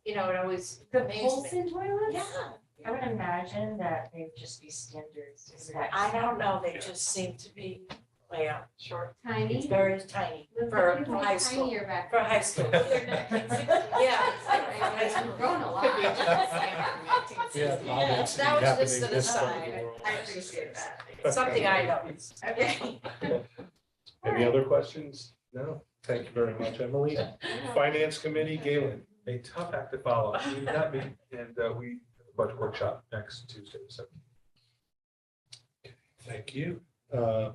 S2: it always
S3: The
S2: amazed me.
S3: Polson toilets?
S2: Yeah.
S5: I would imagine that they'd just be standards.
S2: I don't know. They just seem to be way out short.
S3: Tiny.
S2: It's very tiny for high school.
S3: Tinier back.
S2: For high school. Yeah.
S3: I've grown a lot.
S1: Yeah, obviously
S2: That was just
S1: happening
S2: an
S1: this side of
S2: aside.
S1: the world.
S3: I appreciate that.
S2: Something I noticed.
S3: Okay.
S1: Any other questions? No? Thank you very much, Emily. Finance Committee, Galen.
S14: A tough act to follow. We did not meet, and we have a budget workshop next Tuesday, so.
S1: Thank you.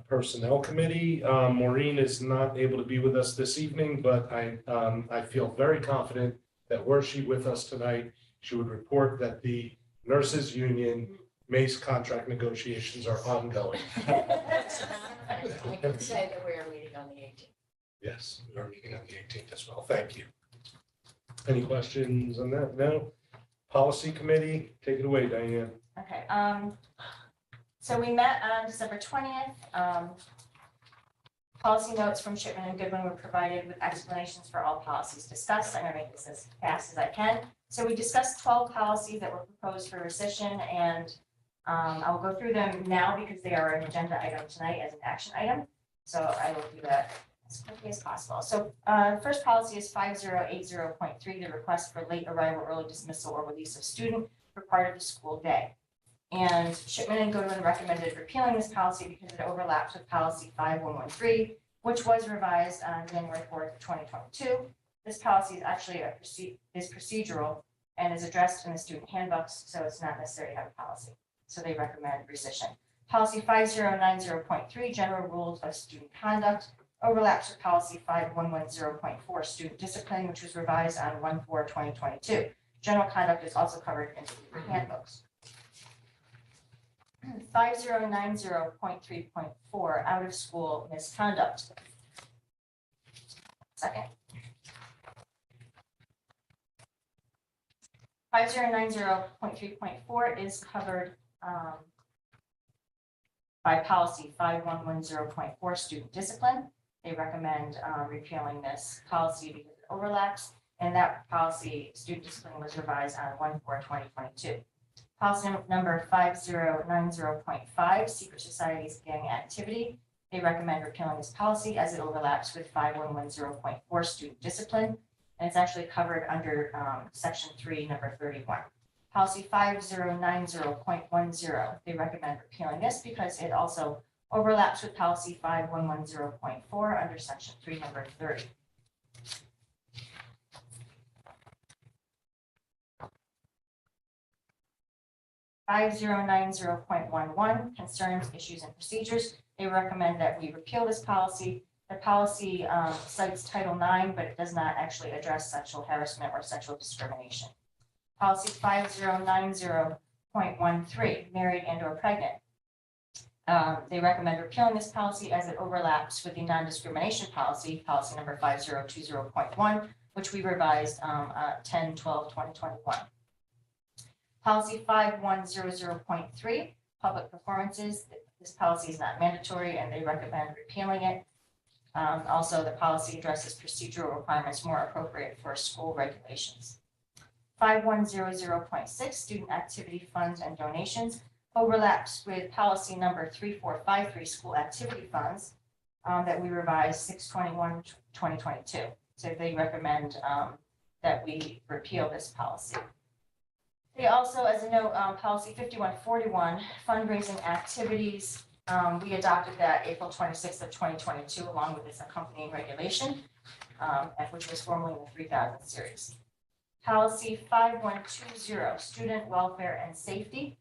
S1: Personnel Committee, Maureen is not able to be with us this evening, but I feel very confident that were she with us tonight, she would report that the nurses union MACE contract negotiations are ongoing.
S2: I can say that we are meeting on the 18th.
S1: Yes, we are meeting on the 18th as well. Thank you. Any questions on that? No? Policy Committee, take it away, Diane.
S5: Okay, so we met on December 20th. Policy notes from Shipman and Goodwin were provided with explanations for all policies discussed. I'm gonna make this as fast as I can. So we discussed 12 policies that were proposed for rescission, and I will go through them now because they are an agenda item tonight as an action item. So I will do that as quickly as possible. So first policy is 5080.3, the request for late arrival, early dismissal, or release of student for part of the school day. And Shipman and Goodwin recommended repealing this policy because it overlaps with policy 5113, which was revised on January 4th, 2022. This policy is actually procedural and is addressed in the student handbooks, so it's not necessary to have a policy. So they recommend rescission. Policy 5090.3, general rules of student conduct, overlaps with policy 5110.4, student discipline, which was revised on 1/4/2022. General conduct is also covered in the handbooks. 5090.3.4, out of school misconduct. Second. 5090.3.4 is covered by policy 5110.4, student discipline. They recommend repealing this policy because it overlaps, and that policy, student discipline, was revised on 1/4/2022. Policy number 5090.5, secret societies gang activity. They recommend repealing this policy as it overlaps with 5110.4, student discipline, and it's actually covered under section 3, number 31. Policy 5090.10, they recommend repealing this because it also overlaps with policy 5110.4 under section 3, number 30. (5090.11) concerns, issues, and procedures. They recommend that we repeal this policy. The policy cites Title IX, but it does not actually address sexual harassment or sexual discrimination. Policy 5090.13, married and or pregnant. They recommend repealing this policy as it overlaps with the non-discrimination policy, policy number 5020.1, which we revised 10/12/2021. Policy 5100.3, public performances. This policy is not mandatory and they recommend repealing it. Also, the policy addresses procedural requirements more appropriate for school regulations. 5100.6, student activity funds and donations, overlaps with policy number 3453, school activity funds, that we revised 6/21/2022. So they recommend that we repeal this policy. They also, as a note, policy 5141, fundraising activities, we adopted that April 26th of 2022, along with its accompanying regulation, which was formerly in the 3000 series. Policy 5120, student welfare and safety.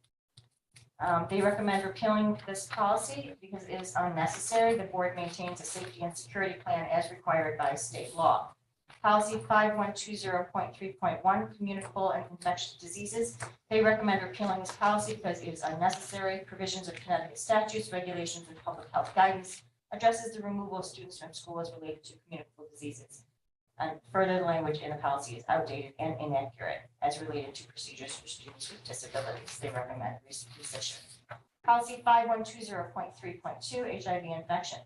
S5: They recommend repealing this policy because it is unnecessary. The board maintains a safety and security plan as required by state law. Policy 5120.3.1, communicable and infectious diseases. They recommend repealing this policy because it is unnecessary. Provisions of Connecticut statutes, regulations, and public health guidance addresses the removal of students from school as related to communicable diseases. And further, the language in the policy is outdated and inaccurate as related to procedures for students with disabilities. They recommend rescission. Policy 5120.3.2, HIV infection.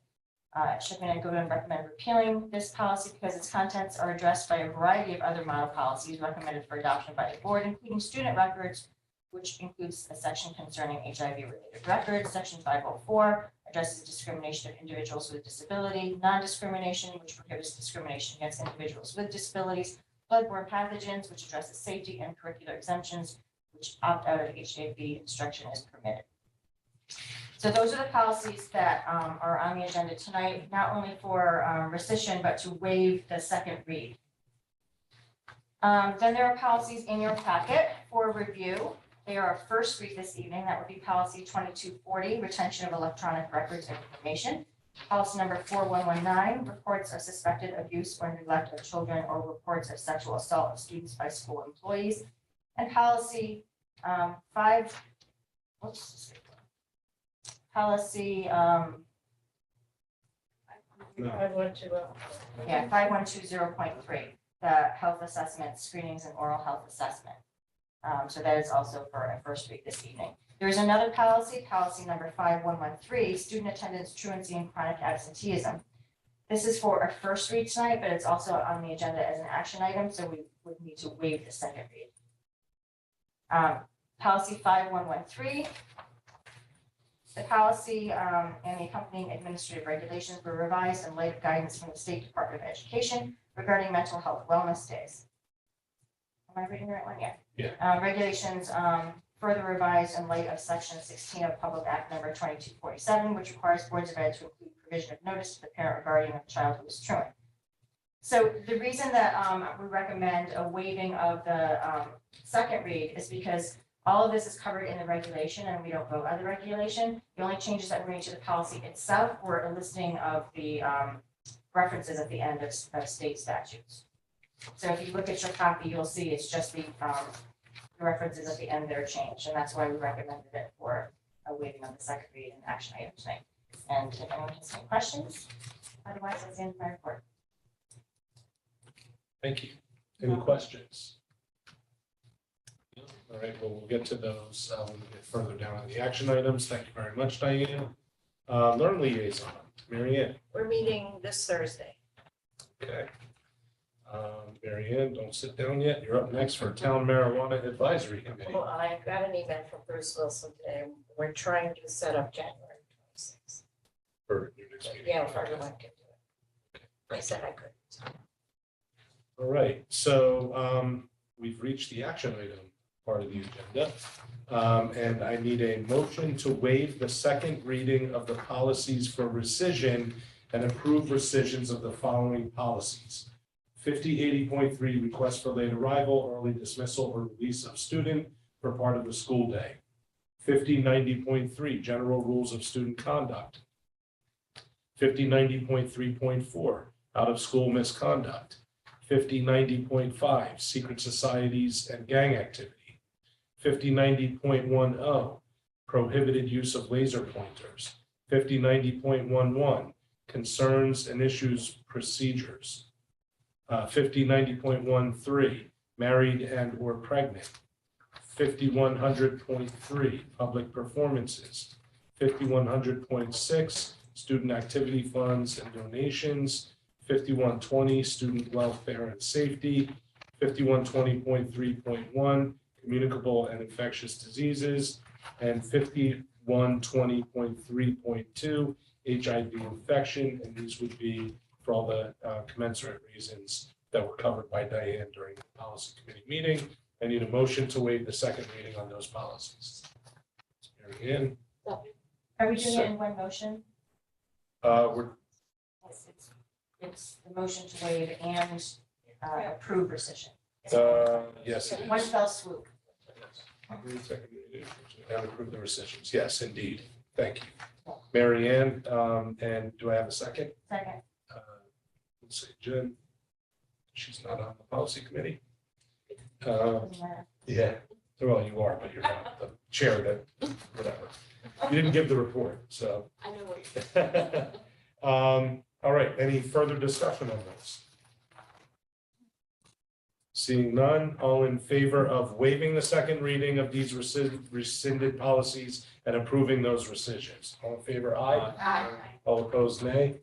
S5: Shipman and Goodwin recommend repealing this policy because its contents are addressed by a variety of other model policies recommended for adoption by the board, including student records, which includes a section concerning HIV-related records. Section 504 addresses discrimination of individuals with disability, non-discrimination, which prohibits discrimination against individuals with disabilities, bloodborne pathogens, which addresses safety, and curricular exemptions, which opt out of HIV instruction is permitted. So those are the policies that are on the agenda tonight, not only for rescission, but to waive the second read. Then there are policies in your packet for review. They are a first read this evening. That would be policy 2240, retention of electronic records and information. Policy number 4119, reports of suspected abuse or neglect of children or reports of sexual assault of students by school employees. And policy policy,
S2: I want to,
S5: 5120.3, the health assessment, screenings and oral health assessment. So that is also for a first read this evening. There is another policy, policy number 5113, student attendance, truancy and chronic absenteeism. This is for a first read tonight, but it's also on the agenda as an action item, so we would need to waive the second read. Policy 5113. The policy and the accompanying administrative regulations were revised in light of guidance from the State Department of Education regarding mental health wellness days. Am I reading the right one? Yeah. Regulations further revised in light of section 16 of Public Act number 2247, which requires boards of ed to include provision of notice to the parent or guardian of a child who is truant. So the reason that we recommend a waiving of the second read is because all of this is covered in the regulation and we don't vote on the regulation. The only changes that were made to the policy itself were a listing of the references at the end of state statutes. So if you look at your copy, you'll see it's just the references at the end that are changed, and that's why we recommended it for a waiving of the second read and action item tonight. And if anyone has any questions, otherwise that's the end of my report.
S1: Thank you. Any questions? All right, well, we'll get to those when we get further down on the action items. Thank you very much, Diane. Learn liaison, Mary Ann.
S2: we're meeting this Thursday.
S1: Okay. Mary Ann, don't sit down yet. You're up next for Town Marijuana Advisory Committee.
S2: Well, I got an email from Bruce Wilson today. We're trying to set up January 26th.
S1: For your next meeting.
S2: Yeah, if everyone can do it. I said I could.
S1: All right, so we've reached the action item part of the agenda. And I need a motion to waive the second reading of the policies for rescission and approve rescissions of the following policies. 5080.3, request for late arrival, early dismissal, or release of student for part of the school day. 5090.3, general rules of student conduct. 5090.3.4, out of school misconduct. 5090.5, secret societies and gang activity. 5090.10, prohibited use of laser pointers. 5090.11, concerns and issues procedures. 5090.13, married and or pregnant. 5100.3, public performances. 5100.6, student activity funds and donations. 5120, student welfare and safety. 5120.3.1, communicable and infectious diseases. And 5120.3.2, HIV infection, and these would be for all the commensurate reasons that were covered by Diane during the policy committee meeting. I need a motion to waive the second reading on those policies. Mary Ann?
S5: Are we doing it in one motion?
S1: We're,
S5: Yes, it's the motion to waive and approve rescission.
S1: yes, it
S5: One
S1: is.
S5: fell swoop.
S1: And approve the rescissions. Yes, indeed. Thank you. Mary Ann, and do I have a second?
S5: Second.
S1: Let's see, Jen. She's not on the policy committee.
S5: Doesn't matter.
S1: Yeah, well, you are, but you're not the chair that, whatever. You didn't give the report, so.
S11: I know what
S1: All right, any further discussion on this? Seeing none, all in favor of waiving the second reading of these rescinded policies and approving those rescissions? All in favor, aye.
S11: Aye.
S1: All opposed, nay.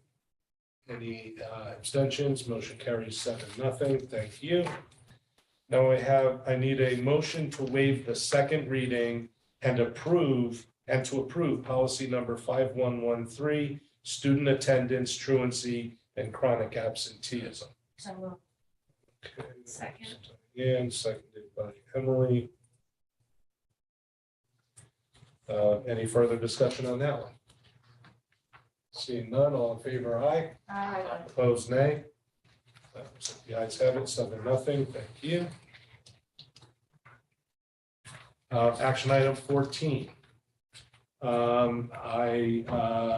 S1: Any abstentions? Motion carries 7-0. Thank you. Now I need a motion to waive the second reading and to approve policy number 5113, student attendance, truancy, and chronic absenteeism.
S5: So moved.
S1: Okay.
S2: Second.
S1: Again, seconded by Emily. Any further discussion on that one? Seeing none, all in favor, aye. Opposed, nay. The ayes have it, 7-0. Thank you. Action item 14. I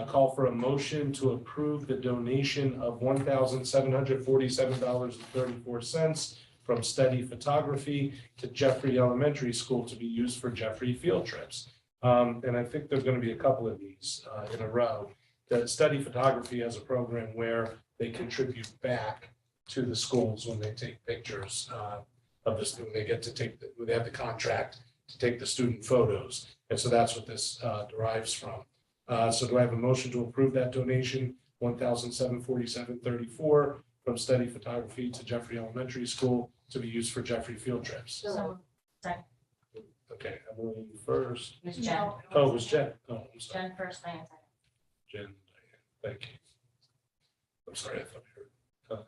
S1: call for a motion to approve the donation of $1,747.34 from Steady Photography to Jeffrey Elementary School to be used for Jeffrey field trips. And I think there's going to be a couple of these in a row. The Steady Photography has a program where they contribute back to the schools when they take pictures of the student. They get to take, they have the contract to take the student photos. And so that's what this derives from. So do I have a motion to approve that donation, $1,747.34 from Steady Photography to Jeffrey Elementary School to be used for Jeffrey field trips?
S5: So, second.
S1: Okay, Emily first.
S5: Ms. Jen.
S1: Oh, it was Jen. Oh, I'm sorry.
S5: Jen first, Diane second.
S1: Jen, Diane, thank you. I'm sorry, I thought you heard.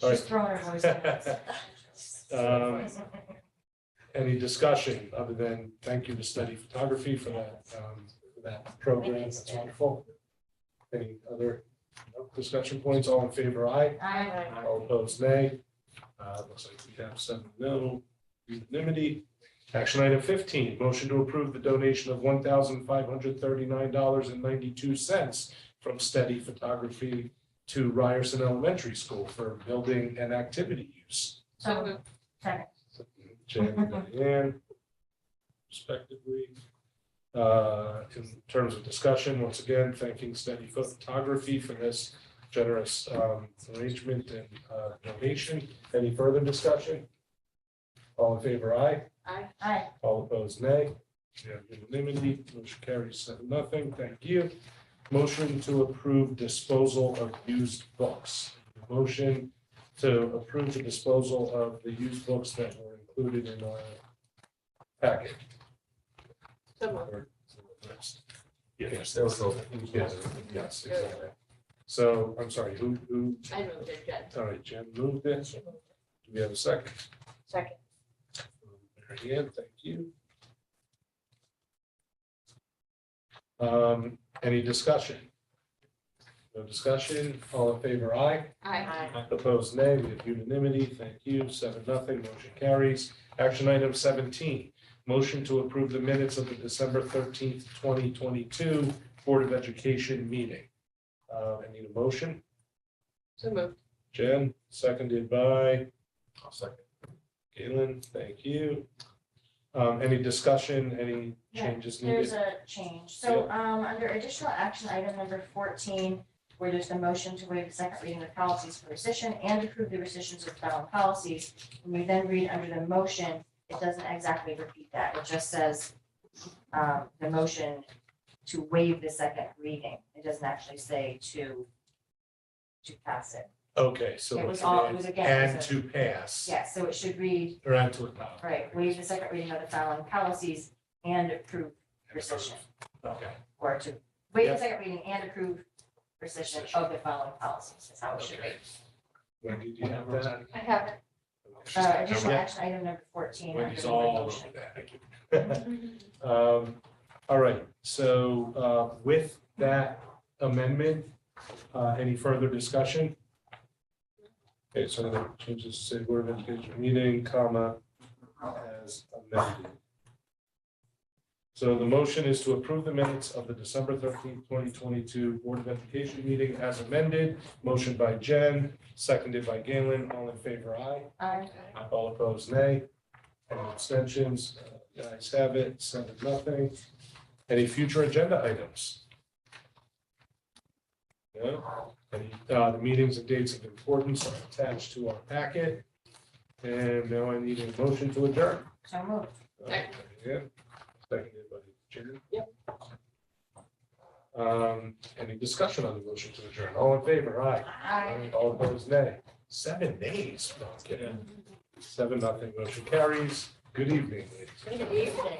S1: All
S5: She's throwing her voice in.
S1: Any discussion other than thank you to Steady Photography for that program? That's wonderful. Any other discussion points? All in favor, aye.
S5: Aye.
S1: All opposed, nay. Looks like we have 7-0 unanimity. Action item 15, motion to approve the donation of $1,539.92 from Steady Photography to Ryerson Elementary School for building and activity use.
S5: So, second.
S1: Jen and Diane, respectively. In terms of discussion, once again, thanking Steady Photography for this generous arrangement and donation. Any further discussion? All in favor, aye.
S5: Aye.
S1: All opposed, nay. We have unanimity. Motion carries 7-0. Thank you. Motion to approve disposal of used books. Motion to approve the disposal of the used books that were included in our packet. Yes,
S14: There was a-
S1: yes, exactly. So I'm sorry, who,
S11: I moved it, Jen.
S1: all right, Jen moved it. Do we have a second?
S11: Second.
S1: Mary Ann, thank you. Any discussion? No discussion, all in favor, aye. Opposed, nay. We have unanimity. Thank you. 7-0. Motion carries. Action item 17, motion to approve the minutes of the December 13th, 2022 Board of Education meeting. I need a motion.
S11: So moved.
S1: Jen, seconded by
S14: I'll second.
S1: Galen. Thank you. Any discussion, any
S5: Yeah,
S1: changes
S5: There's
S1: needed?
S5: a change. So, under additional action item number 14, where there's the motion to waive the second reading of policies for rescission and approve the rescissions of following policies. When we then read under the motion, it doesn't exactly repeat that. It just says, the motion to waive the second reading. It doesn't actually say to pass it.
S1: Okay, so
S5: It was
S1: look
S5: all-
S1: at
S5: it was
S1: it,
S5: again,
S1: and
S5: it was
S1: to pass.
S5: Yeah, so it should read,
S1: Or and to adopt.
S5: right, waive the second reading of the following policies and approve rescission.
S1: Okay.
S5: Or to waive
S1: Yeah.
S5: the second reading and approve rescission of the following policies, is how it should read.
S1: Wendy, do you have that?
S11: I have it.
S5: Additional action item number 14. under
S1: Wendy's
S5: the
S1: all
S5: motion.
S1: over that. All right, so with that amendment, any further discussion? Okay, so the changes say Board of Education meeting, comma, as amended. So the motion is to approve the minutes of the December 13th, 2022 Board of Education meeting as amended. Motion by Jen, seconded by Galen. All in favor, aye.
S5: Aye.
S1: All opposed, nay. Any abstentions? The ayes have it, 7-0. Any future agenda items? No? Any, the meetings and dates of importance are attached to our packet. And now I need a motion to adjourn.
S5: So moved.
S1: Yeah, seconded by Jen.
S11: Yep.
S1: Any discussion on the motion to adjourn? All in favor, aye.
S5: Aye.
S1: All opposed, nay. 7 days. No, I'm kidding. 7-0. Motion carries. Good evening, ladies.
S11: Good evening.